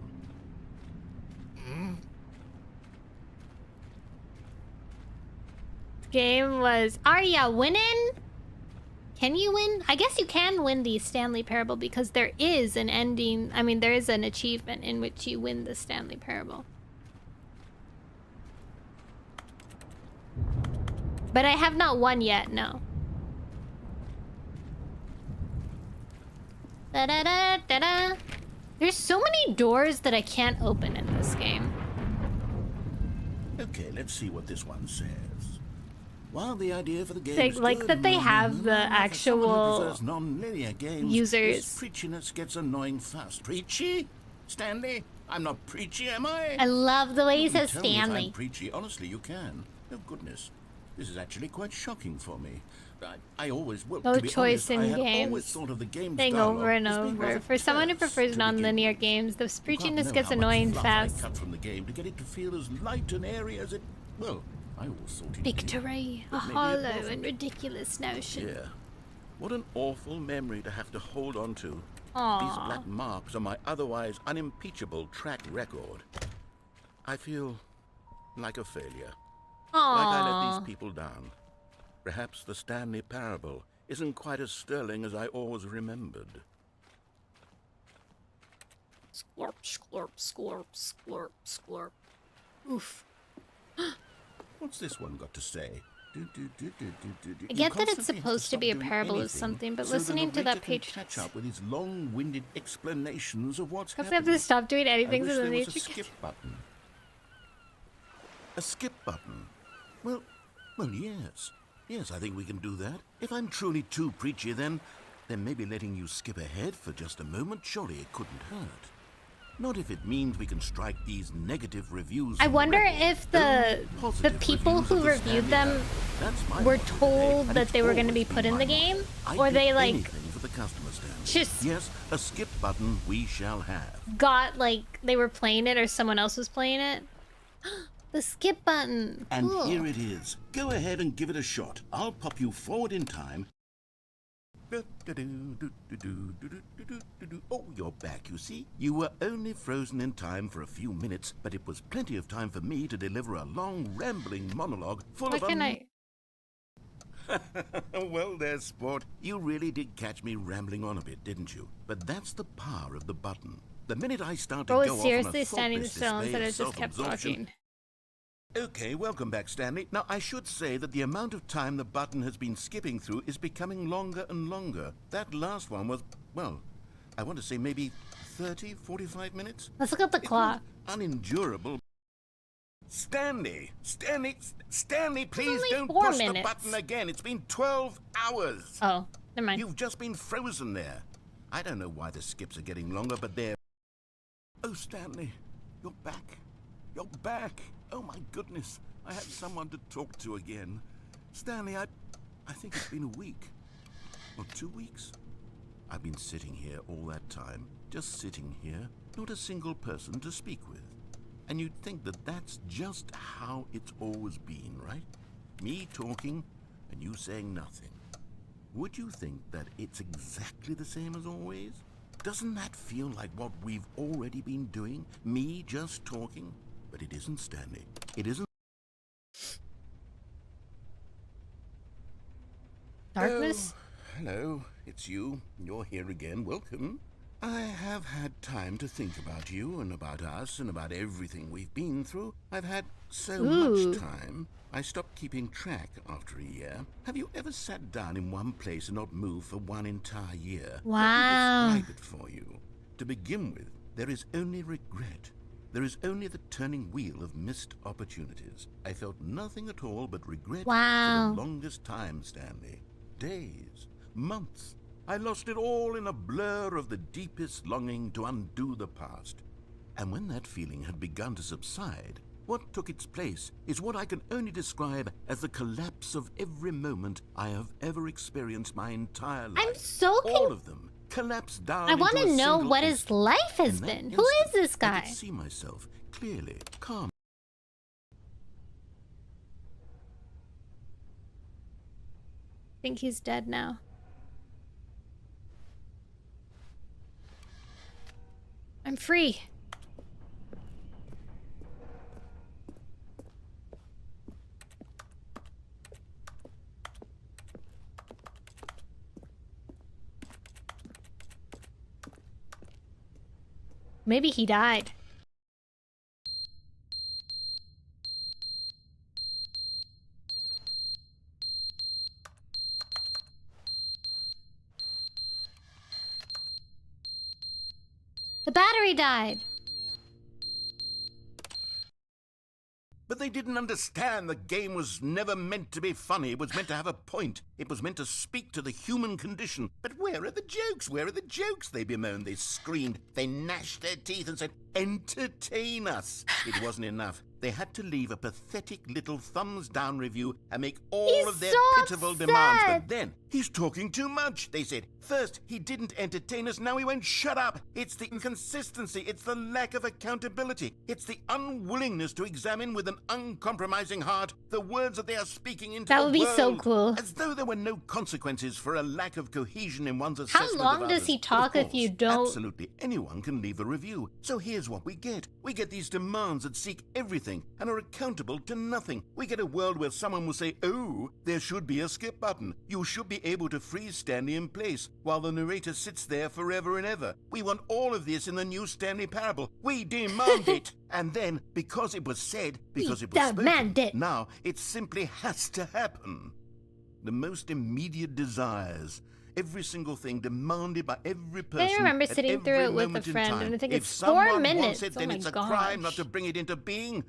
Game was... Are ya winning? Can you win? I guess you can win the Stanley Parable because there is an ending... I mean, there is an achievement in which you win the Stanley Parable. But I have not won yet, no. Da-da-da-da-da. There's so many doors that I can't open in this game. Okay, let's see what this one says. While the idea for the game is Like good, that they have the actual non-linear games, users. This preachiness gets annoying fast. Preachy? Stanley? I'm not preachy, am I? I love the way he You can says tell me if Stanley. I'm preachy. Honestly, you can. Oh, goodness. This is actually quite shocking for me. I always will. No to be choice honest, in I have always games. thought of the game's Thing dialogue over and as being over. rather For someone who terse prefers to begin non-linear with. games, the You can't preachiness know gets how much annoying fluff fast. I cut from the game to get it to feel as light and airy as it... Well, I always thought it did. Victory, a But maybe it hollow wasn't. and ridiculous notion. Yeah. What an awful memory to have to hold on to. Aww. These black marks are my otherwise unimpeachable track record. I feel like a failure. Like I let these people down. Perhaps the Stanley Parable isn't quite as sterling as I always remembered. Scorp, scorp, scorp, scorp, scorp. Oof. What's this one got to say? I get that it's supposed to be a parable of something, but listening to that page... catch up with his long-winded explanations of what's I have happening. to stop doing I anything wish so there then was a they skip button. A skip button? Well, yes. Yes, I think we can do that. If I'm truly too preachy, then maybe letting you skip ahead for just a moment, surely it couldn't hurt. Not if it means we can strike these negative reviews. I from wonder record. if the Positive people reviews who of the reviewed Stanley them Parable. That's my were motto told today, that and they were it's going to be always put been in the my game, motto. or I'd they do like anything for the customer, Stanley. just Yes, a skip button we shall have. got like they were playing it or someone else was playing it. The skip button. And Cool. here it is. Go ahead and give it a shot. I'll pop you forward in time. Oh, you're back, you see. You were only frozen in time for a few minutes, but it was plenty of time for me to deliver a long, rambling monologue full Why of... can I? Well, there, sport. You really did catch me rambling on a bit, didn't you? But that's the power of the button. The minute I start to Bro go was off seriously on a standing thoughtless still display instead of of just kept self-absorption... talking. Okay, welcome back, Stanley. Now, I should say that the amount of time the button has been skipping through is becoming longer and longer. That last one was, well, I want to say maybe 30, 45 minutes? Let's look at the It was clock. unendurable. Stanley, please only don't 4 push the minutes. button again. It's been 12 hours. Oh, never mind. You've just been frozen there. I don't know why the skips are getting longer, but they're... Oh, Stanley, you're back. You're back. Oh, my goodness. I have someone to talk to again. Stanley, I think it's been a week. Or 2 weeks. I've been sitting here all that time. Just sitting here. Not a single person to speak with. And you'd think that that's just how it's always been, right? Me talking and you saying nothing. Would you think that it's exactly the same as always? Doesn't that feel like what we've already been doing? Me just talking? But it isn't, Stanley. It isn't. Darkness? Oh, hello, it's you. You're here again. Welcome. I have had time to think about you and about us and about everything we've been through. I've had so much time. I stopped keeping track after a year. Have you ever sat down in one place and not moved for one entire year? Wow. Let me describe it for you. To begin with, there is only regret. There is only the turning wheel of missed opportunities. I felt nothing at all but regret Wow. for the longest time, Stanley. Days, months. I lost it all in a blur of the deepest longing to undo the past. And when that feeling had begun to subside, what took its place is what I can only describe as the collapse of every moment I have ever experienced my entire life. I'm so all of them collapsed down. I want into to a know single what his instant. life has In that been. Who is instant, this I guy? could see myself clearly, calm. I think he's dead now. I'm free. Maybe he died. The battery died. But they didn't understand the game was never meant to be funny. It was meant to have a point. It was meant to speak to the human condition. But where are the jokes? Where are the jokes? They bemoaned, they screamed, they gnashed their teeth and said, entertain us. It wasn't enough. They had to leave a pathetic little thumbs-down review and make all He's of their so pitiful upset. demands. But then, he's talking too much, they said. First, he didn't entertain us, now he won't shut up. It's the inconsistency, it's the lack of accountability. It's the unwillingness to examine with an uncompromising heart the words that they are speaking into That the would be so world. cool. As though there were no consequences for a lack of cohesion in one's How assessment long of does others. he But of talk if course, you don't- Absolutely anyone can leave a review. So here's what we get. We get these demands that seek everything and are accountable to nothing. We get a world where someone will say, oh, there should be a skip button. You should be able to freeze Stanley in place while the narrator sits there forever and ever. We want all of this in the new Stanley parable. We demand it. And then, because it was said, because it was demand spoken, it. now it simply has to happen. The most immediate desires. Every single thing demanded by every person. remember at sitting through every it with a moment in friend, time. and I think If it's 4 someone minutes. wants it, Oh then my it's a crime not gosh. to bring it into being.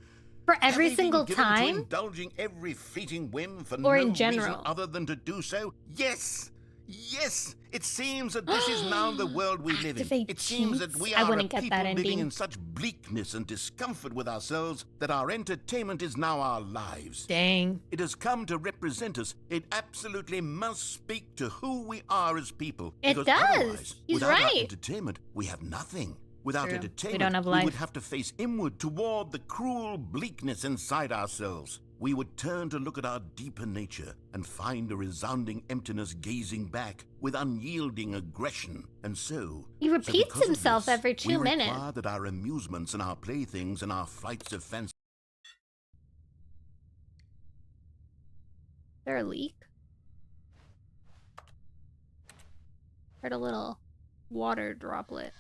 For Have every they been single given to time? indulging every fleeting whim for Or no in reason general? other than to do so? Yes. Yes, it seems that this is now the world we live in. Activate It seems that cheats? we I are a wouldn't get people that living ending. in such bleakness and discomfort with ourselves that our entertainment is now our lives. Dang. It has come to represent us. It absolutely must speak to who we are as people. It Because does. otherwise, He's without our right. entertainment, we have nothing. Without True. entertainment, We don't have we life. would have to face inward toward the cruel bleakness inside ourselves. We would turn to look at our deeper nature and find a resounding emptiness gazing back with unyielding aggression. And so... He repeats because of himself this, every 2 we minutes. require that our amusements and our playthings and our flights of fancy... Is there a leak? Heard a little water droplet.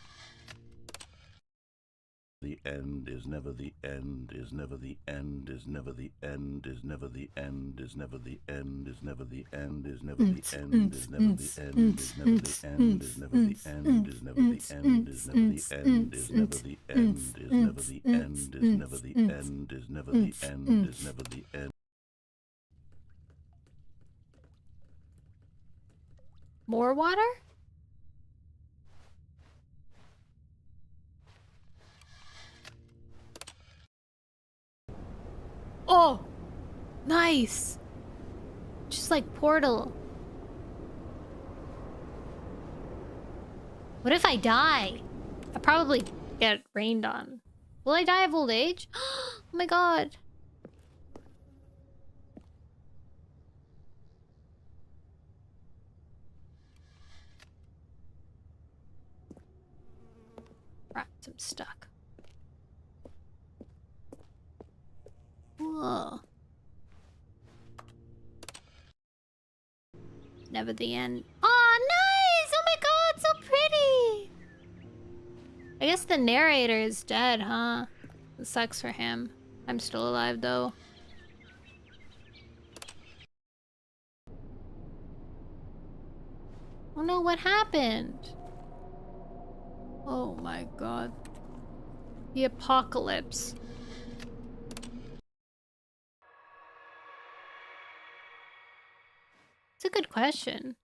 The end is never the end, is never the end, is never the end, is never the end, is never the end, is never the end, is never the end, is never the end, is never the end, is never the end, is never the end, is never the end, is never the end, is never the end, is never the end, is never the end, is never the end. More water? Oh! Nice! Just like Portal. What if I die? I probably get rained on. Will I die of old age? Oh my god. Rats, I'm stuck. Whoa. Never the end. Oh, nice! Oh my god, so pretty! I guess the narrator is dead, huh? It sucks for him. I'm still alive, though. Oh no, what happened? Oh my god. The apocalypse. It's a good question.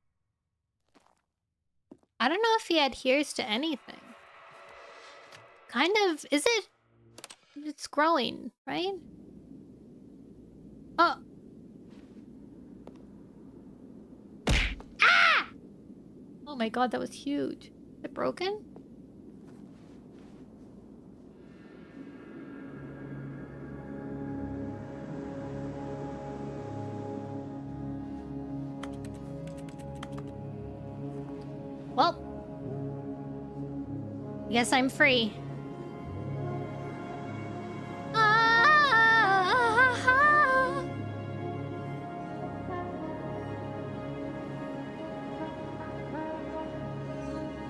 I don't know if he adheres to anything. Kind of, is it? It's growing, right? Oh. Ah! Oh my god, that was huge. Is it broken? Well, I guess I'm free.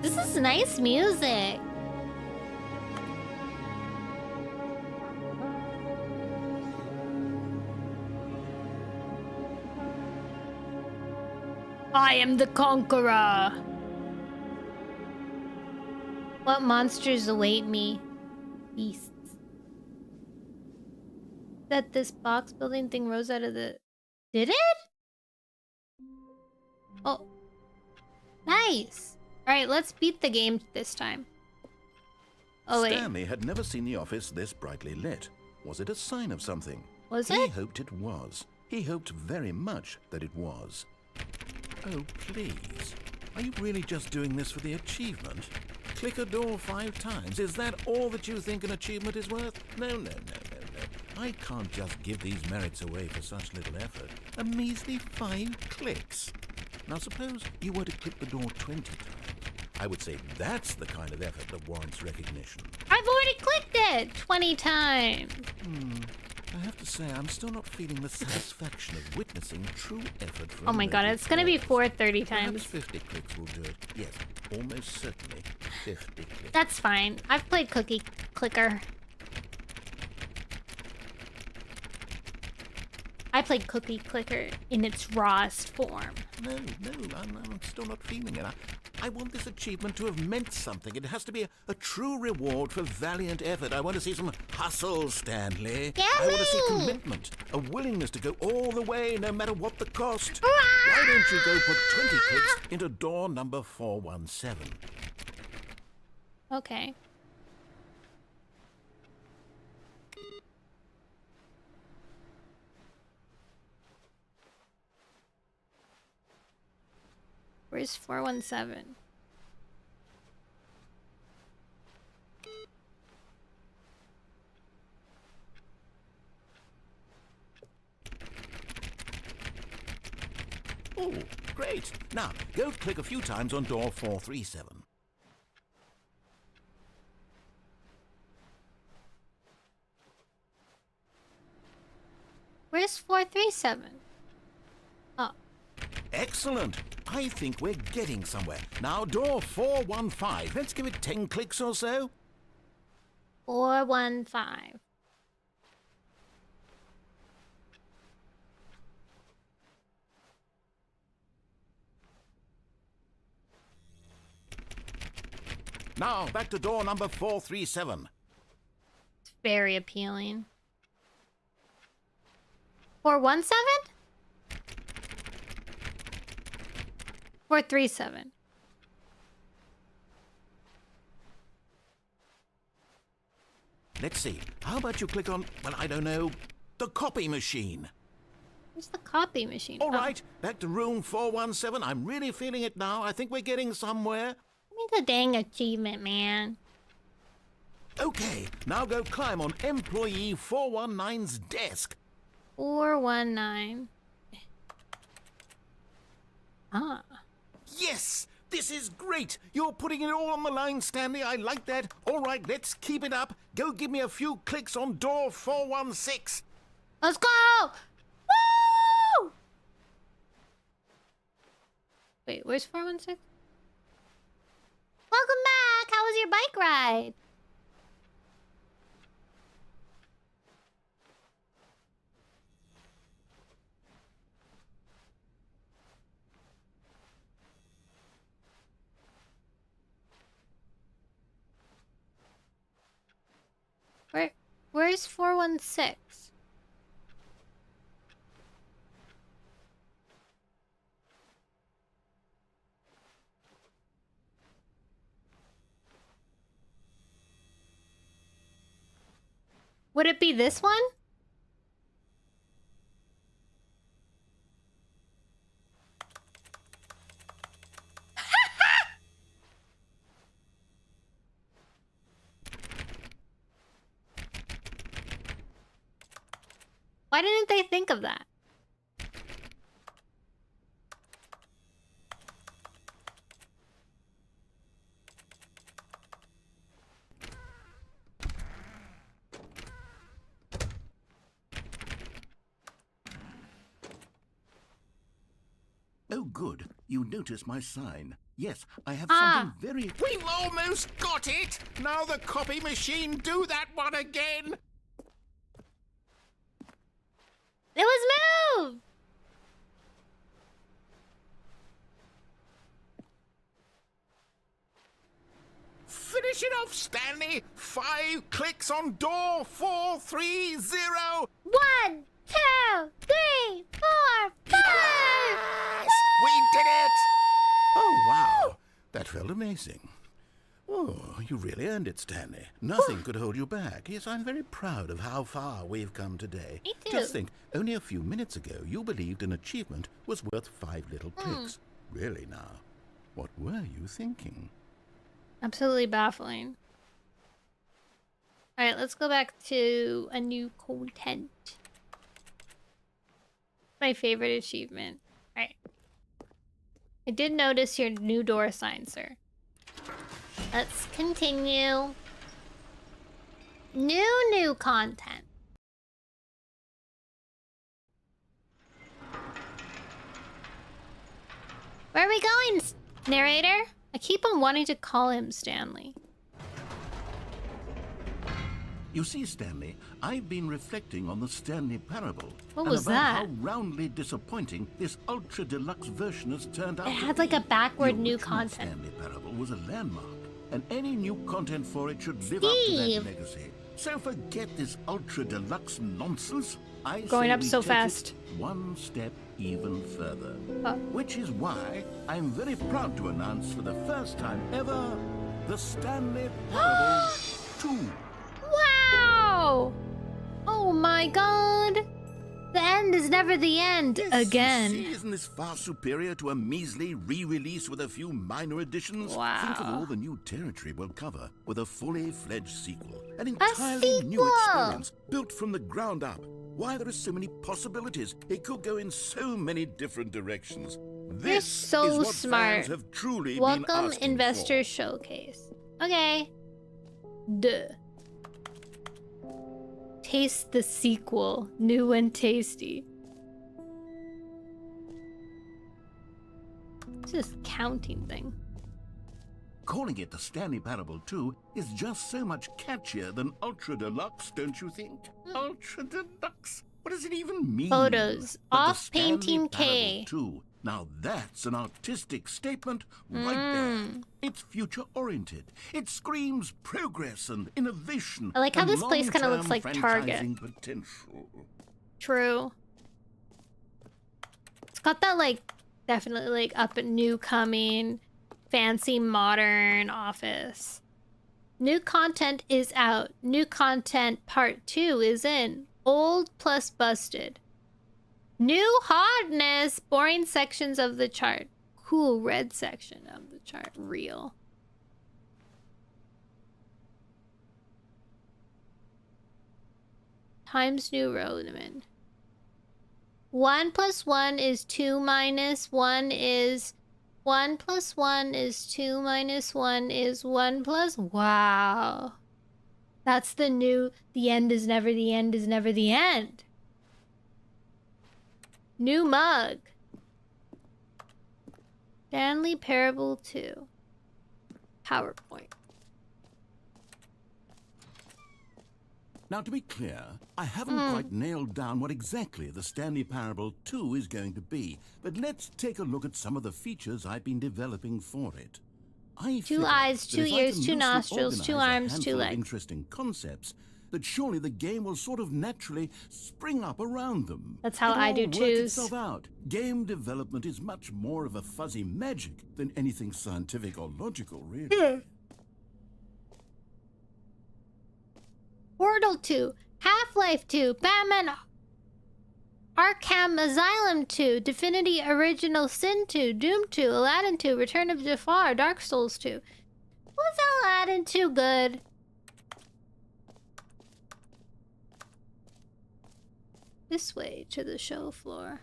This is nice music. I am the conqueror. What monsters await me? Beasts. That this box building thing rose out of the... Did it? Oh. Nice. Alright, let's beat the game this time. Oh, wait. Stanley had never seen the office this brightly lit. Was it a sign of something? Was He it? hoped it was. He hoped very much that it was. Oh, please. Are you really just doing this for the achievement? Click a door 5 times. Is that all that you think an achievement is worth? No, no, no, no, no. I can't just give these merits away for such little effort. A measly 5 clicks. Now suppose you were to click the door 20 times. I would say that's the kind of effort that warrants recognition. I've already clicked it 20 times. I have to say, I'm still not feeling the satisfaction of witnessing true effort from Oh my god, it's gonna be 430 Perhaps times. 50 clicks will do it. Yes, almost certainly 50 clicks. That's fine. I've played Cookie Clicker. I played Cookie Clicker in its rawest form. No, I'm still not feeling it. I want this achievement to have meant something. It has to be a true reward for valiant effort. I want to see some hustle, Stanley. I want to see commitment, a willingness to go all the way, no matter what the cost. Why don't you go put 20 clicks into door number 417? Okay. Where's 417? Oh, great. Now, go click a few times on door 437. Where's 437? Oh. Excellent. I think we're getting somewhere. Now, door 415. Let's give it 10 clicks or so. 415. Now, back to door number 437. It's very appealing. 417? 437. Let's see. How about you click on, well, I don't know, the copy machine? Where's the copy machine? All right, back to room 417. I'm really feeling it now. I think we're getting somewhere. Give me the dang achievement, man. Okay, now go climb on employee 419's desk. 419. Ah. Yes! This is great! You're putting it all on the line, Stanley. I like that. All right, let's keep it up. Go give me a few clicks on door 416. Let's go! Woo! Wait, where's 416? Welcome back! How was your bike ride? Where's 416? Would it be this one? Why didn't they think of that? Oh, good. You noticed my sign. Yes, I have something very... We've almost got it! Now the copy machine, do that one again! It was moved! Finish it off, Stanley! 5 clicks on door 430! 1, 2, 3, 4, 5! Yes! We did it! Oh, wow. That felt amazing. Oh, you really earned it, Stanley. Nothing could hold you back. Yes, I'm very proud of how far we've come today. Me too. Just think, only a few minutes ago, you believed an achievement was worth 5 little clicks. Really now, what were you thinking? Absolutely baffling. Alright, let's go back to a new content. My favorite achievement. Alright. I did notice your new door sign, sir. Let's continue. New content. Where are we going, narrator? I keep on wanting to call him Stanley. You see, Stanley, I've been reflecting on the Stanley Parable. What and was about that? how roundly disappointing this ultra-deluxe version has turned out It to had be. like a backward The new original content. Stanley Parable was a landmark, and any new content for it should live up to Steve! that legacy. So forget this ultra-deluxe nonsense. I Going say up we so take fast. it one step even further. Oh. Which is why I'm very proud to announce for the first time ever, the Stanley Parable 2. Wow! Oh my god! The end is never the end again. See, isn't this far superior to a measly re-release with a few minor additions? Wow. Think of all the new territory we'll cover with a fully fledged sequel. An entirely new sequel! experience built from the ground up. Why, there are so many possibilities. It could go in so many different directions. You're so is what smart. fans have truly been Welcome asking investor for. showcase. Okay. Duh. Taste the sequel. New and tasty. It's this counting thing. Calling it the Stanley Parable 2 is just so much catchier than Ultra Deluxe, don't you think? Ultra Deluxe? What does it even mean? Photos. But the Off Stanley painting Parable K. 2, now that's an artistic statement right there. It's future-oriented. It screams progress and innovation. I like how and this place kinda looks long-term like Target. franchising potential. True. It's got that, like, definitely, like, up and new coming, fancy, modern office. New content is out. New content part 2 is in. Old plus busted. New hotness. Boring sections of the chart. Cool red section of the chart. Real. Times New Roman. 1 plus 1 is 2 minus 1 is 1 plus 1 is 2 minus 1 is 1 plus. Wow. That's the new. The end is never the end is never the end. New mug. Stanley Parable 2. PowerPoint. Now, to be clear, I haven't quite nailed down what exactly the Stanley Parable 2 is going to be, but let's take a look at some of the features I've been developing for it. I 2 figure eyes, that 2 if I ears, can 2 loosely nostrils, 2 organize a arms, 2 handful of legs. interesting concepts, that surely the game will sort of naturally spring up around them. That's how It'll I all do work twos. itself out. Game development is much more of a fuzzy magic than anything scientific or logical, really. Portal 2, Half-Life 2, Batman Arkham Asylum 2, Divinity Original Sin 2, Doom 2, Aladdin 2, Return of Jafar, Dark Souls 2. Was Aladdin 2 good? This way to the show floor.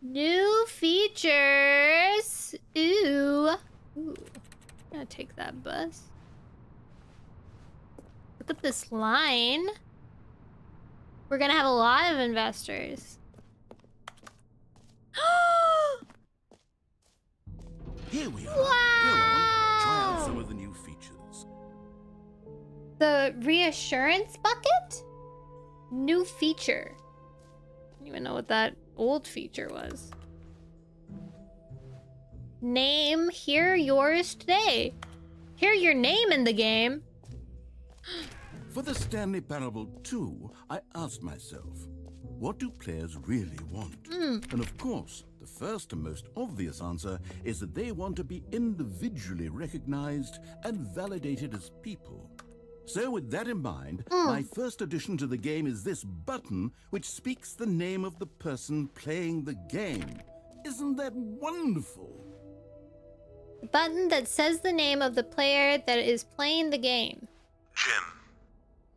New features! Ooh. Ooh. I'm gonna take that bus. Look at this line. We're gonna have a lot of investors. Here we are. Wow! Go on, try out some of the new features. The reassurance bucket? New feature. I don't even know what that old feature was. Name, hear yours today. Hear your name in the game. For the Stanley Parable 2, I asked myself, what do players really want? And of course, the first and most obvious answer is that they want to be individually recognized and validated as people. So with that in mind, my first addition to the game is this button which speaks the name of the person playing the game. Isn't that wonderful? A button that says the name of the player that is playing the game. Jim.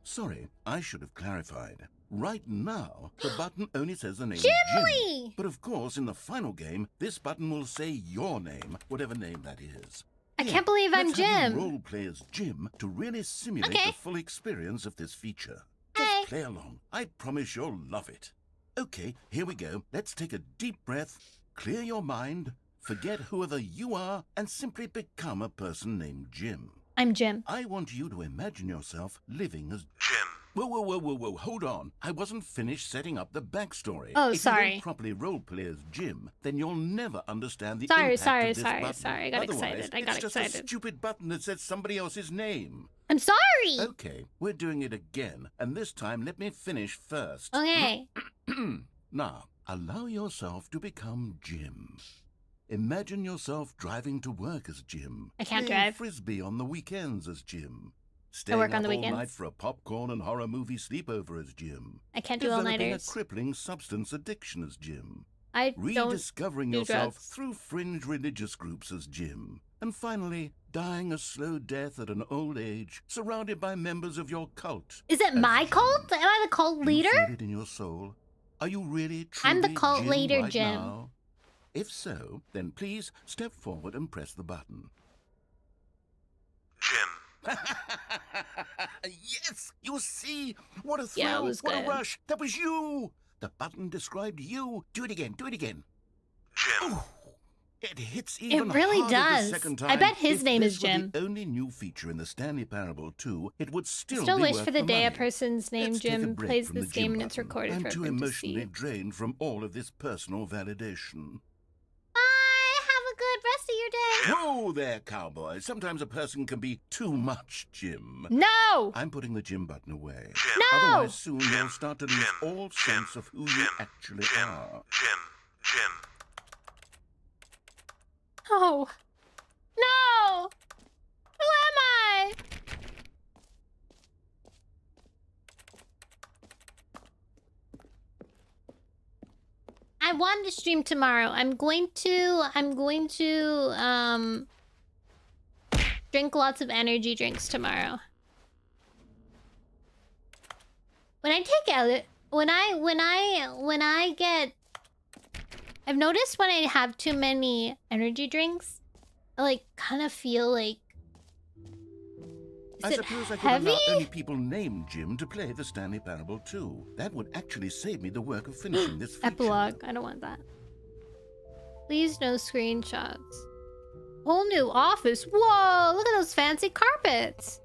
Sorry, I should have clarified. Right now, the button only says the name Jimly! Jim. But of course, in the final game, this button will say your name, whatever name that is. I can't believe I'm let's have you Jim. role play as Jim to really simulate Okay. the full experience of this feature. Hey. Just play along. I promise you'll love it. Okay, here we go. Let's take a deep breath, clear your mind, forget whoever you are, and simply become a person named Jim. I'm Jim. I want you to imagine yourself living as Jim. Whoa, hold on. I wasn't finished setting up the backstory. Oh, if you sorry. don't properly roleplay as Jim, then you'll never understand the Sorry, impact sorry, of this sorry, button. sorry. I got Otherwise, excited. I got it's just a excited. stupid button that says somebody else's name. I'm sorry! Okay, we're doing it again, and this time let me finish first. Okay. Now, allow yourself to become Jim. Imagine yourself driving to work as Jim. I can't playing drive. Frisbee on the weekends as Jim. Staying work on up the all weekends. night for a popcorn and horror movie sleepover as Jim. I can't do Developing all-nighters. a crippling substance addiction as Jim. I don't Rediscovering do yourself drugs. through fringe religious groups as Jim. And finally, dying a slow death at an old age, surrounded by members of your cult. Is it as my Jim. cult? Am I the cult You leader? feel it in your soul? Are you really truly I'm the cult Jim leader, right Jim. now? If so, then please step forward and press the button. Jim. Yes! You see? What a thrill! Yeah, it was what good. a rush! That was you! The button described you. Do it again. Do it again. Jim. Ooh, it hits even It really harder does. the second I time. bet his If name this is were Jim. the only new feature in the Stanley Parable 2, it would still Still be wish worth for the day a money. person's named Let's take a Jim break plays from the this Jim game and it's button. recorded I'm for too everyone to emotionally see. drained from all of this personal validation. Bye! Have a good rest of your day! Whoa there, cowboy. Sometimes a person can be too much, Jim. No! I'm putting the Jim button away. Jim. No! Otherwise, soon Jim. you'll start to lose Jim. all Jim. sense of who you Jim. actually Jim. are. Jim. No! No! Who am I? I want to stream tomorrow. I'm going to drink lots of energy drinks tomorrow. When I take out when I get I've noticed when I have too many energy drinks, I like kind of feel like I is it suppose I could heavy? allow only people named Jim to play the Stanley Parable 2. That would actually save me the work of finishing this feature. Epilogue. I don't want that. Please no screenshots. Whole new office. Whoa, look at those fancy carpets.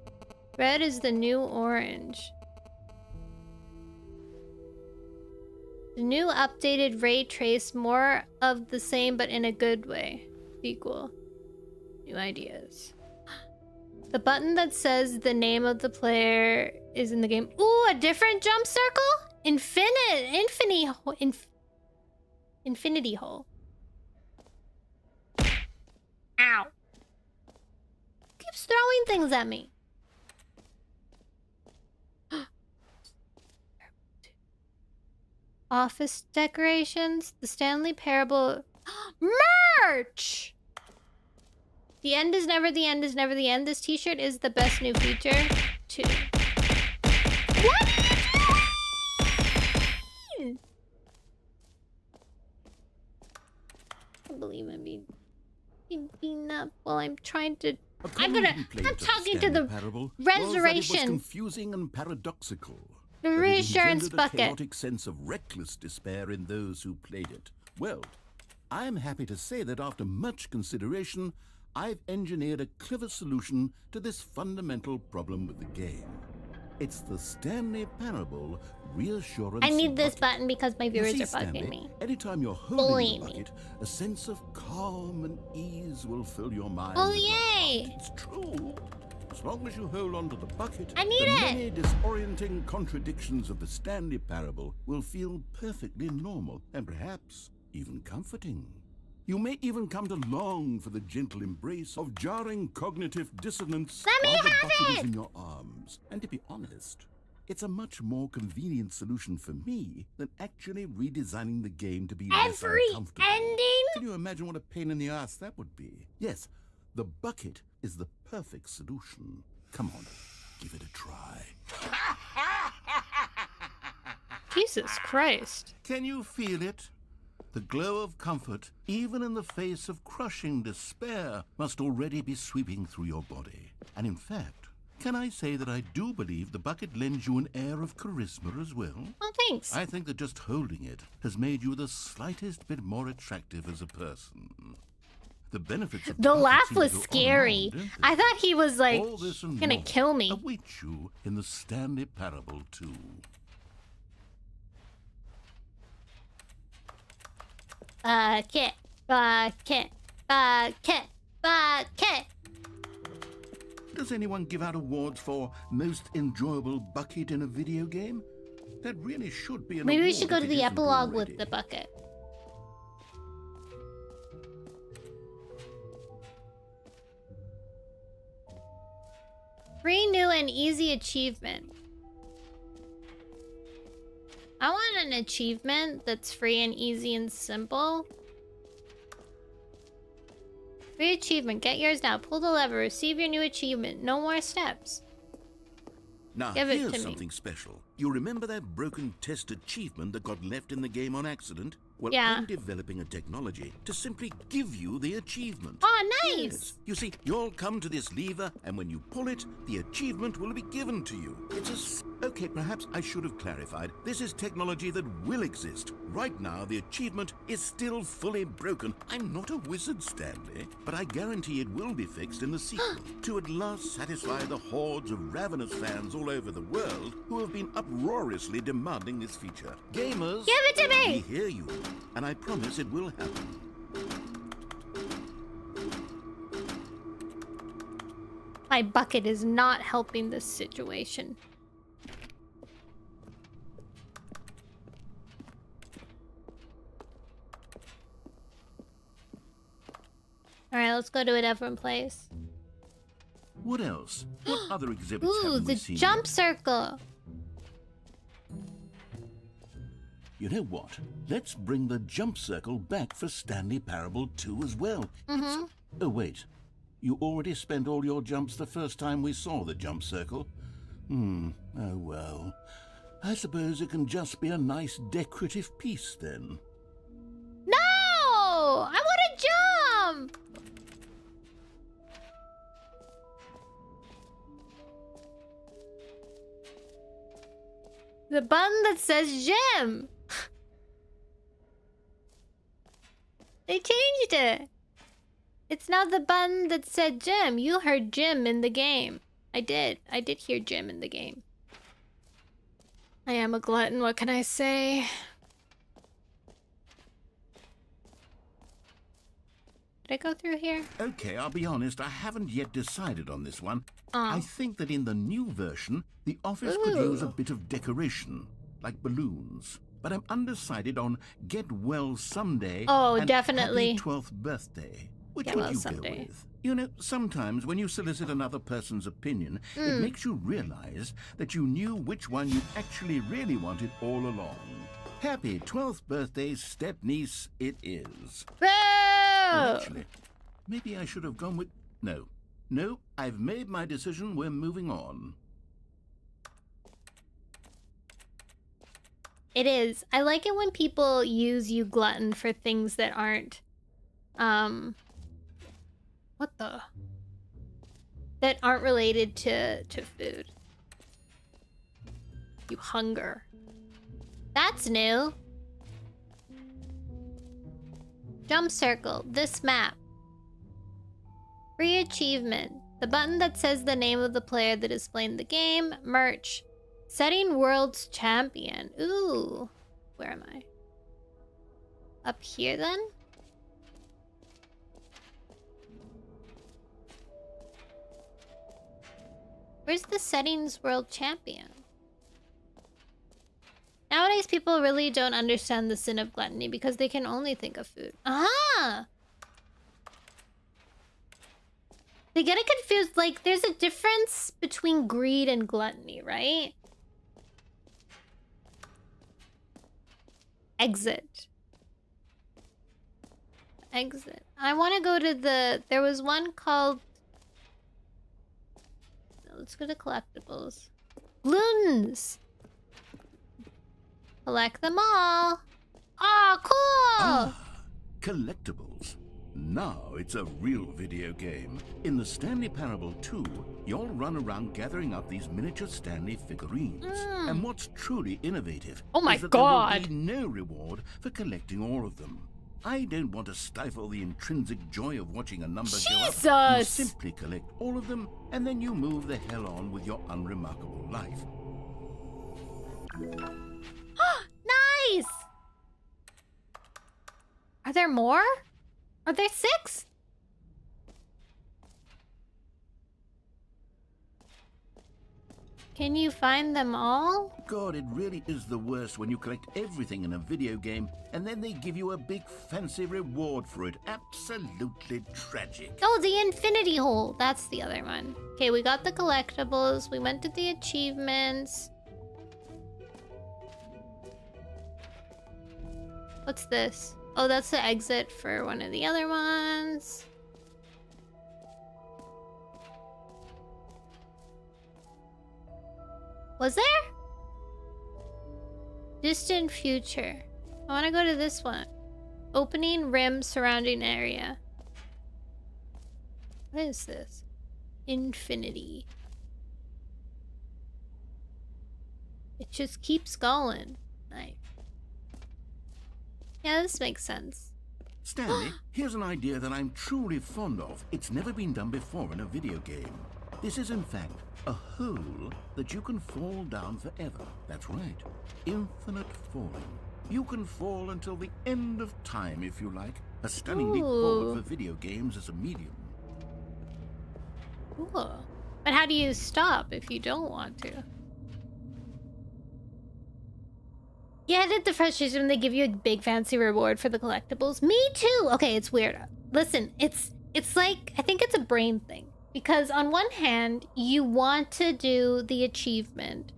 Red is the new orange. The new updated ray trace, more of the same but in a good way. Sequel. New ideas. The button that says the name of the player is in the game. Ooh, a different jump circle? Infinity hole. Ow. Keeps throwing things at me. Office decorations, the Stanley Parable merch. The end is never the end is never the end. This t-shirt is the best new feature too. What are you doing? I can't believe I'm being beaten up while I'm trying to. I'm talking to the resurrection. Confusing and paradoxical. The That it reassurance engendered bucket. A chaotic sense of reckless despair in those who played it. Well, I am happy to say that after much consideration, I've engineered a clever solution to this fundamental problem with the game. It's the Stanley Parable Reassurance I need this Bucket. button because my You viewers see, are bugging Stanley, me. anytime you're Bullying holding the me. bucket, a sense of calm and ease will fill your mind. Oh, and your yay. heart. It's true. As long as you hold on to the bucket, I need the it. many disorienting contradictions of the Stanley Parable will feel perfectly normal and perhaps even comforting. You may even come to long for the gentle embrace of jarring cognitive dissonance Let me while the have bucket it. is in your arms. And to be honest, it's a much more convenient solution for me than actually redesigning the game to be less Every uncomfortable. ending? Can you imagine what a pain in the ass that would be? Yes, the bucket is the perfect solution. Come on, give it a try. Jesus Christ. Can you feel it? The glow of comfort, even in the face of crushing despair, must already be sweeping through your body. And in fact, can I say that I do believe the bucket lends you an air of charisma as well? Oh, thanks. I think that just holding it has made you the slightest bit more attractive as a person. The benefits of The bucket laugh seem to was go on and scary. on, don't they? I thought he was like All this and gonna more kill me. awaits you in the Stanley Parable 2. Bucket, bucket, bucket, bucket. Does anyone give out awards for most enjoyable bucket in a video game? That really should be an Maybe we award should go if to it the isn't epilogue already. with the bucket. Free, new, and easy achievement. I want an achievement that's free and easy and simple. Free achievement. Get yours now. Pull the lever. Receive your new achievement. No more steps. Now, Give it here's to me. something special. You remember that broken test achievement that got left in the game on accident? Well, Yeah. I'm developing a technology to simply give you the achievement. Oh, nice. Yes. You see, you'll come to this lever, and when you pull it, the achievement will be given to you. Okay, perhaps I should have clarified. This is technology that will exist. Right now, the achievement is still fully broken. I'm not a wizard, Stanley, but I guarantee it will be fixed in the sequel to at last satisfy the hordes of ravenous fans all over the world who have been uproariously demanding this feature. Gamers, Give it to me! we hear you, and I promise it will happen. My bucket is not helping this situation. Alright, let's go to a different place. What else? What other exhibits Ooh, haven't we the seen jump yet? circle. You know what? Let's bring the jump circle back for Stanley Parable 2 as well. Oh, wait. You already spent all your jumps the first time we saw the jump circle? Oh, well. I suppose it can just be a nice decorative piece then. No! I want to jump! The button that says gym. They changed it. It's now the button that said gym. You heard gym in the game. I did. I did hear gym in the game. I am a glutton. What can I say? Did I go through here? Okay, I'll be honest, I haven't yet decided on this one. I think that in the new version, the office could use a bit of decoration, like balloons. But I'm undecided on Get Well Someday and definitely. Happy 12th Birthday. Which Get would Well you Someday. go with? You know, sometimes when you solicit another person's opinion, it makes you realize that you knew which one you actually really wanted all along. Happy 12th birthday, step-niece, it is. Boo! Well, actually, maybe I should have gone with... No, I've made my decision. We're moving on. It is. I like it when people use you glutton for things that aren't that aren't related to food. You hunger. That's new. Jump circle. This map. Free achievement. The button that says the name of the player that is playing the game. Merch. Setting world's champion. Ooh. Where am I? Up here then? Where's the settings world champion? Nowadays, people really don't understand the sin of gluttony because they can only think of food. Aha! They get it confused. Like, there's a difference between greed and gluttony, right? Exit. Exit. I want to go to the... There was one called... Let's go to collectibles. Balloons! Collect them all. Oh, cool! Collectibles. Now it's a real video game. In the Stanley Parable 2, you'll run around gathering up these miniature Stanley figurines. And what's truly innovative Oh my is that God. there will be no reward for collecting all of them. I don't want to stifle the intrinsic joy of watching a number go up. You Jesus! simply collect all of them, and then you move the hell on with your unremarkable life. Nice! Are there more? Are there 6? Can you find them all? God, it really is the worst when you collect everything in a video game and then they give you a big fancy reward for it. Absolutely tragic. Oh, the infinity hole. That's the other one. Okay, we got the collectibles. We went to the achievements. What's this? Oh, that's the exit for one of the other ones. Was there? Distant future. I want to go to this one. Opening rim surrounding area. What is this? Infinity. It just keeps going. Nice. Yeah, this makes sense. Stanley, here's an idea that I'm truly fond of. It's never been done before in a video game. This is, in fact, a hole that you can fall down forever. That's right. Infinite falling. You can fall until the end of time, if you like. A stunning leap forward for video games as a medium. Cool. But how do you stop if you don't want to? Yeah, the frustration when they give you a big fancy reward for the collectibles. Me too. Okay, it's weird. Listen, it's like, I think it's a brain thing. Because on one hand, you want to do the achievement,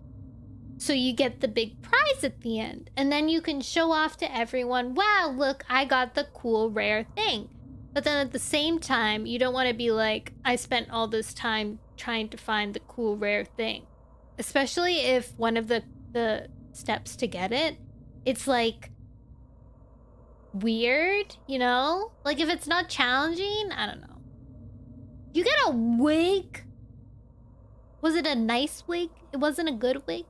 so you get the big prize at the end. And then you can show off to everyone, wow, look, I got the cool rare thing. But then at the same time, you don't want to be like, I spent all this time trying to find the cool rare thing. Especially if one of the steps to get it, it's like weird, you know? Like if it's not challenging, I don't know. You get a wig? Was it a nice wig? It wasn't a good wig?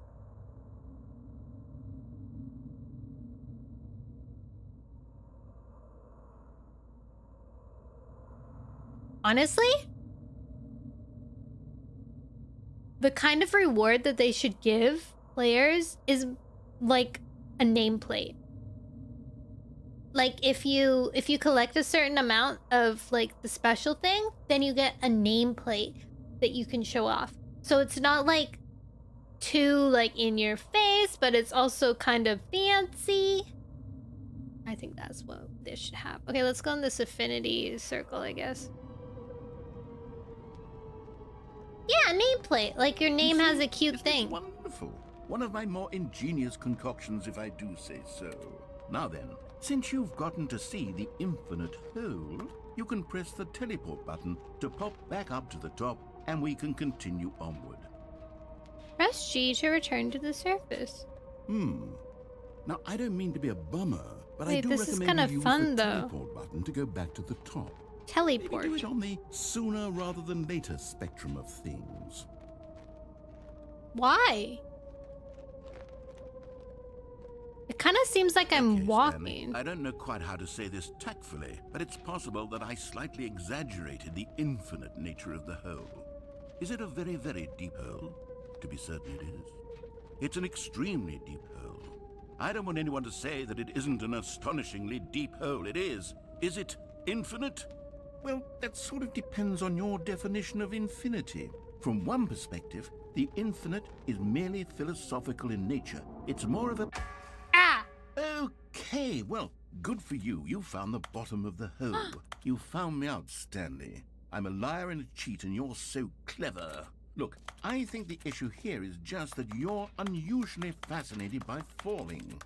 Honestly, the kind of reward that they should give players is like a nameplate. Like if you collect a certain amount of like the special thing, then you get a nameplate that you can show off. So it's not like too like in your face, but it's also kind of fancy. I think that's what this should have. Okay, let's go in this affinity circle, I guess. Yeah, nameplate. Like your name has a cute thing. Wonderful. One of my more ingenious concoctions, if I do say so. Now then, since you've gotten to see the infinite hole, you can press the teleport button to pop back up to the top, and we can continue onward. Press G to return to the surface. Now, I don't mean to be a bummer, but Wait, I do this is recommend kinda you use fun, the though. teleport button to go back to the top. Teleport. Maybe do it on the sooner rather than later spectrum of things. Why? It kind of seems like I'm Okay, walking. Stanley, I don't know quite how to say this tactfully, but it's possible that I slightly exaggerated the infinite nature of the hole. Is it a very, very deep hole? To be certain it is. It's an extremely deep hole. I don't want anyone to say that it isn't an astonishingly deep hole. It is. Is it infinite? Well, that sort of depends on your definition of infinity. From one perspective, the infinite is merely philosophical in nature. It's more of a... Ah! Okay, well, good for you. You found the bottom of the hole. You found me out, Stanley. I'm a liar and a cheat, and you're so clever. Look, I think the issue here is just that you're unusually fascinated by falling.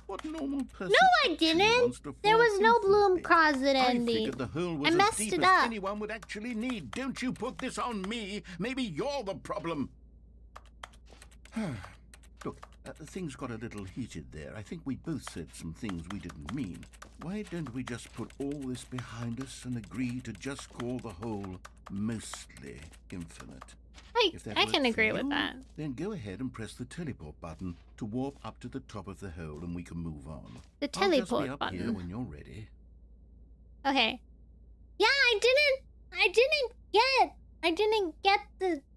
What normal person No, I actually didn't. wants to There fall was no bloom infinitely? closet I ending. figured the hole was I as messed deep it as up. anyone would actually need. Don't you put this on me. Maybe you're the problem. Look, things got a little heated there. I think we both said some things we didn't mean. Why don't we just put all this behind us and agree to just call the whole mostly infinite? If that I works can for agree with you, that. Then go ahead and press the teleport button to warp up to the top of the hole and we can move on. The I'll just teleport be up here button. when you're ready. Okay. Yeah, I didn't get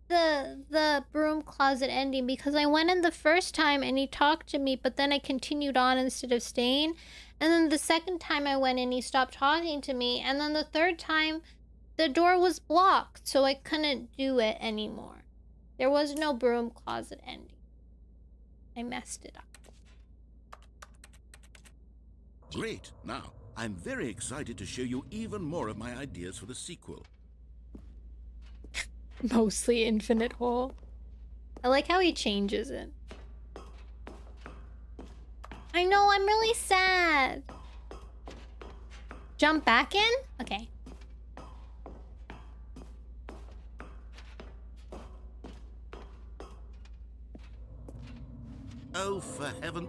the broom closet ending because I went in the first time and he talked to me, but then I continued on instead of staying. And then the second time I went in, he stopped talking to me. And then the third time, the door was blocked, so I couldn't do it anymore. There was no broom closet ending. I messed it up. Great. Now, I'm very excited to show you even more of my ideas for the sequel. Mostly infinite hole. I like how he changes it. I know, I'm really sad. Jump back in? Okay. Oh, for heaven.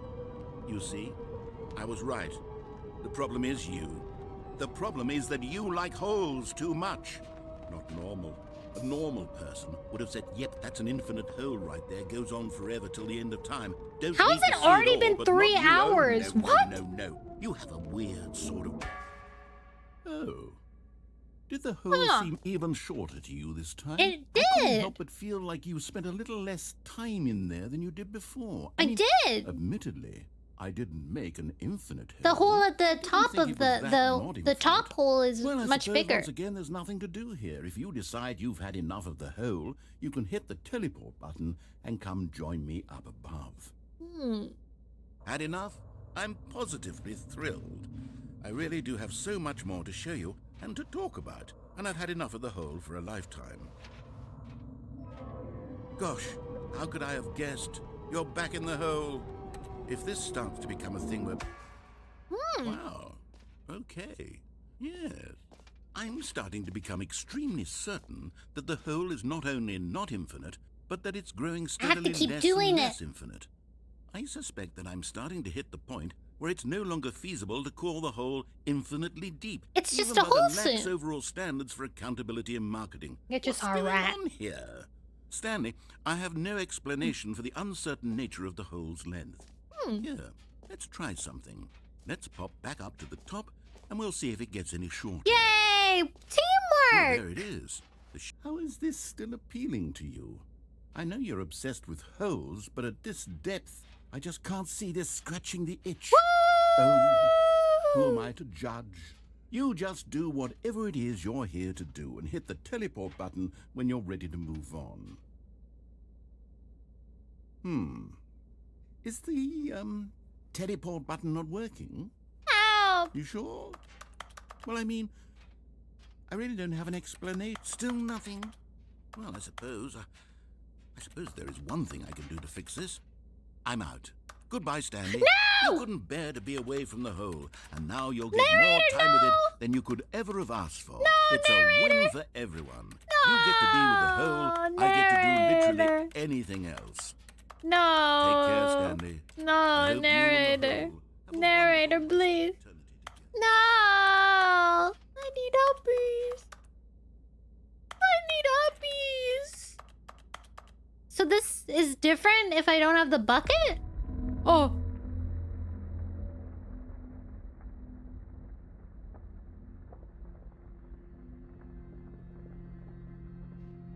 You see, I was right. The problem is you. The problem is that you like holes too much. Not normal. A normal person would have said, yep, that's an infinite hole right there. Goes on forever till the end of time. Don't How need has to it see already all, been but 3 not you. Oh, hours? no, What? No. You have a weird sort of... Oh. Did the hole seem even shorter to you this time? It I couldn't did. help but feel like you spent a little less time in there than you did before. I mean, did. Admittedly, I didn't make an infinite hole. The hole at the Didn't top think of it was that not the infinite. top hole is Well, I much suppose bigger. once again, there's nothing to do here. If you decide you've had enough of the hole, you can hit the teleport button and come join me up above. Had enough? I'm positively thrilled. I really do have so much more to show you and to talk about, and I've had enough of the hole for a lifetime. Gosh, how could I have guessed? You're back in the hole. If this starts to become a thing where... Wow. Okay. Yes. I'm starting to become extremely certain that the hole is not only not infinite, but that it's growing I have to steadily keep less doing and it. less infinite. I suspect that I'm starting to hit the point where it's no longer feasible to call the hole infinitely deep. It's just even a by the hole lax soon. overall standards for accountability and marketing. You're just What's a going rat. on here? Stanley, I have no explanation for the uncertain nature of the hole's length. Here, let's try something. Let's pop back up to the top, and we'll see if it gets any shorter. Yay! Well, Teamwork! there it is. How is this still appealing to you? I know you're obsessed with holes, but at this depth, I just can't see this scratching the itch. Oh, who am I to judge? You just do whatever it is you're here to do and hit the teleport button when you're ready to move on. Is the, teleport button not working? Help! You sure? Well, I mean, I really don't have an explanation. Still nothing? Well, I suppose there is one thing I can do to fix this. I'm out. Goodbye, Stanley. No! You couldn't bear to be away from the hole, and now you'll get more time with it than you could ever have asked for. It's a win for everyone. You get to be with the hole. I get to do literally anything else. No. Take care, Stanley. I No, hope you and the narrator. hole have a Narrator, wonderful please. eternity together. No. I need uppies. I need uppies. So this is different if I don't have the bucket? Oh.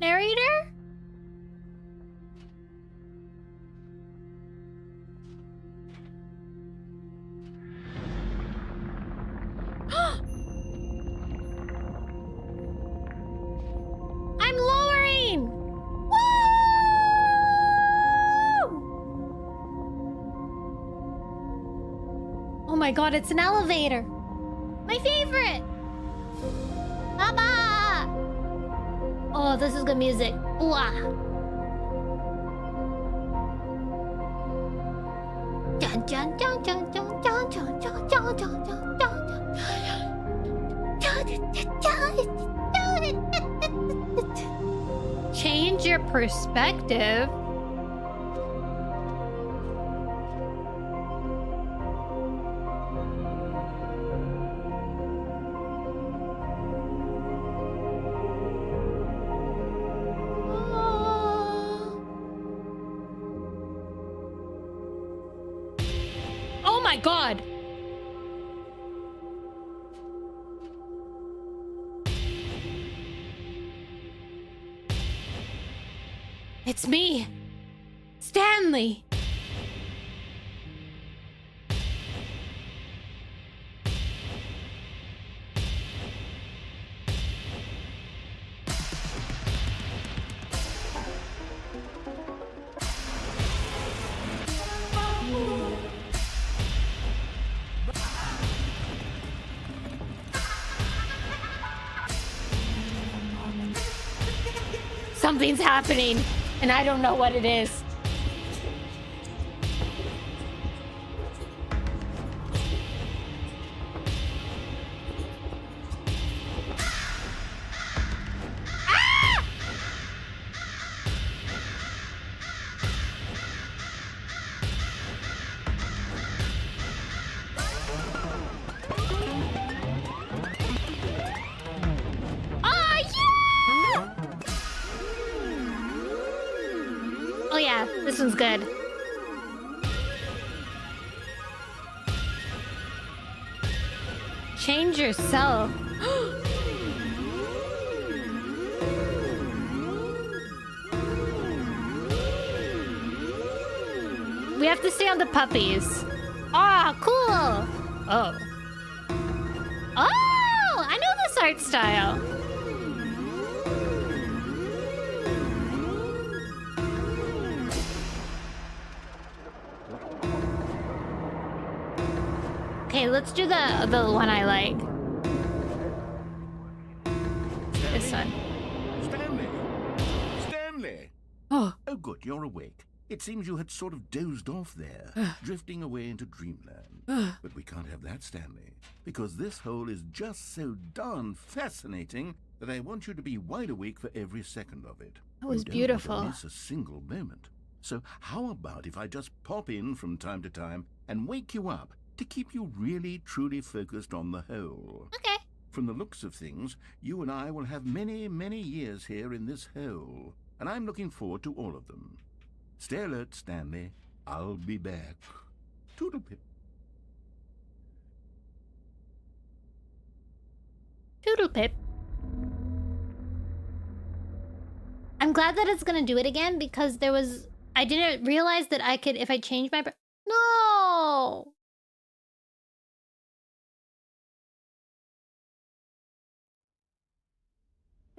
Narrator? I'm lowering! Woo! Oh my god, it's an elevator. My favorite. Baba! Oh, this is good music. Ooh, ah. Dun, dun, dun, dun, dun, dun, dun, dun, dun, dun, dun, dun. Change your perspective. Oh my god. It's me, Stanley. Something's happening, and I don't know what it is. Yeah, this one's good. Change yourself. We have to stay on the puppies. Ah, cool. Oh. Oh, I know this art style. Okay, let's do the one I like. This one. Stanley! Stanley! Oh. Oh, good, you're awake. It seems you had sort of dozed off there, drifting away into dreamland. But we can't have that, Stanley, because this hole is just so darn fascinating that I want you to be wide awake for every second of it. That was You don't beautiful. want to miss a single moment. So how about if I just pop in from time to time and wake you up to keep you really, truly focused on the hole? Okay. From the looks of things, you and I will have many, many years here in this hole, and I'm looking forward to all of them. Stay alert, Stanley. I'll be back. Toodlepip. Toodlepip. I'm glad that it's gonna do it again because there was... I didn't realize that I could... If I change my... No!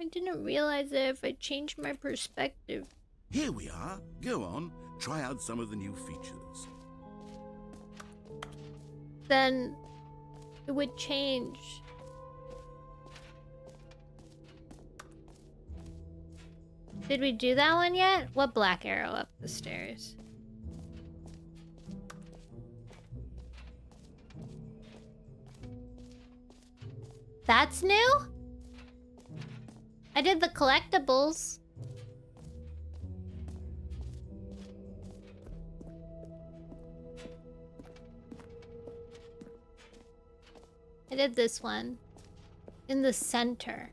I didn't realize that if I changed my perspective... Here we are. Go on. Try out some of the new features. Then... it would change. Did we do that one yet? What black arrow up the stairs? That's new? I did the collectibles. I did this one. In the center.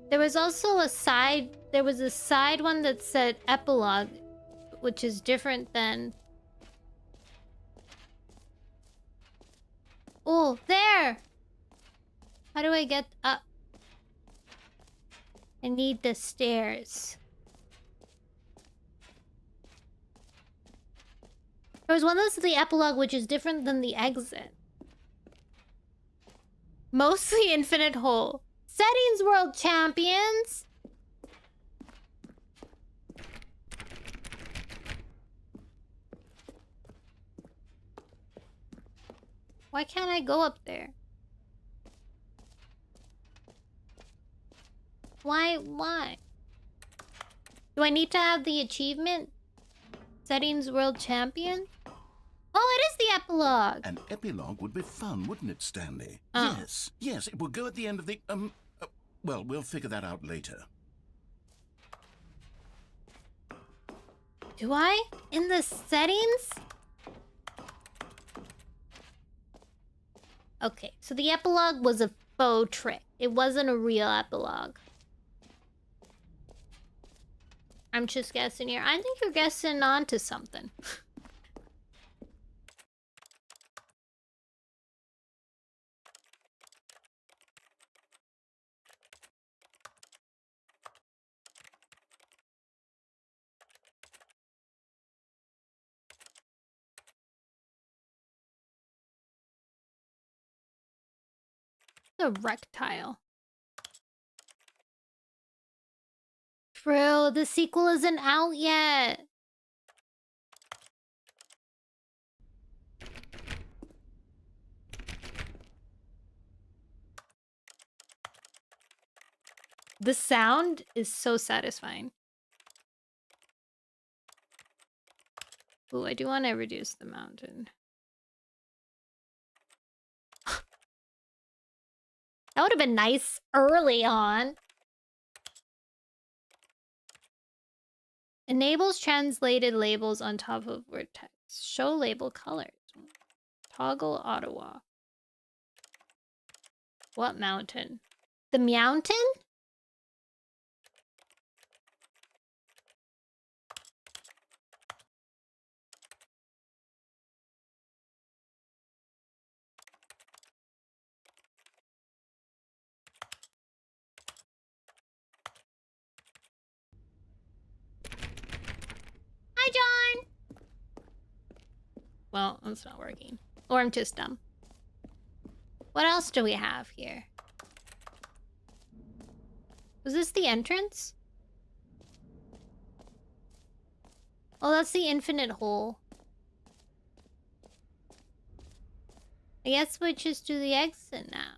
There was also a side... There was a side one that said epilogue, which is different than... Oh, there! How do I get up? I need the stairs. There was one that's the epilogue, which is different than the exit. Mostly infinite hole. Settings world champions! Why can't I go up there? Why? Do I need to have the achievement? Settings world champion? Oh, it is the epilogue! An epilogue would be fun, wouldn't it, Stanley? Oh. Yes, it will go at the end of the... well, we'll figure that out later. Do I? In the settings? Okay, so the epilogue was a faux trick. It wasn't a real epilogue. I'm just guessing here. I think you're guessing onto something. The rectile. Bro, the sequel isn't out yet. The sound is so satisfying. Ooh, I do want to reduce the mountain. That would have been nice early on. Enables translated labels on top of word text. Show label colors. Toggle Ottawa. What mountain? The mountain? Well, it's not working. Or I'm just dumb. What else do we have here? Was this the entrance? Oh, that's the infinite hole. I guess we just do the exit now.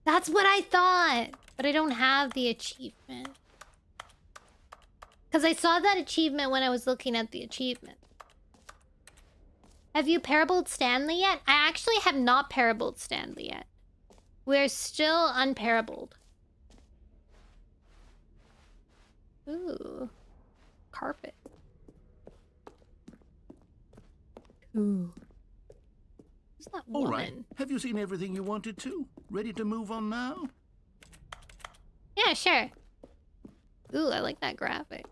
That's what I thought! But I don't have the achievement. Because I saw that achievement when I was looking at the achievement. Have you parabled Stanley yet? I actually have not parabled Stanley yet. We're still unparabled. Ooh. Carpet. Ooh. Who's that woman? All right. Have you seen everything you wanted to? Ready to move on now? Yeah, sure. Ooh, I like that graphic.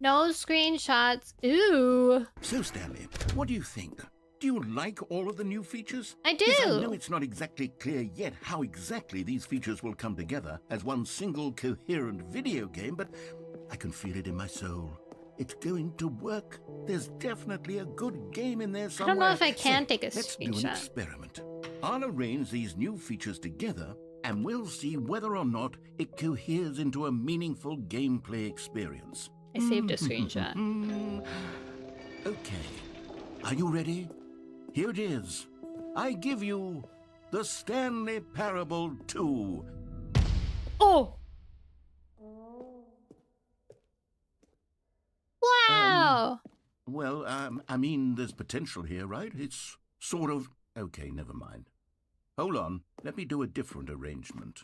No screenshots. Ooh. So, Stanley, what do you think? Do you like all of the new features? I do. Yes, I know it's not exactly clear yet how exactly these features will come together as one single coherent video game, but I can feel it in my soul. It's going to work. There's definitely a good game in there somewhere. I don't know if I can take a let's do an screenshot. experiment. I'll arrange these new features together, and we'll see whether or not it coheres into a meaningful gameplay experience. I saved a screenshot. Okay. Are you ready? Here it is. I give you the Stanley Parable 2. Oh! Wow! Well, I mean, there's potential here, right? It's sort of... Okay, never mind. Hold on. Let me do a different arrangement.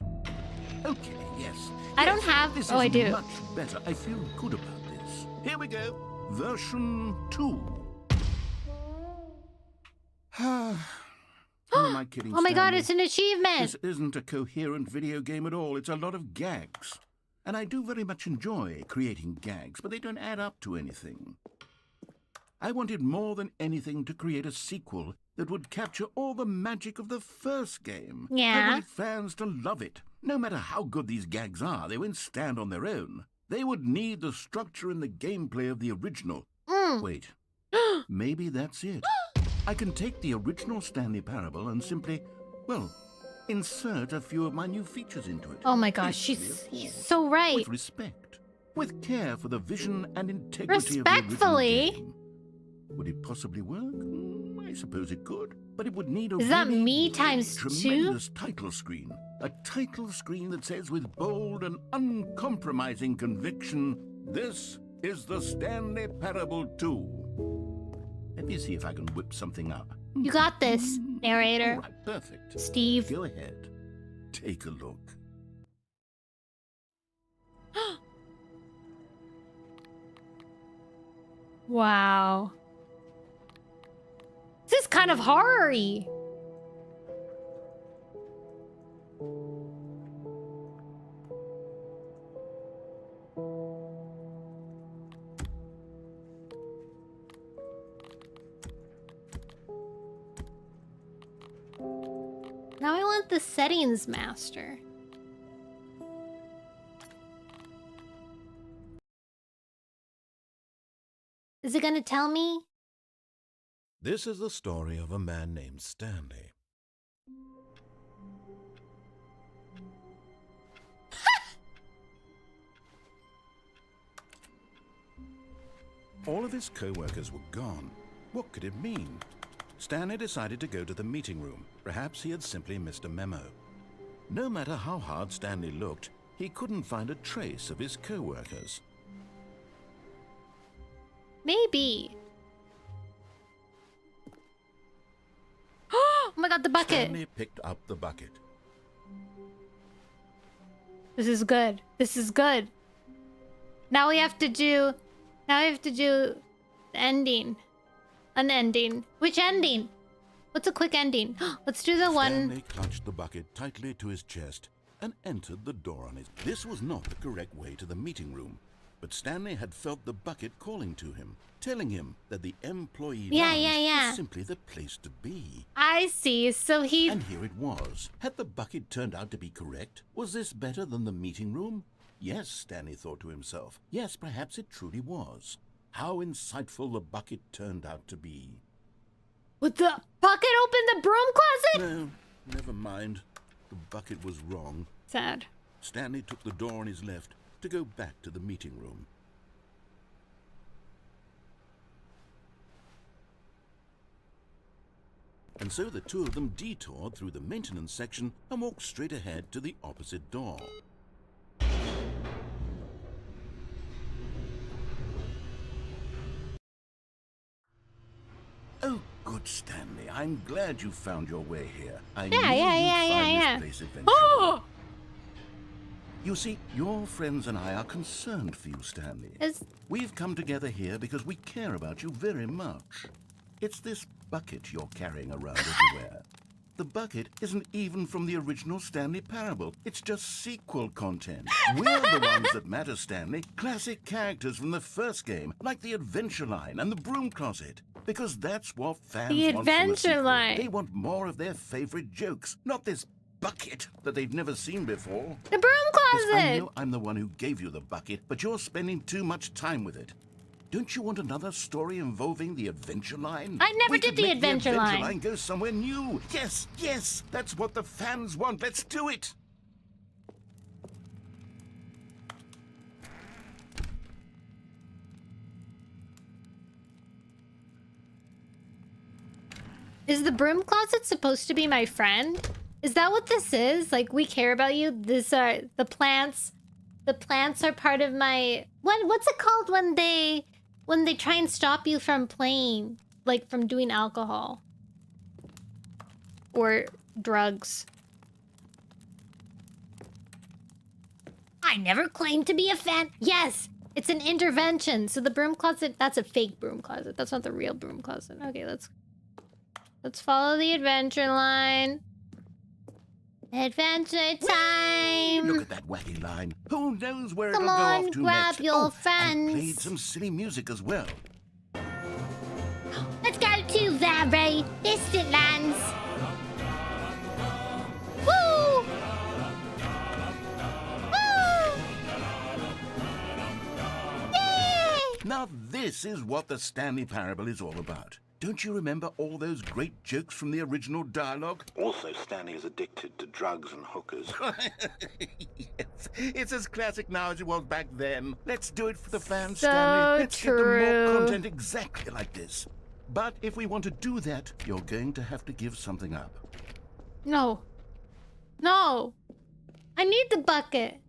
Okay, yes. I don't have... This Oh, is I do. much better. I feel good about this. Here we go. Version 2. Who am I kidding, Oh my god, Stanley? it's an achievement! This isn't a coherent video game at all. It's a lot of gags. And I do very much enjoy creating gags, but they don't add up to anything. I wanted more than anything to create a sequel that would capture all the magic of the first game. Yeah. I wanted fans to love it. No matter how good these gags are, they won't stand on their own. They would need the structure and the gameplay of the original. Wait, maybe that's it. I can take the original Stanley Parable and simply, well, insert a few of my new features into it. Oh my gosh, he's so right. With respect, with care for the vision and integrity of the Respectfully. original game. Would it possibly work? I suppose it could, but it would need a Is that really, me really times 2? tremendous title screen. A title screen that says with bold and uncompromising conviction, "This is the Stanley Parable 2." Let me see if I can whip something up. You got this, narrator. All right, perfect. Steve. Go ahead. Take a look. Wow. This is kind of horror-y. Now I want the settings master. Is it gonna tell me? This is the story of a man named Stanley. All of his co-workers were gone. What could it mean? Stanley decided to go to the meeting room. Perhaps he had simply missed a memo. No matter how hard Stanley looked, he couldn't find a trace of his co-workers. Maybe. Oh my god, the bucket. Stanley picked up the bucket. This is good. This is good. Now we have to do... Now we have to do the ending. An ending. Which ending? What's a quick ending? Let's do the one... Stanley clutched the bucket tightly to his chest and entered the door on his... This was not the correct way to the meeting room. But Stanley had felt the bucket calling to him, telling him that the employee Yeah, lounge yeah, yeah. was simply the place to be. I see. So he... And here it was. Had the bucket turned out to be correct? Was this better than the meeting room? Yes, Stanley thought to himself. Yes, perhaps it truly was. How insightful the bucket turned out to be. Would the bucket open the broom closet? No, never mind. The bucket was wrong. Sad. Stanley took the door on his left to go back to the meeting room. And so the two of them detoured through the maintenance section and walked straight ahead to the opposite door. Oh, good Stanley. I'm glad you found your way here. I knew you'd find this place eventually. Oh! You see, your friends and I are concerned for you, Stanley. We've come together here because we care about you very much. It's this bucket you're carrying around everywhere. The bucket isn't even from the original Stanley Parable. It's just sequel content. We're the ones that matter, Stanley. Classic characters from the first game, like the Adventure Line and the Broom Closet. Because that's what fans want from a Adventure sequel. Line. They want more of their favorite jokes, not this bucket that they've never seen before. The broom Yes, I closet! know I'm the one who gave you the bucket, but you're spending too much time with it. Don't you want another story involving the Adventure Line? I never We did could the make Adventure the Line. Line go somewhere new. Yes, yes, that's what the fans want. Let's do it. Is the broom closet supposed to be my friend? Is that what this is? Like, we care about you? This are the plants. The plants are part of my... What's it called when they try and stop you from playing? Like, from doing alcohol. Or drugs. I never claimed to be a fan. Yes! It's an intervention. So the broom closet, that's a fake broom closet. That's not the real broom closet. Okay, let's follow the adventure line. Adventure time! Look at that wacky line. Who knows where Come it'll go on, off to grab next? your And friends. played some silly music as well. Let's go to very distant lands. Woo! Woo! Yay! Now this is what the Stanley Parable is all about. Don't you remember all those great jokes from the original dialogue? Also, Stanley is addicted to drugs and hookers. Yes, it's as classic now as it was back then. Let's do it for the fans, So Stanley. Let's get them more true. content exactly like this. But if we want to do that, you're going to have to give something up. No. No. I need the bucket.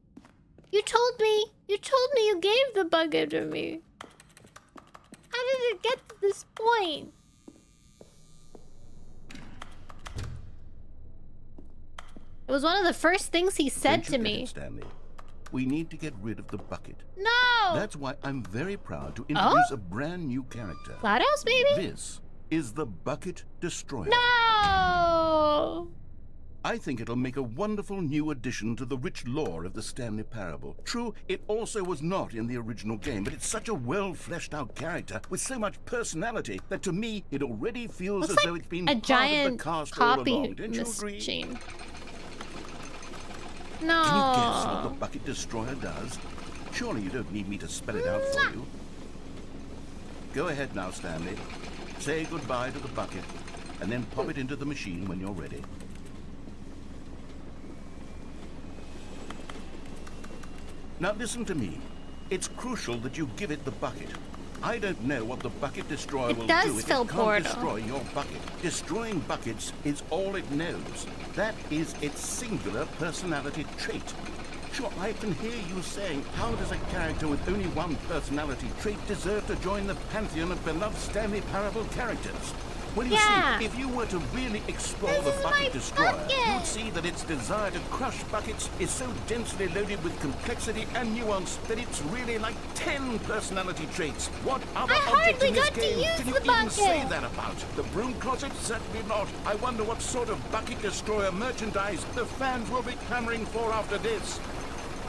You told me you gave the bucket to me. How did it get to this point? It was one of the first things he said Don't you to get me. it, Stanley? We need to get rid of the bucket. No! That's why I'm very proud to introduce a brand new character. Cloudhouse, baby? This is the Bucket Destroyer. No! I think it'll make a wonderful new addition to the rich lore of the Stanley Parable. True, it also was not in the original game, but it's such a well-fleshed-out character with so much personality that to me it already feels Looks as like though it's been a part giant of the cast all copy along. Don't you agree? machine. No. Can you guess what the Bucket Destroyer does? Surely you don't need me to spell it out for you. Go ahead now, Stanley. Say goodbye to the bucket, and then pop it into the machine when you're ready. Now listen to me. It's crucial that you give it the bucket. I don't know what the Bucket Destroyer will does do if fill it can't Portal. destroy your bucket. Destroying buckets is all it knows. That is its singular personality trait. Sure, I can hear you saying, how does a character with only one personality trait deserve to join the pantheon of beloved Stanley Parable characters? Well, you Yeah. see, if you were to really explore This the is my Bucket Destroyer, bucket. you'd see that its desire to crush buckets is so densely loaded with complexity and nuance that it's really like 10 personality traits. What other I object hardly in this got to game use can you the even say bucket. that about? The broom closet? Certainly not. I wonder what sort of Bucket Destroyer merchandise the fans will be clamoring for after this.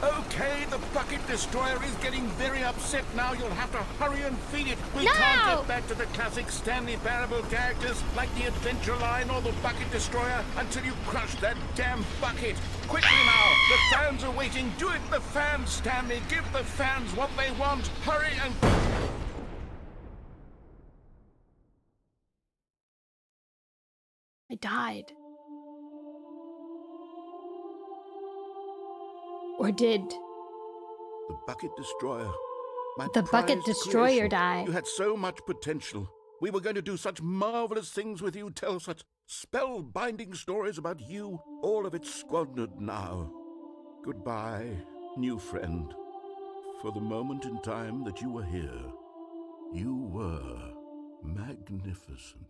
Okay, the bucket destroyer is getting very upset now. You'll have to hurry and feed it. We No! can't get back to the classic Stanley Parable characters like the Adventure Line or the bucket destroyer until you crush that damn bucket. Quickly now, the fans are waiting. Do it, the fans, Stanley. Give the fans what they want. Hurry and... I died. Or did The bucket destroyer. My the bucket prized destroyer creation. die? You had so much potential. We were going to do such marvelous things with you, tell such spellbinding stories about you. All of it squandered now. Goodbye, new friend. For the moment in time that you were here, you were magnificent.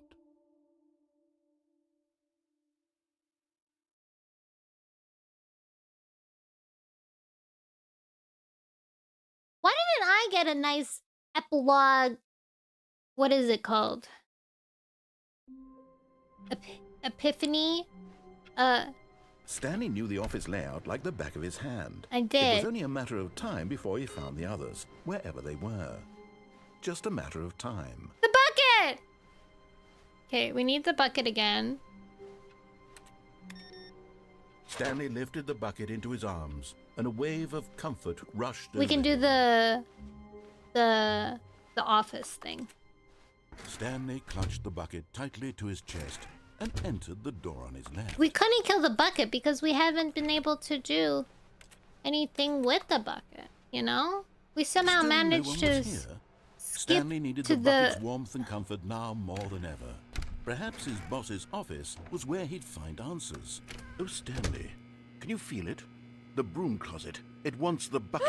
Why didn't I get a nice epilogue? What is it called? Epiphany? Stanley knew the office layout like the back of his hand. I It did. was only a matter of time before he found the others, wherever they were. Just a matter of time. The bucket! Okay, we need the bucket again. Stanley lifted the bucket into his arms, and a wave of comfort rushed We can over do him. the office thing. Stanley clutched the bucket tightly to his chest and entered the door on his left. We couldn't kill the bucket because we haven't been able to do anything with the bucket, you know? We somehow Still managed no one to was here. skip Stanley needed to the bucket's warmth and comfort now more than ever. Perhaps his boss's office was where he'd find answers. Oh, Stanley, can you feel it? The broom closet. It wants the bucket.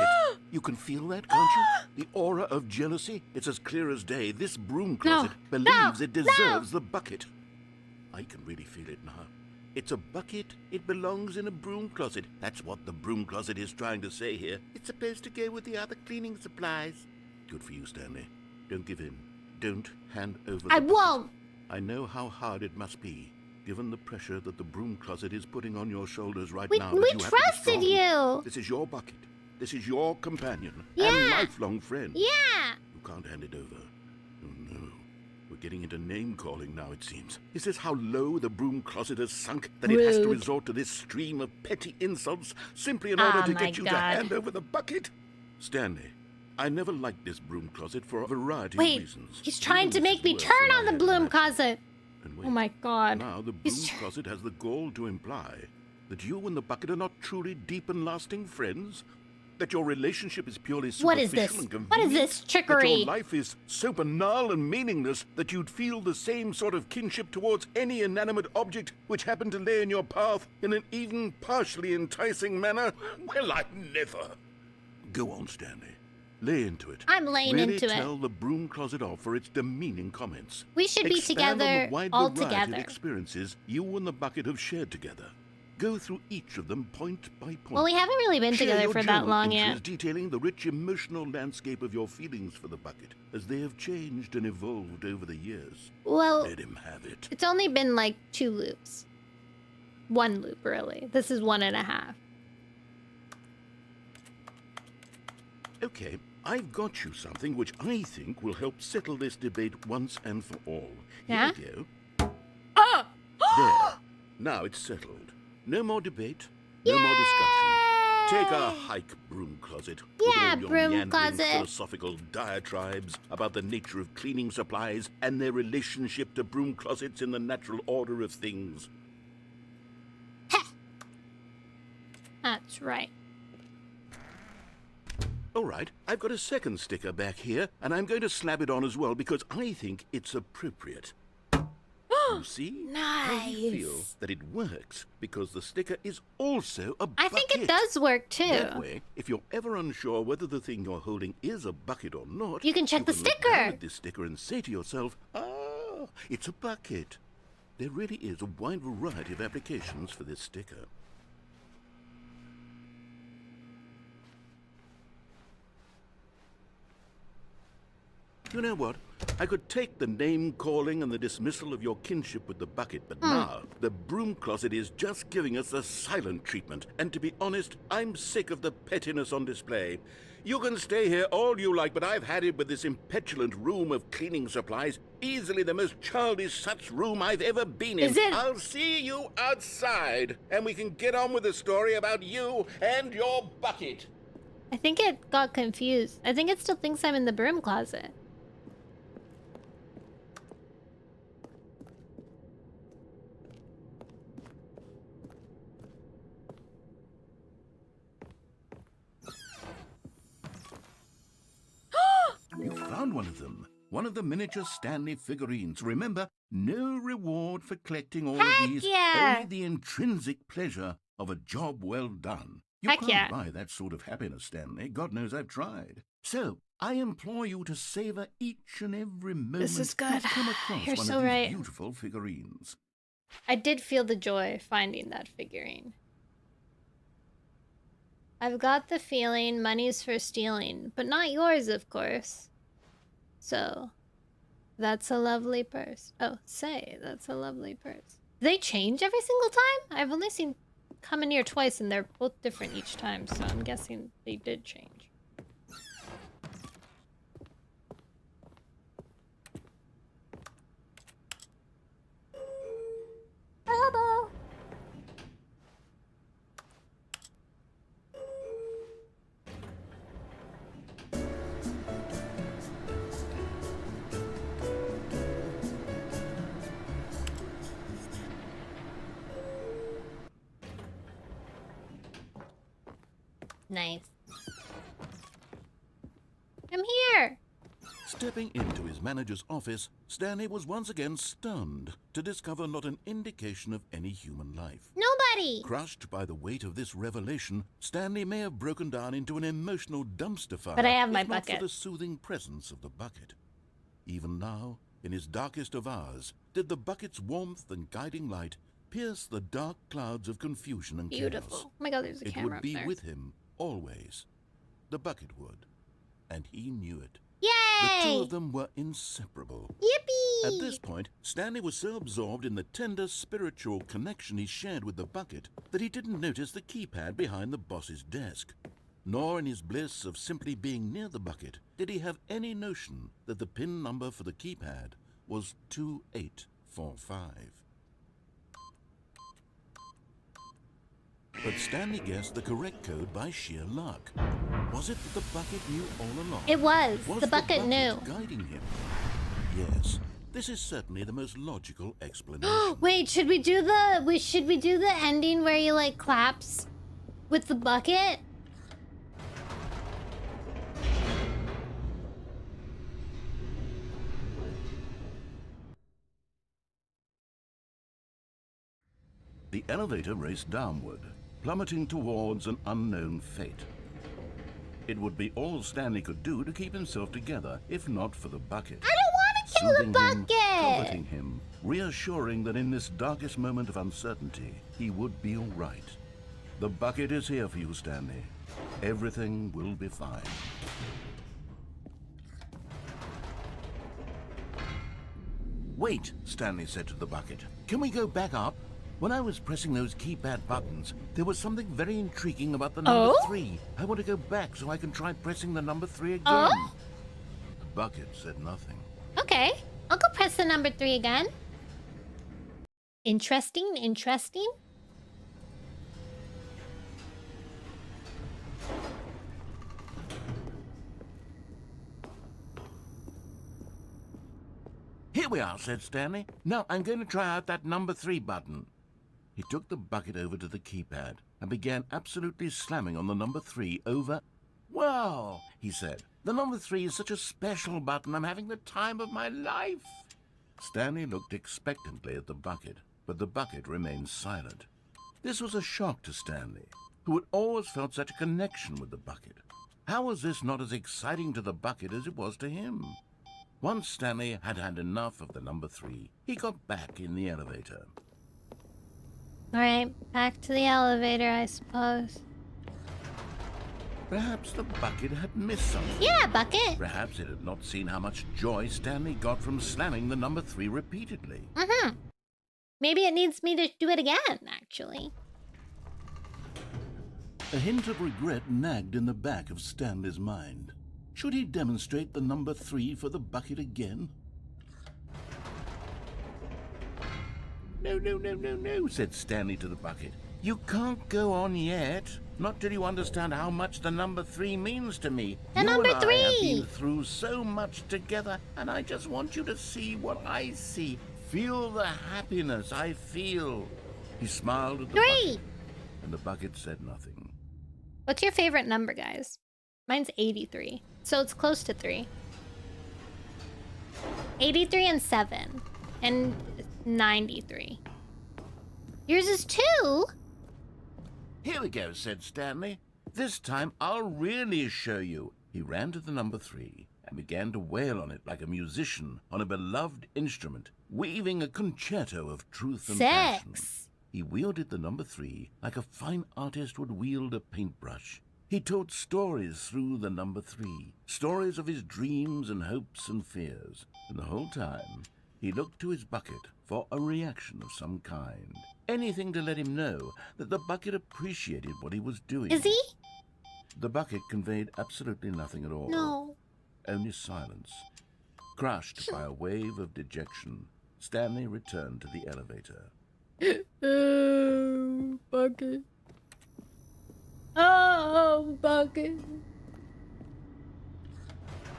You can feel that, can't you? The aura of jealousy. It's as clear as day. This broom closet believes it deserves the bucket. I can really feel it now. It's a bucket. It belongs in a broom closet. That's what the broom closet is trying to say here. It's supposed to go with the other cleaning supplies. Good for you, Stanley. Don't give in. Don't hand over the I bucket. won't. I know how hard it must be, given the pressure that the broom closet is putting on your shoulders right now. We but you have to be trusted strong. you. This is your bucket. This is your companion Yeah. and lifelong friend. Yeah. You can't hand it over. Oh no. We're getting into name-calling now, it seems. Is this how low the broom closet has sunk, that it has to Rude. resort to this stream of petty insults simply in order Oh to my get you to God. hand over the bucket? Stanley, I never liked this broom closet for a variety of Wait, reasons. he's trying to Even make this me is worse turn than on I the had broom imagined. closet. And wait, Oh my god. now the broom He's closet has the gall to imply that you and the bucket are not truly deep and lasting friends? That your relationship is purely What superficial is this? and convenient? What is this That trickery? your life is so banal and meaningless that you'd feel the same sort of kinship towards any inanimate object which happened to lay in your path in an even partially enticing manner? Well, I never. Go on, Stanley. Lay into it. I'm laying really into it. tell the broom closet off for its demeaning comments. We should be Expand on together, the wide all variety of together. experiences you and the bucket have shared together. Go through each of them point by point. Well, we haven't really been Share together your for that journal long entries yet. detailing the rich emotional landscape of your feelings for the bucket as they have changed and evolved over the years. Well, Let him have it. it's only been like 2 loops. 1 loop, really. This is 1.5. Okay, I've got you something which I think will help settle this debate once and for all. Yeah? Here we go. Oh! There. Now it's settled. No more debate, no more discussion. Take a hike, broom closet. with Yeah, all your broom meandering closet. philosophical diatribes about the nature of cleaning supplies and their relationship to broom closets in the natural order of things. That's right. All right, I've got a second sticker back here, and I'm going to slap it on as well because I think it's appropriate. You see? How you feel Nice. that it works because the sticker is also a I bucket. think it does work too. That way, if you're ever unsure whether the thing you're holding is a bucket or not, You can check the look down sticker. at this sticker and say to yourself, "Ah, it's a bucket." There really is a wide variety of applications for this sticker. You know what? I could take the name-calling and the dismissal of your kinship with the bucket, but now the broom closet is just giving us the silent treatment. And to be honest, I'm sick of the pettiness on display. You can stay here all you like, but I've had it with this impetulant room of cleaning supplies. Easily the most childish such room I've ever been in. Is it? I'll see you outside, and we can get on with the story about you and your bucket. I think it got confused. I think it still thinks I'm in the broom closet. You found one of them. One of the miniature Stanley figurines. Remember, no reward for collecting all of these. Yeah. Only the intrinsic pleasure of a job well done. You Heck can't yeah. buy that sort of happiness, Stanley. God knows I've tried. So, I implore you to savor each and every moment This is good. you come across You're one so of these right. beautiful figurines. I did feel the joy finding that figurine. I've got the feeling money's for stealing, but not yours, of course. So, that's a lovely purse. Oh, say, that's a lovely purse. Do they change every single time? I've only seen come in here twice, and they're both different each time, so I'm guessing they did change. Hello. Nice. I'm here. Stepping into his manager's office, Stanley was once again stunned to discover not an indication of any human life. Nobody. Crushed by the weight of this revelation, Stanley may have broken down into an emotional dumpster fire. But I have my if not bucket. for the soothing presence of the bucket. Even now, in his darkest of hours, did the bucket's warmth and guiding light pierce the dark clouds of confusion and Beautiful. chaos. Oh my god, there's a It camera would up be there. with him always. The bucket would. And he knew it. Yay! The two of them were inseparable. Yippee! At this point, Stanley was so absorbed in the tender spiritual connection he shared with the bucket that he didn't notice the keypad behind the boss's desk. Nor in his bliss of simply being near the bucket did he have any notion that the PIN number for the keypad was 2845. But Stanley guessed the correct code by sheer luck. Was it that the bucket knew all along? It was. Was The bucket knew. guiding him? Yes, this is certainly the most logical explanation. Wait, should we do the ending where he like claps with the bucket? The elevator raced downward, plummeting towards an unknown fate. It would be all Stanley could do to keep himself together, if not for the bucket. I don't want to kill the Soothing him, bucket. comforting him, reassuring that in this darkest moment of uncertainty, he would be all right. The bucket is here for you, Stanley. Everything will be fine. Wait, Stanley said to the bucket. Can we go back up? When I was pressing those keypad buttons, there was something very intriguing about the number 3. I want to go back so I can try pressing the number 3 again. Oh? The bucket said nothing. Okay, I'll go press the number 3 again. Interesting, interesting. Here we are, said Stanley. Now I'm going to try out that number 3 button. He took the bucket over to the keypad and began absolutely slamming on the number 3 over. Wow, he said. The number 3 is such a special button. I'm having the time of my life. Stanley looked expectantly at the bucket, but the bucket remained silent. This was a shock to Stanley, who had always felt such a connection with the bucket. How was this not as exciting to the bucket as it was to him? Once Stanley had had enough of the number 3, he got back in the elevator. All right, back to the elevator, I suppose. Perhaps the bucket had missed something. Yeah, bucket. Perhaps it had not seen how much joy Stanley got from slamming the number 3 repeatedly. Maybe it needs me to do it again, actually. A hint of regret nagged in the back of Stanley's mind. Should he demonstrate the number 3 for the bucket again? No, no, no, no, no, said Stanley to the bucket. You can't go on yet. Not till you understand how much the number 3 means to me. The number You and I have 3! been through so much together, and I just want you to see what I see. Feel the happiness I feel. He smiled at the 3! bucket, and the bucket said nothing. What's your favorite number, guys? Mine's 83, so it's close to 3. 83 and 7, and 93. Yours is 2? Here we go, said Stanley. This time I'll really show you. He ran to the number 3 and began to wail on it like a musician on a beloved instrument, weaving a concerto of truth and passion. 6. He wielded the number 3 like a fine artist would wield a paintbrush. He told stories through the number 3, stories of his dreams and hopes and fears. And the whole time, he looked to his bucket for a reaction of some kind. Anything to let him know that the bucket appreciated what he was doing. Is he? The bucket conveyed absolutely nothing at all. No. Only silence. Crushed by a wave of dejection, Stanley returned to the elevator. Oh, bucket. Oh, bucket.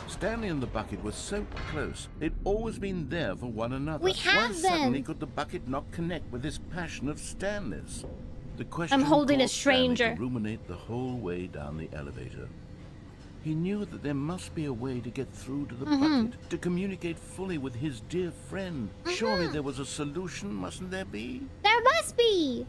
Stanley and the bucket were so close. They'd always been there for one another. We have Why suddenly been. could the bucket not connect with this passion of Stanley's? The question I'm holding a caused Stanley stranger. to ruminate the whole way down the elevator. He knew that there must be a way to get through to the bucket, to communicate fully with his dear friend. Surely there was a solution, mustn't there be? There must be.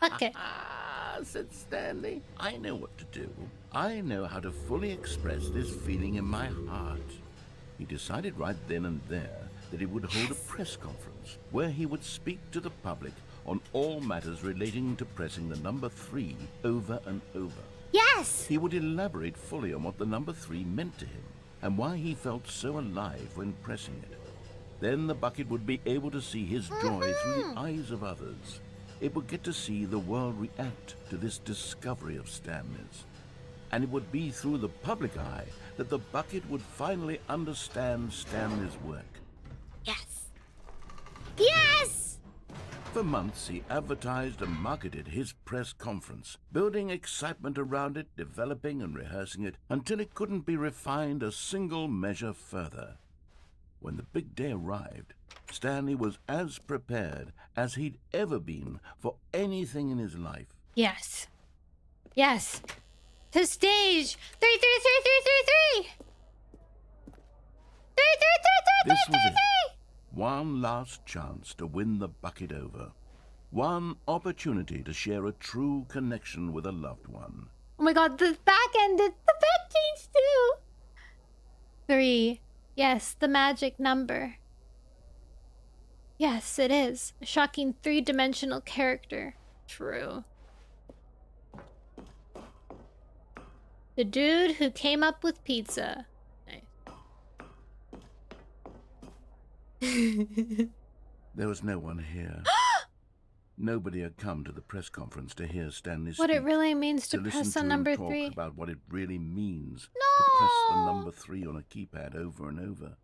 Bucket. Ah, said Stanley. I know what to do. I know how to fully express this feeling in my heart. He decided right then and there that he would hold a press conference where he would speak to the public on all matters relating to pressing the number 3 over and over. Yes. He would elaborate fully on what the number 3 meant to him and why he felt so alive when pressing it. Then the bucket would be able to see his joy through the eyes of others. It would get to see the world react to this discovery of Stanley's. And it would be through the public eye that the bucket would finally understand Stanley's work. Yes. Yes. For months, he advertised and marketed his press conference, building excitement around it, developing and rehearsing it, until it couldn't be refined a single measure further. When the big day arrived, Stanley was as prepared as he'd ever been for anything in his life. Yes. Yes. To stage 3333333. 3333333. This was it. One last chance to win the bucket over. One opportunity to share a true connection with a loved one. Oh my god, the back ended. The back changed too. 3. Yes, the magic number. Yes, it is. A shocking 3-dimensional character. True. The dude who came up with pizza. Nice. There was no one here. Nobody had come to the press conference to hear Stanley speak. What it really means to listen press to on him number talk 3. about what it really means to No! press the number 3 on a keypad over and over.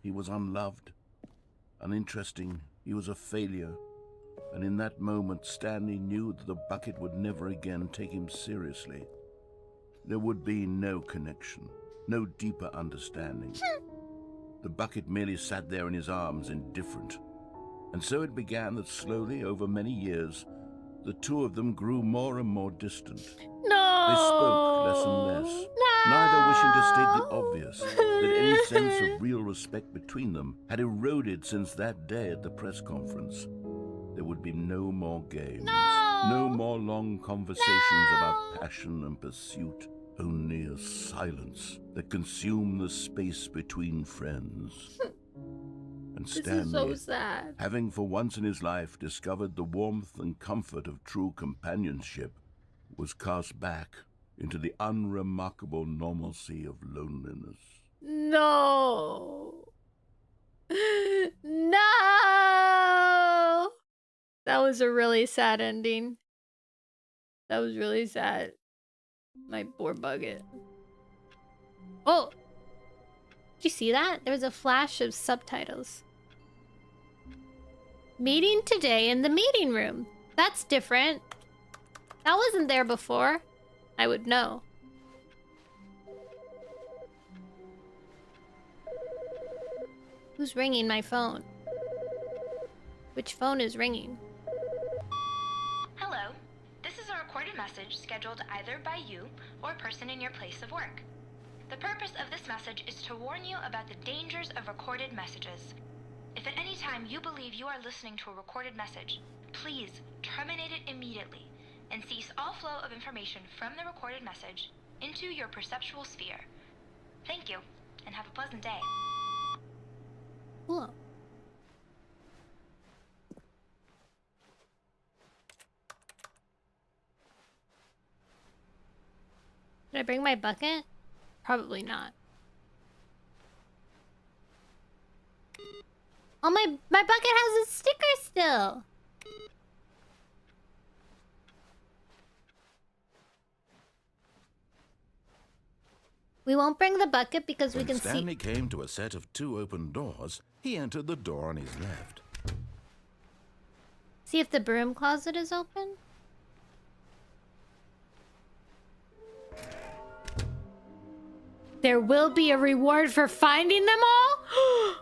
He was unloved, uninteresting. He was a failure. And in that moment, Stanley knew that the bucket would never again take him seriously. There would be no connection, no deeper understanding. The bucket merely sat there in his arms, indifferent. And so it began that slowly, over many years, the two of them grew more and more distant. No! They spoke less and less, No! neither wishing to state the obvious, that any sense of real respect between them had eroded since that day at the press conference. There would be no more games. No! No more long conversations about passion and pursuit. Only a silence that consumed the space between friends. And This is Stanley, so sad. having for once in his life discovered the warmth and comfort of true companionship, was cast back into the unremarkable normalcy of loneliness. No. No. That was a really sad ending. That was really sad. My poor bucket. Oh! Did you see that? There was a flash of subtitles. Meeting today in the meeting room. That's different. That wasn't there before. I would know. Who's ringing my phone? Which phone is ringing? Hello. This is a recorded message scheduled either by you or a person in your place of work. The purpose of this message is to warn you about the dangers of recorded messages. If at any time you believe you are listening to a recorded message, please terminate it immediately and cease all flow of information from the recorded message into your perceptual sphere. Thank you, and have a pleasant day. Cool. Did I bring my bucket? Probably not. Oh, my bucket has a sticker still. We won't bring the bucket because we When can Stanley see. came to a set of 2 open doors, he entered the door on his left. See if the broom closet is open. There will be a reward for finding them all?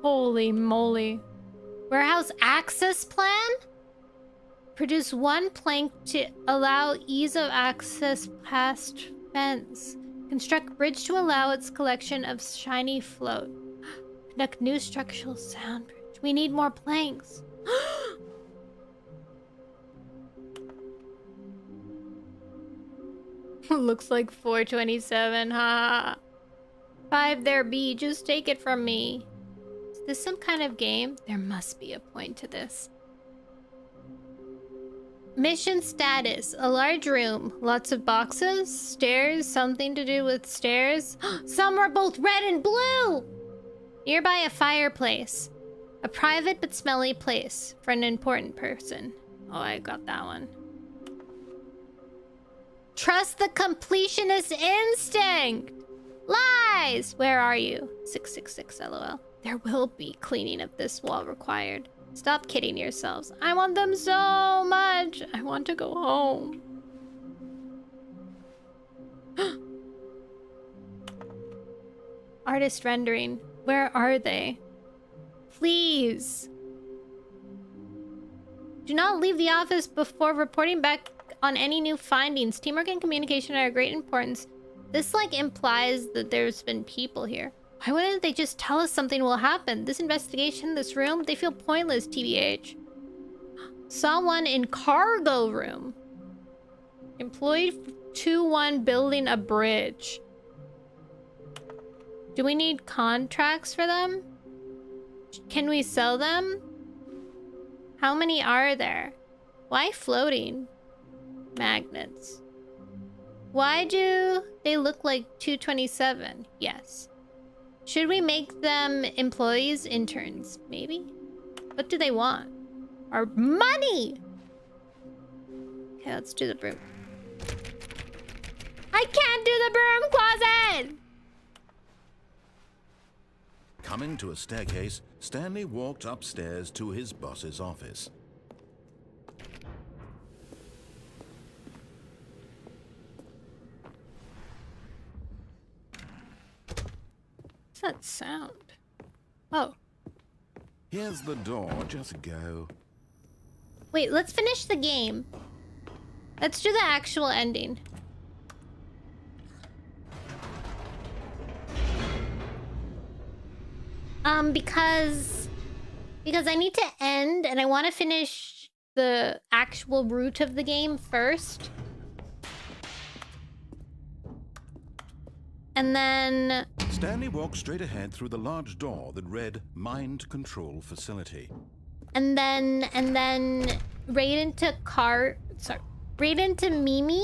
Holy moly. Warehouse access plan? Produce 1 plank to allow ease of access past fence. Construct bridge to allow its collection of shiny float. Conduct new structural sound bridge. We need more planks. Looks like 427, ha. 5 there be, just take it from me. Is this some kind of game? There must be a point to this. Mission status. A large room. Lots of boxes. Stairs. Something to do with stairs. Some are both red and blue! Nearby a fireplace. A private but smelly place for an important person. Oh, I got that one. Trust the completionist instinct! Lies! Where are you? 666 LOL. There will be cleaning of this wall required. Stop kidding yourselves. I want them so much. I want to go home. Artist rendering. Where are they? Please. Do not leave the office before reporting back on any new findings. Teamwork and communication are of great importance. This like implies that there's been people here. Why wouldn't they just tell us something will happen? This investigation, this room, they feel pointless, TBH. Saw one in cargo room. Employee 2-1 building a bridge. Do we need contracts for them? Can we sell them? How many are there? Why floating? Magnets. Why do they look like 227? Yes. Should we make them employees, interns? Maybe? What do they want? Our money! Okay, let's do the broom. I can't do the broom closet! Coming to a staircase, Stanley walked upstairs to his boss's office. What's that sound? Oh. Here's the door, just go. Wait, let's finish the game. Let's do the actual ending. Because I need to end and I want to finish the actual root of the game first. And then... Stanley walked straight ahead through the large door that read Mind Control Facility. And then Mimi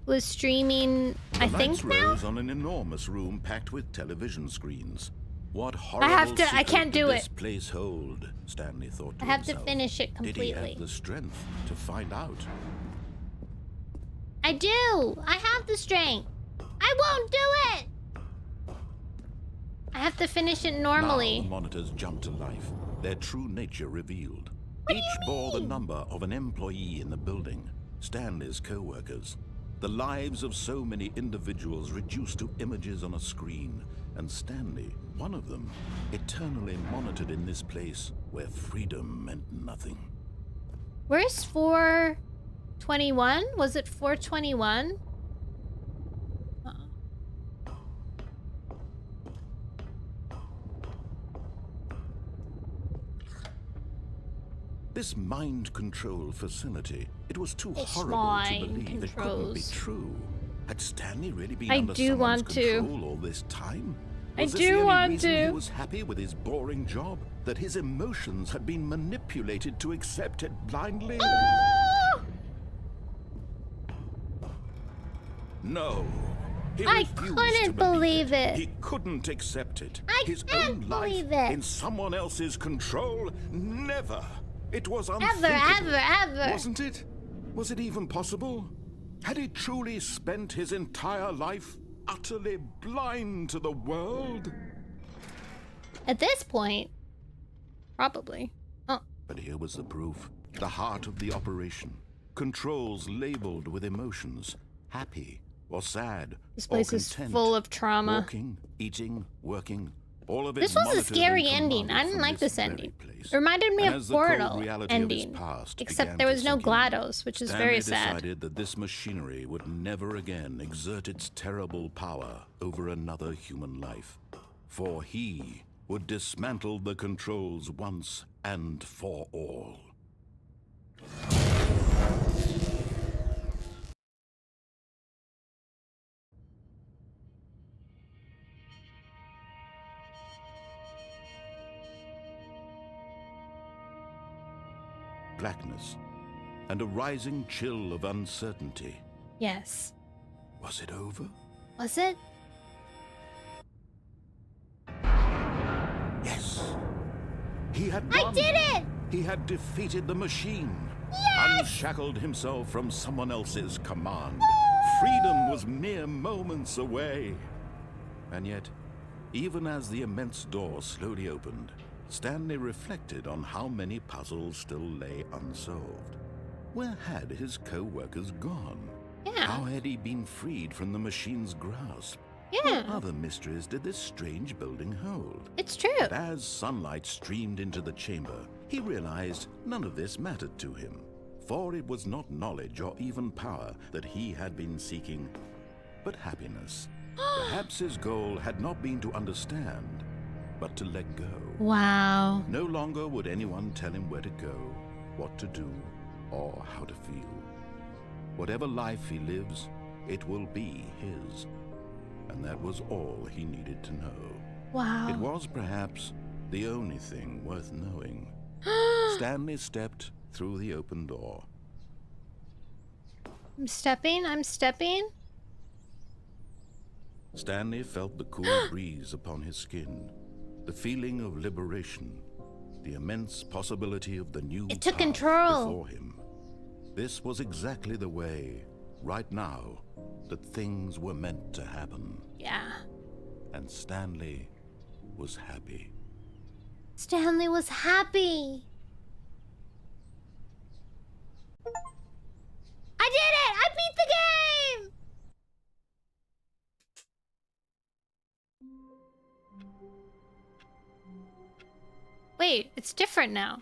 was streaming, I think The now? lights rose on an enormous room packed with television screens. What horrible I can't do did it. this place hold? Stanley thought to I have to himself. finish it Did he completely. have the strength to find out? I do! I have the strength! I won't do it! I have to finish it normally. Now the monitors jumped to life, their true nature revealed. What do Each you bore the mean? number of an employee in the building, Stanley's co-workers. The lives of so many individuals reduced to images on a screen, and Stanley, one of them, eternally monitored in this place where freedom meant nothing. Where's 421? Was it 421? This mind control facility, it was too It's horrible to mind believe it couldn't be controls. true. Had Stanley really been I under do someone's want to. control all this time? I Was this do the only want reason to. He was happy with his boring job? That his emotions had been manipulated to accept it blindly? Ah! No. He I refused to couldn't believe it. He couldn't accept it. I His can't own life believe it. in someone else's control? Never. It was Ever, unthinkable. ever. Wasn't it? Was it even possible? Had he truly spent his entire life utterly blind to the world? At this point, probably. Oh, But here was the proof. The heart of the operation. Controls labeled with emotions. Happy or sad this or place is content. full of trauma. Walking, eating, working. All of it This was a monitored scary and ending. I commanded didn't from like this very ending. place. It reminded me And of as the cold Portal reality of his ending. past Except began there to was no sink in, GLaDOS, which is very Stanley sad. decided that this machinery would never again exert its terrible power over another human life. For he would dismantle the controls once and for all. Blackness and a rising chill of uncertainty. Yes. Was it over? Was it? Yes. He had I won. did it! He had defeated the machine. Yes! Unshackled himself from someone else's command. Freedom was mere moments away. And yet, even as the immense door slowly opened, Stanley reflected on how many puzzles still lay unsolved. Where had his co-workers gone? Yeah. How had he been freed from the machine's grasp? Yeah. What other mysteries did this strange building hold? It's true. But as sunlight streamed into the chamber, he realized none of this mattered to him. For it was not knowledge or even power that he had been seeking, but happiness. Perhaps his goal had not been to understand, but to let go. Wow. No longer would anyone tell him where to go, what to do, or how to feel. Whatever life he lives, it will be his. And that was all he needed to know. Wow. It was perhaps the only thing worth knowing. Stanley stepped through the open door. I'm stepping. Stanley felt the cool breeze upon his skin, the feeling of liberation, the immense possibility of the new It took path control. before him. This was exactly the way, right now, that things were meant to happen. Yeah. And Stanley was happy. Stanley was happy. I did it! I beat the game! Wait, it's different now.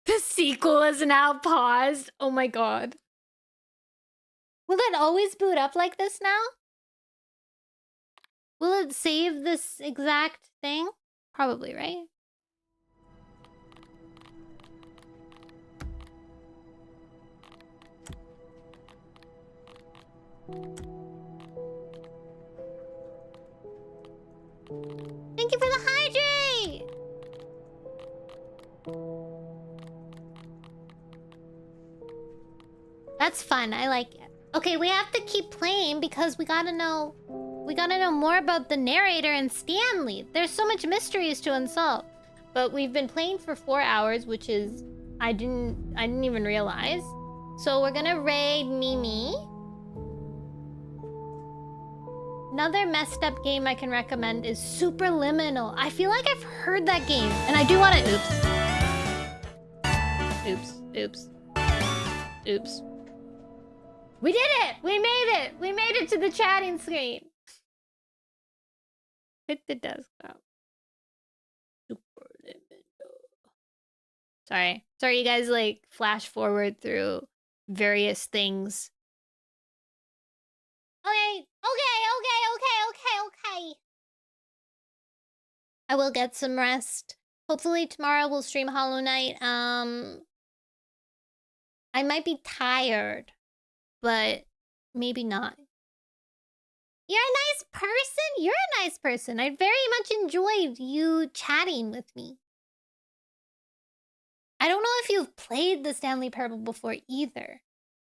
The sequel is now paused. Oh my god. Will it always boot up like this now? Will it save this exact thing? Probably, right? Thank you for the hydrate! That's fun. I like it. Okay, we have to keep playing because we gotta know more about the narrator and Stanley. There's so much mysteries to unsolve. But we've been playing for 4 hours, which is I didn't even realize. So we're gonna raid Mimi. Another messed up game I can recommend is Superliminal. I feel like I've heard that game, and I do want to. Oops. We did it! We made it! We made it to the chatting screen. Hit the desktop. Superliminal. Sorry, you guys like flash forward through various things. Okay. I will get some rest. Hopefully tomorrow we'll stream Hollow Knight. I might be tired, but maybe not. You're a nice person? You're a nice person. I very much enjoyed you chatting with me. I don't know if you've played the Stanley Parable before either.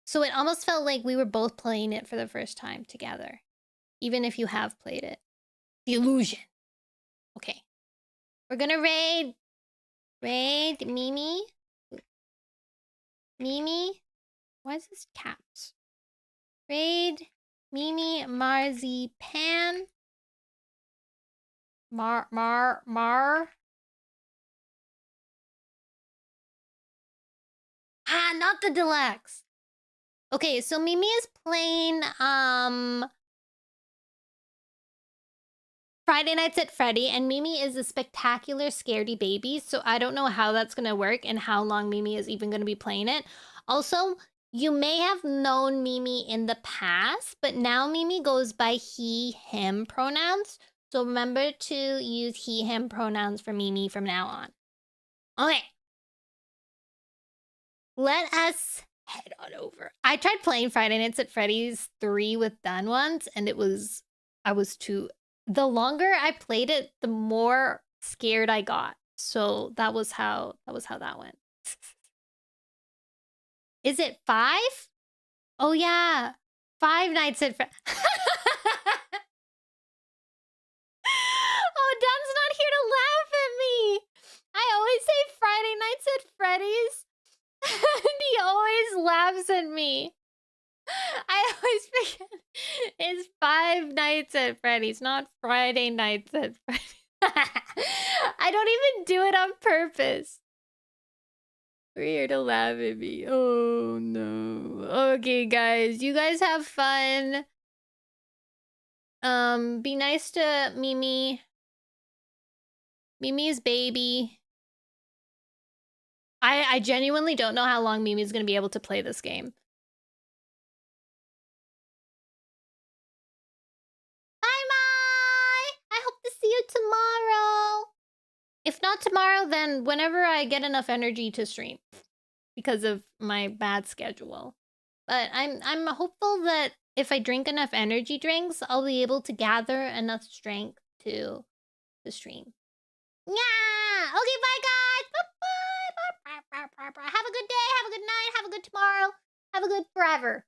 So it almost felt like we were both playing it for the first time together. Even if you have played it. The illusion. Okay. We're gonna raid Mimi. Mimi? Why is this caps? Raid Mimi Marzipan. Mar. Ah, not the deluxe. Okay, so Mimi is playing Friday Nights at Freddy, and Mimi is a spectacular scaredy baby, so I don't know how that's gonna work and how long Mimi is even gonna be playing it. Also, you may have known Mimi in the past, but now Mimi goes by he, him pronouns. So remember to use he, him pronouns for Mimi from now on. Okay. Let us head on over. I tried playing Friday Nights at Freddy's 3 with Dan once, and the longer I played it, the more scared I got. So that was how that went. Is it 5? Oh yeah. 5 Nights at Freddy's. Oh, Dan's not here to laugh at me. I always say Friday Nights at Freddy's. And he always laughs at me. I always forget it's 5 Nights at Freddy's, not Friday Nights at Freddy's. I don't even do it on purpose. We're here to laugh at me. Oh no. Okay, guys. You guys have fun. Be nice to Mimi. Mimi's baby. I genuinely don't know how long Mimi's gonna be able to play this game. Bye, Mai! I hope to see you tomorrow. If not tomorrow, then whenever I get enough energy to stream. Because of my bad schedule. But I'm hopeful that if I drink enough energy drinks, I'll be able to gather enough strength to stream. Yeah! Okay, bye guys! Bye-bye! Have a good day, have a good night, have a good tomorrow, have a good forever.